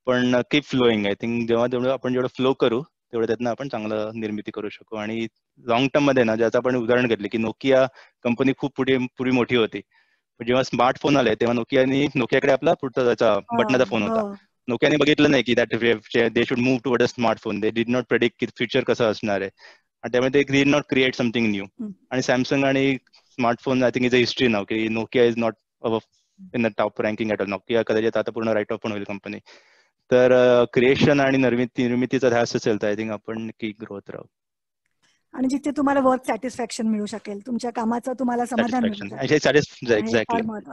पण कीप फ्लोईंग. आय थिंक जेव्हा आपण जेवढं फ्लो करू तेवढं त्यातनं आपण चांगलं निर्मिती करू शकू. आणि लॉंग टर्म मध्ये ना, ज्याचं आपण उदाहरण घेतले की नोकिया कंपनी खूप पूर्वी मोठी होती, जेव्हा स्मार्टफोन आले तेव्हा नोकियाकडे आपला पुढचा त्याचा बटनाचा फोन होता. नोकियाने बघितलं नाही की that they should move toward a smartphone. They did not predict की फ्युचर कसं असणार आहे. आणि त्यामुळे they did not create something new. आणि सॅमसंग आणि smartphone I think is a history now की Nokia is not in the top ranking at all. Nokia कदाचित आता पूर्ण राईट ऑफ पण होईल कंपनी. तर क्रिएशन आणि निर्मितीचा ध्यास असेल तर आय थिंक आपण की ग्रोथ राहू. आणि जिथे तुम्हाला वर्क सॅटिस्फॅक्शन मिळू शकेल, तुमच्या कामाचं तुम्हाला समाधान मिळू शकेल.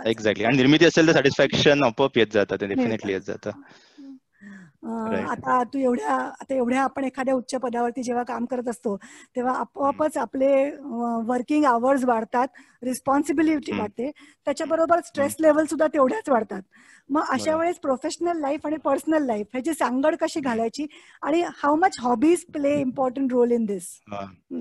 एक्झॅक्टली. आणि निर्मिती असेल तर सॅटिस्फॅक्शन आपोआप येत जातं, ते डेफिनेटली येत जातं. आता एवढ्या आपण एखाद्या उच्च पदावरती जेव्हा काम करत असतो तेव्हा आपोआपच आपले वर्किंग आवर्स वाढतात, रिस्पॉन्सिबिलिटी वाढते, त्याच्याबरोबर स्ट्रेस लेवल सुद्धा तेवढ्याच वाढतात. मग अशा वेळेस प्रोफेशनल लाईफ आणि पर्सनल लाईफ ह्याची सांगड कशी घालायची आणि how much hobbies play important role in this?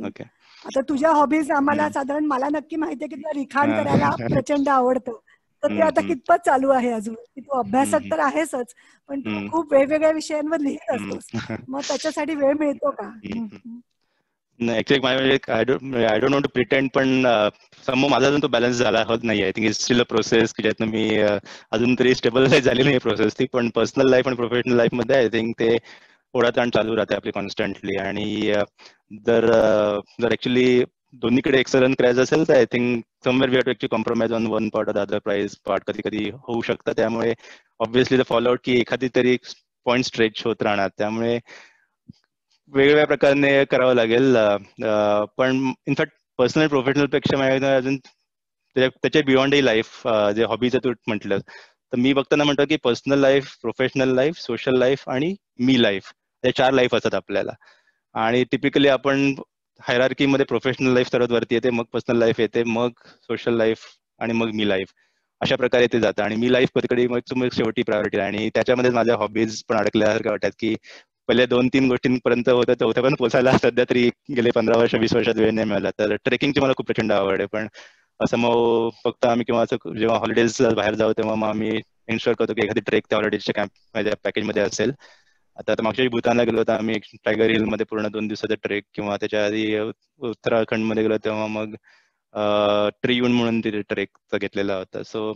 Okay. आता तुझ्या हॉबीज आम्हाला साधारण, मला नक्की माहितीये की तुला लिखाण करायला प्रचंड आवडतं, तर ते आता कितपत चालू आहे अजून? की तू अभ्यासक तर आहेसच, पण तू खूप वेगवेगळ्या विषयांवर लिहित असतोस, मग त्याच्यासाठी वेळ मिळतो का? नाही, actually I don't want to pretend, पण समोर माझा अजून तो बॅलन्स झाला होत नाही. I think it's still a process की ज्यातनं मी अजून तरी स्टेबल झाली नाही प्रोसेस ती. पण पर्सनल लाईफ आणि प्रोफेशनल लाईफ मध्ये आय थिंक ते ओढाताण चालू राहते आपली कॉन्स्टंटली. आणि जर ऍक्च्युली दोन्हीकडे एक्सलन्स करायचं असेल तर I think somewhere we have to actually compromise on one part or the other part कधी कधी होऊ शकतं. त्यामुळे ऑब्व्हियसली द फॉलोआउट की एखादी तरी पॉईंट स्ट्रेच होत राहणार, त्यामुळे वेगवेगळ्या प्रकारे करावं लागेल. पण इनफॅक्ट पर्सनल प्रोफेशनल पेक्षा अजून त्याच्या बियॉन्डही लाईफ, जे हॉबीचं तू म्हटलं, तर मी बघताना म्हणतो की personal life, professional life, social life आणि मी लाईफ, या 4 लाईफ असतात आपल्याला. आणि टिपिकली आपण हायरार्कीमध्ये प्रोफेशनल लाईफ सर्वात वरती येते, मग पर्सनल लाईफ येते, मग सोशल लाईफ आणि मग मी लाईफ, अशा प्रकारे ते जातं. आणि मी लाईफ कधी मग शेवटी प्रायोरिटी. आणि त्याच्यामध्ये माझ्या हॉबीज पण अडकल्यासारखं वाटतात की पहिले 2-3 गोष्टींपर्यंत होतं, चौथ्यापर्यंत पोचायला सध्या तरी गेले 15 वर्ष 20 वर्षात वेळ नाही मिळाला. तर ट्रेकिंगची मला खूप प्रचंड आवड आहे, पण असं मग फक्त आम्ही किंवा असं जेव्हा हॉलिडेज बाहेर जाऊ तेव्हा मग आम्ही इन्शुअर करतो की एखादी ट्रेक त्या हॉलिडेजच्या कॅम्प माझ्या पॅकेजमध्ये असेल. आता मागच्या भूतानला गेलो होतो आम्ही, टायगर हिलमध्ये पूर्ण 2 दिवसाचा ट्रेक, किंवा त्याच्या आधी उत्तराखंडमध्ये गेलो तेव्हा मग ट्रियून म्हणून तिथे ट्रेक घेतलेला होता. सो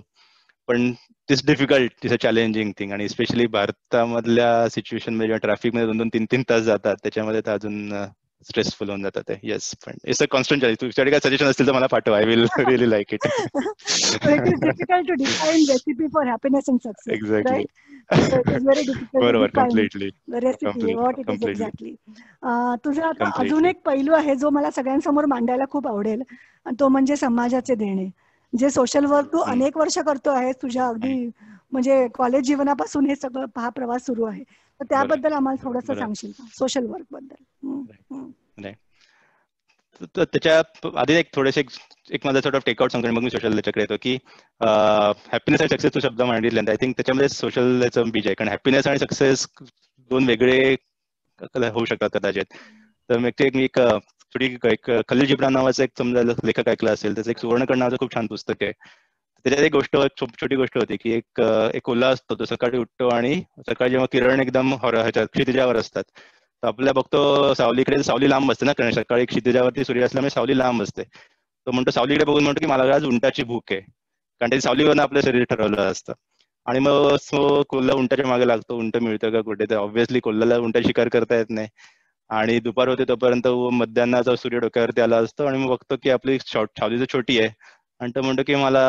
पण it's difficult, it's a challenging thing. आणि स्पेशली भारतामधल्या सिच्युएशन मध्ये जेव्हा ट्रॅफिकमध्ये 2-2, 3-3 तास जातात, त्याच्यामध्ये तर अजून स्ट्रेसफुल होऊन जातात ते. येस, पण इट्स अ कॉन्स्टंट चॅलेंज. तुझ्याकडे काय सजेशन असतील तर मला पाठव, I will really like it. It is difficult to define recipe for happiness and success, exactly. right? So it is very difficult to बरोबर, define completely. the recipe, what it is completely. exactly. तुझा आता अजून completely. एक पैलू आहे जो मला सगळ्यांसमोर मांडायला खूप आवडेल, आणि तो म्हणजे समाजाचे देणे. जे सोशल वर्क तू अनेक वर्ष करतो आहेस, तुझ्या अगदी म्हणजे कॉलेज जीवनापासून हे सगळं हा प्रवास सुरू आहे, तर त्याबद्दल आम्हाला थोडंसं सांगशील का, सोशल वर्क बद्दल? त्याच्या आधी एक थोडेसे एक माझा सॉर्ट ऑफ टेकआउट सांगतो, मग मी सोशल त्याच्याकडे येतो की हॅपीनेस आणि सक्सेस तो शब्द मांडले. आय थिंक त्याच्यामध्ये सोशलचं बीज आहे, कारण हॅपीनेस आणि सक्सेस 2 वेगळे होऊ शकतात कदाचित. तर मग मी एक खलील जिब्रान नावाचा एक समजा लेखक ऐकला असेल, त्याचं एक सुवर्णकण नावाचं खूप छान पुस्तक आहे. त्याच्यात एक गोष्ट, छोटी गोष्ट होती की एक कोल्हा असतो, तो सकाळी उठतो आणि सकाळी जेव्हा किरण एकदम क्षितिजावर असतात, तर आपल्याला बघतो सावलीकडे, सावली लांब असते ना, कारण सकाळी क्षितिजावरती सूर्य असल्यामुळे सावली लांब असते. तो म्हणतो सावलीकडे बघून म्हणतो की मला आज उंटाची भूक आहे, कारण त्या सावलीवरनं आपलं शरीर ठरवलं असतं. आणि मग कोल्हा उंटाच्या मागे लागतो, उंट मिळतं का कुठे, तर ऑब्व्हियसली कोल्ह्याला उंटा शिकार करता येत नाही. आणि दुपार होते तोपर्यंत मध्यान्नाचा सूर्य डोक्यावरती आला असतो, आणि मग बघतो की आपली सावली तर छोटी आहे, आणि तो म्हणतो की मला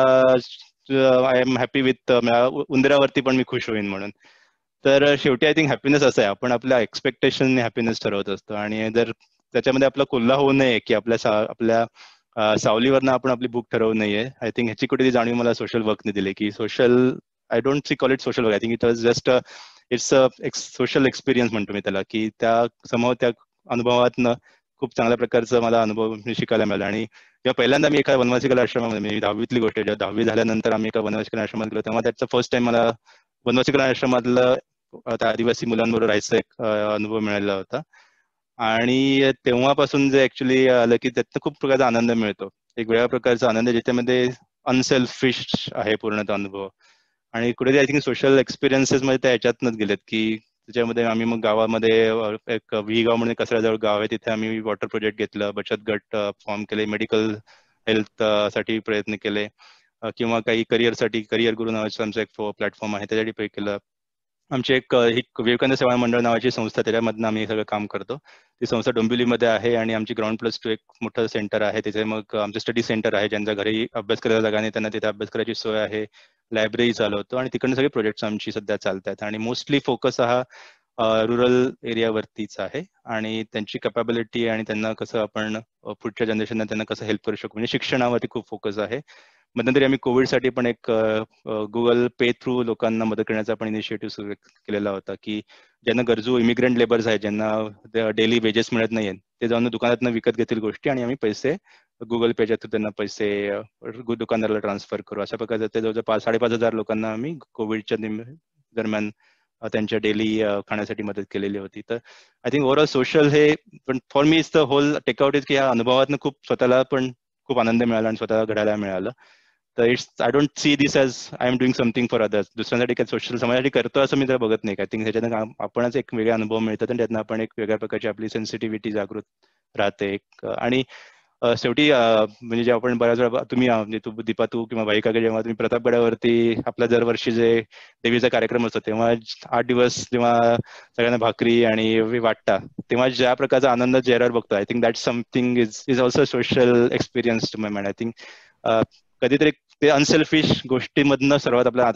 आय एम हॅपी विथ, उंदरावरती पण मी खुश होईन म्हणून. तर शेवटी आय थिंक हॅपीनेस असं आहे, आपण आपल्या एक्सपेक्टेशन हॅपीनेस ठरवत असतो. आणि जर त्याच्यामध्ये आपला कोल्हा होऊ नये की आपल्या सावलीवरनं आपण आपली भूक ठरवू नये, आय थिंक ह्याची कुठेतरी जाणीव मला सोशल वर्कने दिली की social, I don't C call it social work, I think it was just it's a social experience म्हणतो मी त्याला, की त्या समोर त्या अनुभवातनं खूप चांगल्या प्रकारचं मला अनुभव शिकायला मिळाला. आणि जेव्हा पहिल्यांदा मी एका वनवासी कला आश्रमामध्ये, मी 10वीतली गोष्ट आहे, जेव्हा 10वी झाल्यानंतर आम्ही एका वनवासी कला आश्रमात गेलो, तेव्हा त्याचा फर्स्ट टाइम मला वनवासी कला आश्रमातलं त्या आदिवासी मुलांबरोबर राहायचा एक अनुभव मिळाला होता. आणि तेव्हापासून जे ऍक्च्युली आलं की त्यातनं खूप प्रकारचा आनंद मिळतो, एक वेगळ्या प्रकारचा आनंद ज्याच्यामध्ये अनसेल्फिश आहे पूर्ण तो अनुभव. आणि कुठेतरी आय थिंक सोशल एक्सपिरियन्सेस मध्ये त्या ह्याच्यातनंच गेलेत की त्याच्यामध्ये आम्ही मग गावामध्ये एक गाव म्हणून कचऱ्याजवळ गाव आहे, तिथे आम्ही वॉटर प्रोजेक्ट घेतलं, बचत गट फॉर्म केले, मेडिकल हेल्थ साठी प्रयत्न केले, किंवा काही करिअरसाठी करिअर गुरु नावाचं आमचं एक प्लॅटफॉर्म आहे त्यासाठी पे केलं. आमची एक विवेकानंद सेवा मंडळ नावाची संस्था, त्याच्यामधनं आम्ही सगळं काम करतो. ती संस्था डोंबिवलीमध्ये आहे, आणि आमची GroundPlus2 एक मोठं सेंटर आहे तिथे. मग आमचं स्टडी सेंटर आहे, ज्यांच्या घरी अभ्यास करायला जागा नाही त्यांना तिथे अभ्यास करायची सोय आहे, लायब्ररी चालवतो, आणि तिकडनं सगळे प्रोजेक्ट्स आमची सध्या चालतात. आणि मोस्टली फोकस हा रुरल एरियावरतीच आहे, आणि त्यांची कॅपॅबिलिटी आणि त्यांना कसं आपण पुढच्या जनरेशनला त्यांना कसं हेल्प करू शकू, म्हणजे शिक्षणावरती खूप फोकस आहे. मध्यंतरी आम्ही कोविडसाठी पण एक गुगल पे थ्रू लोकांना मदत करण्याचा पण इनिशिएटिव्ह सुरू केलेला होता, की ज्यांना गरजू इमिग्रंट लेबर्स आहेत, ज्यांना डेली वेजेस मिळत नाहीत, ते जाऊन दुकानातनं विकत घेतील गोष्टी आणि आम्ही पैसे गुगल पेच्या थ्रू त्यांना पैसे दुकानदाराला ट्रान्सफर करू. अशा प्रकारचे ते जवळजवळ 5,500 लोकांना आम्ही कोविडच्या दरम्यान त्यांच्या डेली खाण्यासाठी मदत केलेली होती. तर आय थिंक ओव्हरऑल सोशल हे, पण for me is the whole takeout is की ह्या अनुभवातनं खूप स्वतःला पण खूप आनंद मिळाला आणि स्वतःला घडायला मिळालं. तर I don't see this as I am doing something for others, दुसऱ्यांसाठी काय सोशल समाजासाठी करतो असं मी तर बघत नाही. आय थिंक ह्याच्यानं आपणच एक वेगळा अनुभव मिळतात आणि त्यातनं आपण एक वेगळ्या प्रकारची आपली सेन्सिटिव्हिटी जागृत राहते. आणि शेवटी म्हणजे जेव्हा आपण बऱ्याच वेळा तुम्ही म्हणजे तू दीपा, तू किंवा भाईकाका, जेव्हा तुम्ही प्रतापगडावरती आपल्या दरवर्षी जे देवीचा कार्यक्रम असतो तेव्हा 8 दिवस जेव्हा सगळ्यांना भाकरी आणि वाटता, तेव्हा ज्या प्रकारचा आनंद चेहऱ्यावर बघतो, I think that something is also social experience to my mind. I think कधीतरी ते अनसेल्फिश गोष्टीमधनं सर्वात आपला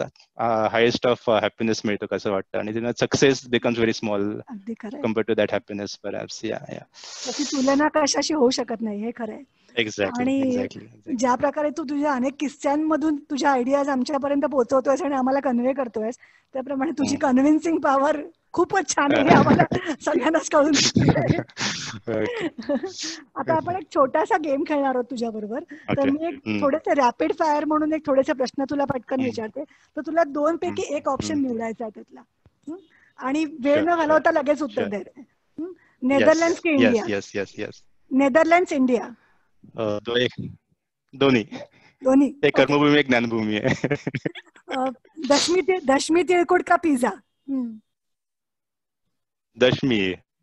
हायेस्ट ऑफ हॅपीनेस मिळतो कसं वाटतं, आणि success becomes very small compared to that happiness perhaps. त्याची तुलना कशाशी होऊ शकत नाही, हे खरं आहे. आणि ज्या प्रकारे तू तुझ्या अनेक किस्स्यांमधून तुझ्या आयडियाज आमच्यापर्यंत पोहोचवतोयस आणि आम्हाला कन्व्हे करतोयस, त्याप्रमाणे तुझी कन्व्हिन्सिंग पॉवर खूपच छान आहे, आम्हाला सगळ्यांनाच कळून चुकली आहे. आता आपण एक छोटासा गेम खेळणार आहोत तुझ्या बरोबर. तर मी एक थोडेसे रॅपिड फायर म्हणून एक थोडेसे प्रश्न तुला पटकन विचारते. तर तुला 2 पैकी एक ऑप्शन निवडायचा आहे त्यातला, आणि वेळ न घालवता लगेच उत्तर द्यायचं. नेदरलँड्स की इंडिया? Netherlands, India? दोन्ही. एक Okay. कर्मभूमी, एक ज्ञानभूमी आहे. दशमी तिळकुट का पिझ्झा? दशमी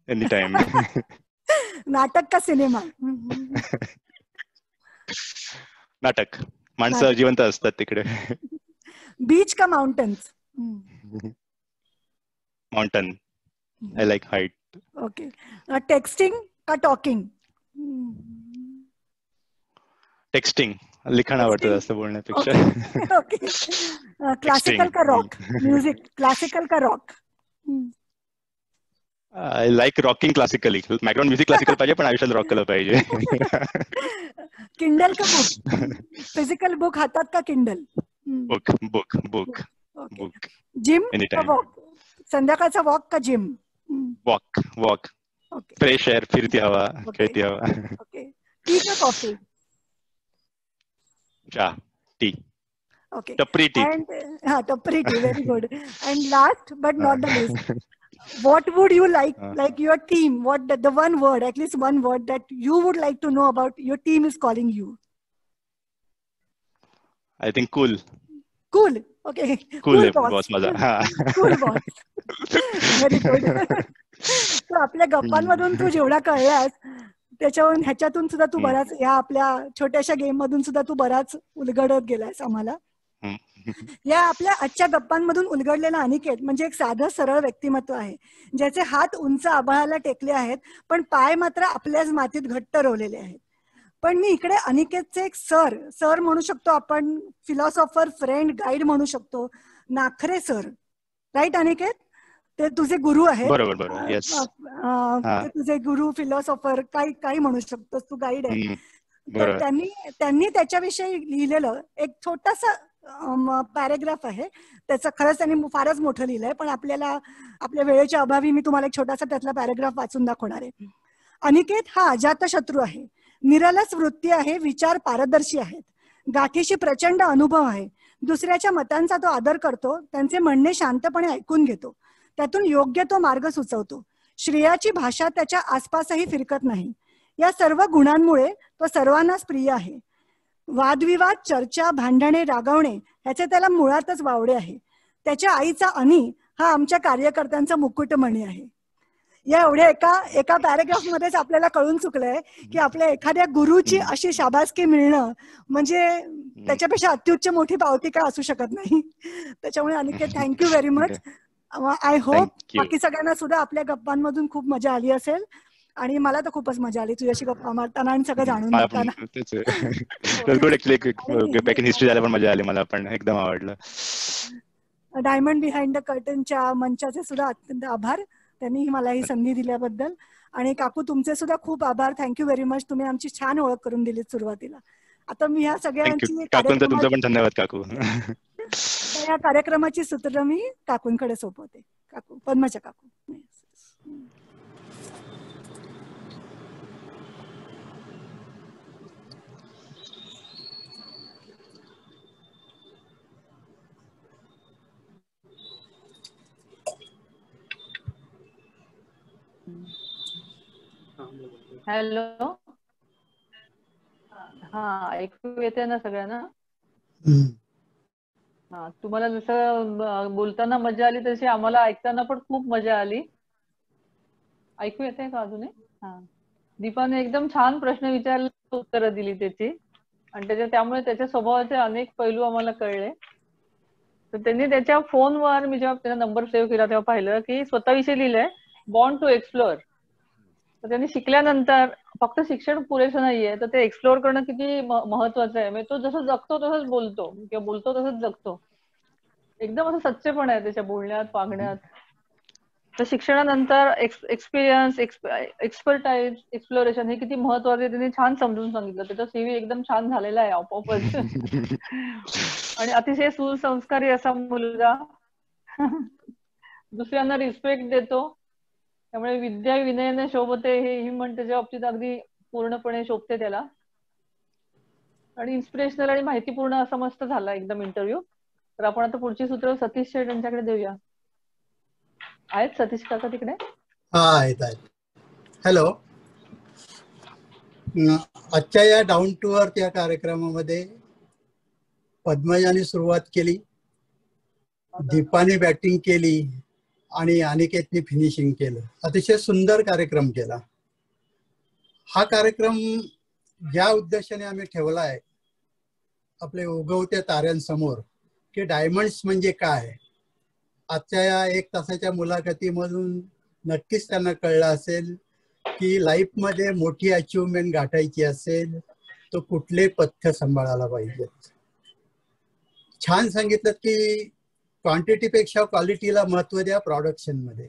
एनी टाइम. नाटक का सिनेमा? नाटक. माणसं जिवंत असतात तिकडे. बीच का mountains? Mountain. I like height. Okay. Texting का टॉकिंग? टेक्स्टिंग. लिखाण आवडतं जास्त बोलण्यापेक्षा. ओके. क्लासिकल का रॉक म्युझिक? क्लासिकल का rock? I like rocking classically. Background music classical पाहिजे, पण आयुष्यात रॉक केलं पाहिजे. किंडल का बुक? फिजिकल बुक हातात का Kindle? Book. Book. Book. Book. Gym का वॉक? संध्याकाळचा वॉक का gym? Walk. Walk. Okay. Fresh air, फिरती हवा, खेळती हवा. ओके. टी का कॉफी? चहा. टी. ओके. टपरी टी. टपरी T. Very good. And last but not the list, what would you like your team, what the one word, at least one word that you would like to know about your team is calling you? I think cool. Cool. Okay. Cool boss माझा. Cool boss. Very good. So आपल्या गप्पांमधून तू जेवढा कळलास त्याच्यावरून ह्याच्यातून सुद्धा तू बराच, या आपल्या छोट्याशा गेम मधून सुद्धा तू बराच उलगडत गेलायस आम्हाला. या आपल्या आजच्या गप्पांमधून उलगडलेला अनिकेत म्हणजे एक साधं सरळ व्यक्तिमत्व आहे, ज्याचे हात उंच आभाळाला टेकले आहेत पण पाय मात्र आपल्याच मातीत घट्ट रोवलेले आहेत. पण मी इकडे अनिकेतचे एक सर म्हणू शकतो आपण, फिलॉसॉफर, फ्रेंड, गाईड म्हणू शकतो, नाखरे सर. राईट अनिकेत? ते तुझे गुरु आहेत. तुझे गुरु, फिलॉसॉफर, काही म्हणू शकतोस, तू गाईड आहे. तर त्यांनी त्याच्याविषयी लिहिलेलं एक छोटासा पॅरेग्राफ आहे. त्याचं खरंच त्यांनी फारच मोठं लिहिलंय, पण आपल्या वेळेच्या अभावी मी तुम्हाला एक छोटासा त्यातला पॅरेग्राफ वाचून दाखवणार आहे. अनिकेत हा अजातशत्रू आहे, निरालस वृत्ती आहे, विचार पारदर्शी आहेत, गाठीशी प्रचंड अनुभव आहे, दुसऱ्याच्या मतांचा तो आदर करतो, त्यांचे म्हणणे शांतपणे ऐकून घेतो, त्यातून योग्य तो मार्ग सुचवतो, श्रेयाची भाषा त्याच्या आसपासही फिरकत नाही. या सर्व गुणांमुळे तो सर्वांनाच प्रिय आहे. वादविवाद, चर्चा, भांडणे, रागवणे ह्याचे त्याला मुळातच वावडे आहे. त्याच्या आईचा अनी हा आमच्या कार्यकर्त्यांचा मुकुटमणी आहे. या एवढ्या एका पॅरेग्राफ मध्येच आपल्याला कळून चुकलंय की आपल्या एखाद्या गुरुची अशी शाबासकी मिळणं म्हणजे त्याच्यापेक्षा अत्युच्च मोठी पावती काय असू शकत नाही. त्याच्यामुळे Aniket thank you very much. I hope बाकी सगळ्यांना सुद्धा आपल्या गप्पांमधून खूप मजा आली असेल, आणि मला तर खूपच मजा आली तुझ्याशी गप्पा मारताना आणि सगळं जाणून घेताना. हिस्ट्री झाला पण मजा आली, मला पण एकदम आवडलं. डायमंड बिहाइंड द कर्टनच्या मंचाचे सुद्धा अत्यंत आभार, त्यांनी मला ही संधी दिल्याबद्दल. आणि काकू तुमचे सुद्धा खूप आभार, थँक्यू व्हेरी मच. तुम्ही आमची छान ओळख करून दिलीत सुरुवातीला. आता मी ह्या सगळ्यांची काकूंचा तुमचा पण धन्यवाद काकू. या कार्यक्रमाची सूत्र मी काकूंकडे सोपवते. काकू, पद्मजा काकू. हॅलो, हा ऐकू येते ना सगळ्यांना? हा, तुम्हाला जसं बोलताना मजा आली तशी आम्हाला ऐकताना पण खूप मजा आली. ऐकू येते का अजूनही? हा, दीपाने एकदम छान प्रश्न विचारले, उत्तरं दिली त्याची, आणि त्यामुळे त्याच्या स्वभावाचे अनेक पैलू आम्हाला कळले. तर त्यांनी त्याच्या फोनवर, मी जेव्हा त्याचा नंबर सेव्ह केला तेव्हा पाहिलं की स्वतःविषयी लिहिलंय बॉर्न टू एक्सप्लोअर. तर त्यांनी शिकल्यानंतर फक्त शिक्षण पुरेसं नाहीये, तर ते एक्सप्लोअर करणं किती महत्वाचं आहे. म्हणजे तो जसं जगतो तसंच बोलतो, किंवा बोलतो तसंच जगतो. एकदम असं सच्चेपण आहे त्याच्या बोलण्यात, वागण्यात. तर शिक्षणानंतर एक्सपिरियन्स, एक्सपर्टाईज, एक्सप्लोरेशन हे किती महत्वाचे आहे त्यांनी छान समजून सांगितलं. त्याचा सीव्ही एकदम छान झालेला आहे आपोआपच. आणि अतिशय सुसंस्कारी असा मुलगा, दुसऱ्यांना रिस्पेक्ट देतो. त्यामुळे विद्या विनयाने शोभते हे ही म्हण त्याच्या बाबतीत अगदी पूर्णपणे शोभते त्याला. आणि इन्स्पिरेशनल आणि माहितीपूर्ण असा मस्त झाला एकदम इंटरव्ह्यू. तर आपण आता पुढची सूत्र सतीश शेठ यांच्याकडे देऊया. आहेत सतीश काका तिकडे? हा, आहेत आहेत. हॅलो, आजच्या या डाऊन टू अर्थ या कार्यक्रमामध्ये पद्मजाने सुरुवात केली, दीपाने बॅटिंग केली आणि अनिकेतने फिनिशिंग केलं. अतिशय सुंदर कार्यक्रम केला. हा कार्यक्रम ज्या उद्देशाने आम्ही ठेवला आहे आपले उगवत्या ताऱ्यांसमोर, की डायमंड्स म्हणजे काय, आजच्या या 1 तासाच्या मुलाखतीमधून नक्कीच त्यांना कळलं असेल की लाईफमध्ये मोठी अचिव्हमेंट गाठायची असेल तर कुठले पथ्य सांभाळायला पाहिजेत. छान सांगितलं की क्वांटिटीपेक्षा क्वालिटीला महत्व द्या प्रोडक्शन मध्ये.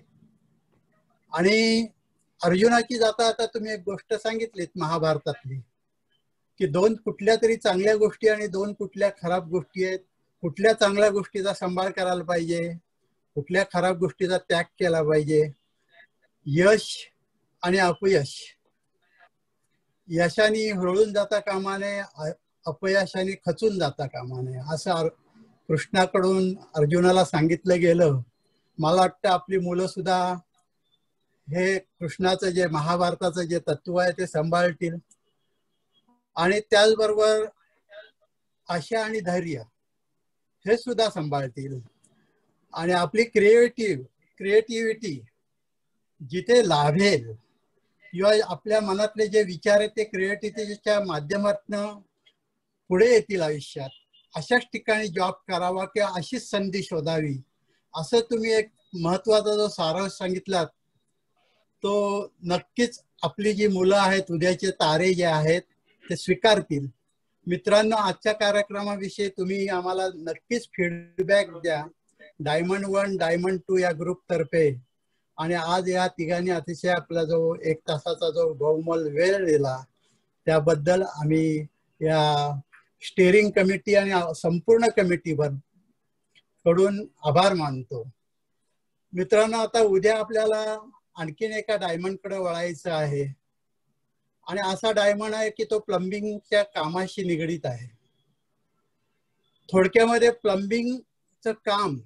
आणि अर्जुनाची जाता आता तुम्ही एक गोष्ट सांगितलीत महाभारतातली, की 2 कुठल्या तरी चांगल्या गोष्टी आणि 2 कुठल्या खराब गोष्टी आहेत. कुठल्या चांगल्या गोष्टीचा सांभाळ करायला पाहिजे, कुठल्या खराब गोष्टीचा त्याग केला पाहिजे. यश आणि अपयश, यशाने हुरळून जाता कामा नये, अपयशाने खचून जाता कामा नये, असं कृष्णाकडून अर्जुनाला सांगितलं गेलं. मला वाटतं आपली मुलं सुद्धा हे कृष्णाचं जे महाभारताचं जे तत्व आहे ते सांभाळतील. आणि त्याचबरोबर आशा आणि धैर्य हे सुद्धा सांभाळतील. आणि आपली क्रिएटिव्हिटी जिथे लाभेल किंवा आपल्या मनातले जे विचार आहेत ते क्रिएटिव्हिटीच्या माध्यमातून पुढे येतील आयुष्यात, अशाच ठिकाणी जॉब करावा किंवा अशीच संधी शोधावी, असं तुम्ही एक महत्वाचा जो सारांश सांगितलात तो नक्कीच आपली जी मुलं आहेत, उद्याचे तारे जे आहेत ते स्वीकारतील. मित्रांनो, आजच्या कार्यक्रमाविषयी तुम्ही आम्हाला नक्कीच फीडबॅक द्या डायमंड 1 डायमंड 2 या ग्रुप तर्फे. आणि आज या तिघांनी अतिशय आपला जो 1 तासाचा जो बहुमोल वेळ दिला त्याबद्दल आम्ही या स्टेअरिंग कमिटी आणि संपूर्ण कमिटीवर कडून आभार मानतो. मित्रांनो, आता उद्या आपल्याला आणखीन एका डायमंड कडे वळायचं आहे. आणि असा डायमंड आहे की तो प्लंबिंगच्या कामाशी निगडीत आहे. थोडक्यामध्ये प्लंबिंगचं काम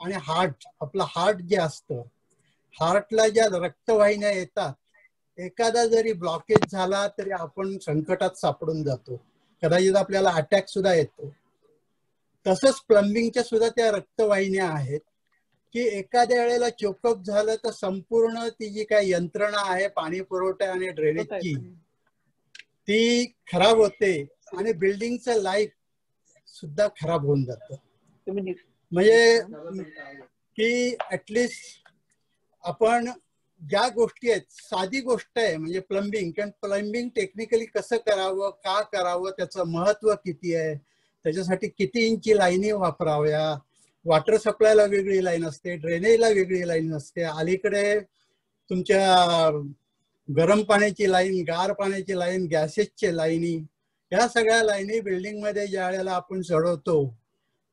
आणि हार्ट, आपलं हार्ट जे असतं, हार्टला ज्या रक्तवाहिन्या येतात, एखादा जरी ब्लॉकेज झाला तरी आपण संकटात सापडून जातो, कदाचित आपल्याला अटॅक सुद्धा येतो. तसंच प्लंबिंगच्या सुद्धा त्या रक्तवाहिन्या आहेत की एखाद्या वेळेला चोकअप झालं तर संपूर्ण ती जी काही यंत्रणा आहे पाणी पुरवठा आणि ड्रेनेजची ती खराब होते आणि बिल्डिंगचं लाईफ सुद्धा खराब होऊन जातं. म्हणजे की ऍटलिस्ट आपण ज्या गोष्टी आहेत, साधी गोष्ट आहे म्हणजे प्लंबिंग, कारण प्लंबिंग टेक्निकली कसं करावं, का करावं, त्याचं महत्व किती आहे, त्याच्यासाठी किती इंची लाईनी वापराव्या, वॉटर सप्लायला वेगळी लाईन असते, ड्रेनेजला वेगळी लाईन असते, अलीकडे तुमच्या गरम पाण्याची लाईन, गार पाण्याची लाईन, गॅसेसची लाईनी, ह्या सगळ्या लाईनी बिल्डिंग मध्ये ज्या वेळेला आपण चढवतो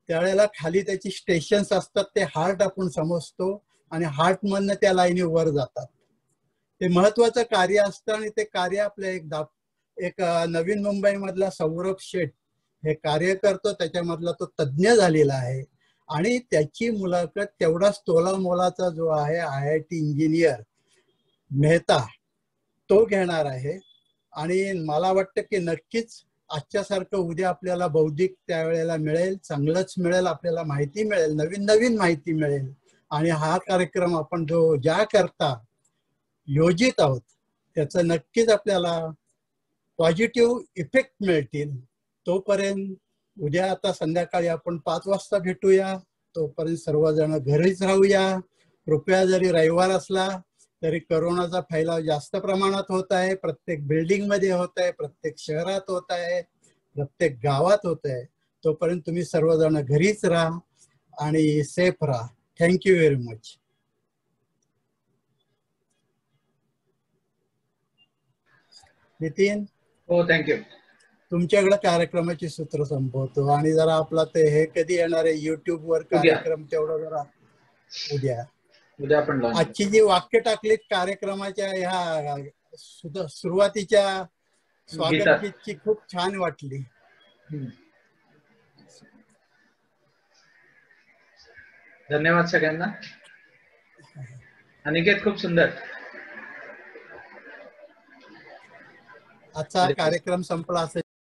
त्यावेळेला खाली त्याची स्टेशन्स असतात, ते हार्ट आपण समजतो आणि हार्ट मधनं त्या लाईनी वर जातात. ते महत्वाचं कार्य असतं आणि ते कार्य आपल्या एक नवीन मुंबई मधला सौरभ शेठ हे कार्य करतो, त्याच्यामधला तो तज्ज्ञ झालेला आहे आणि त्याची मुलाखत तेवढाच तोला मोलाचा जो आहे IIT इंजिनियर मेहता तो घेणार आहे. आणि मला वाटतं की नक्कीच आजच्यासारखं उद्या आपल्याला बौद्धिक त्यावेळेला मिळेल, चांगलंच मिळेल, आपल्याला माहिती मिळेल, नवीन नवीन माहिती मिळेल. आणि हा कार्यक्रम आपण जो ज्या करता योजित आहोत त्याचं नक्कीच आपल्याला पॉझिटिव्ह इफेक्ट मिळतील. तोपर्यंत उद्या आता संध्याकाळी आपण 5 वाजता भेटूया. तोपर्यंत सर्वजण घरीच राहूया. कृपया जरी रविवार असला तरी करोनाचा फैलाव जास्त प्रमाणात होत आहे, प्रत्येक बिल्डिंग मध्ये होत आहे, प्रत्येक शहरात होत आहे, प्रत्येक गावात होत आहे. तोपर्यंत तुम्ही सर्वजण घरीच राहा आणि सेफ राहा. Thank you very much. नितीन, हो थँक्यू. तुमच्याकडे कार्यक्रमाची सूत्र संपवतो आणि जरा आपला ते हे कधी येणार आहे YouTube वर कार्यक्रम तेवढा जरा उद्या आपण आजची जी वाक्य टाकलीत कार्यक्रमाच्या ह्या सुरुवातीच्या स्वागत गीतची खूप छान वाटली. धन्यवाद सगळ्यांना. अनिकेत खूप सुंदर. आजचा कार्यक्रम संपला असेल.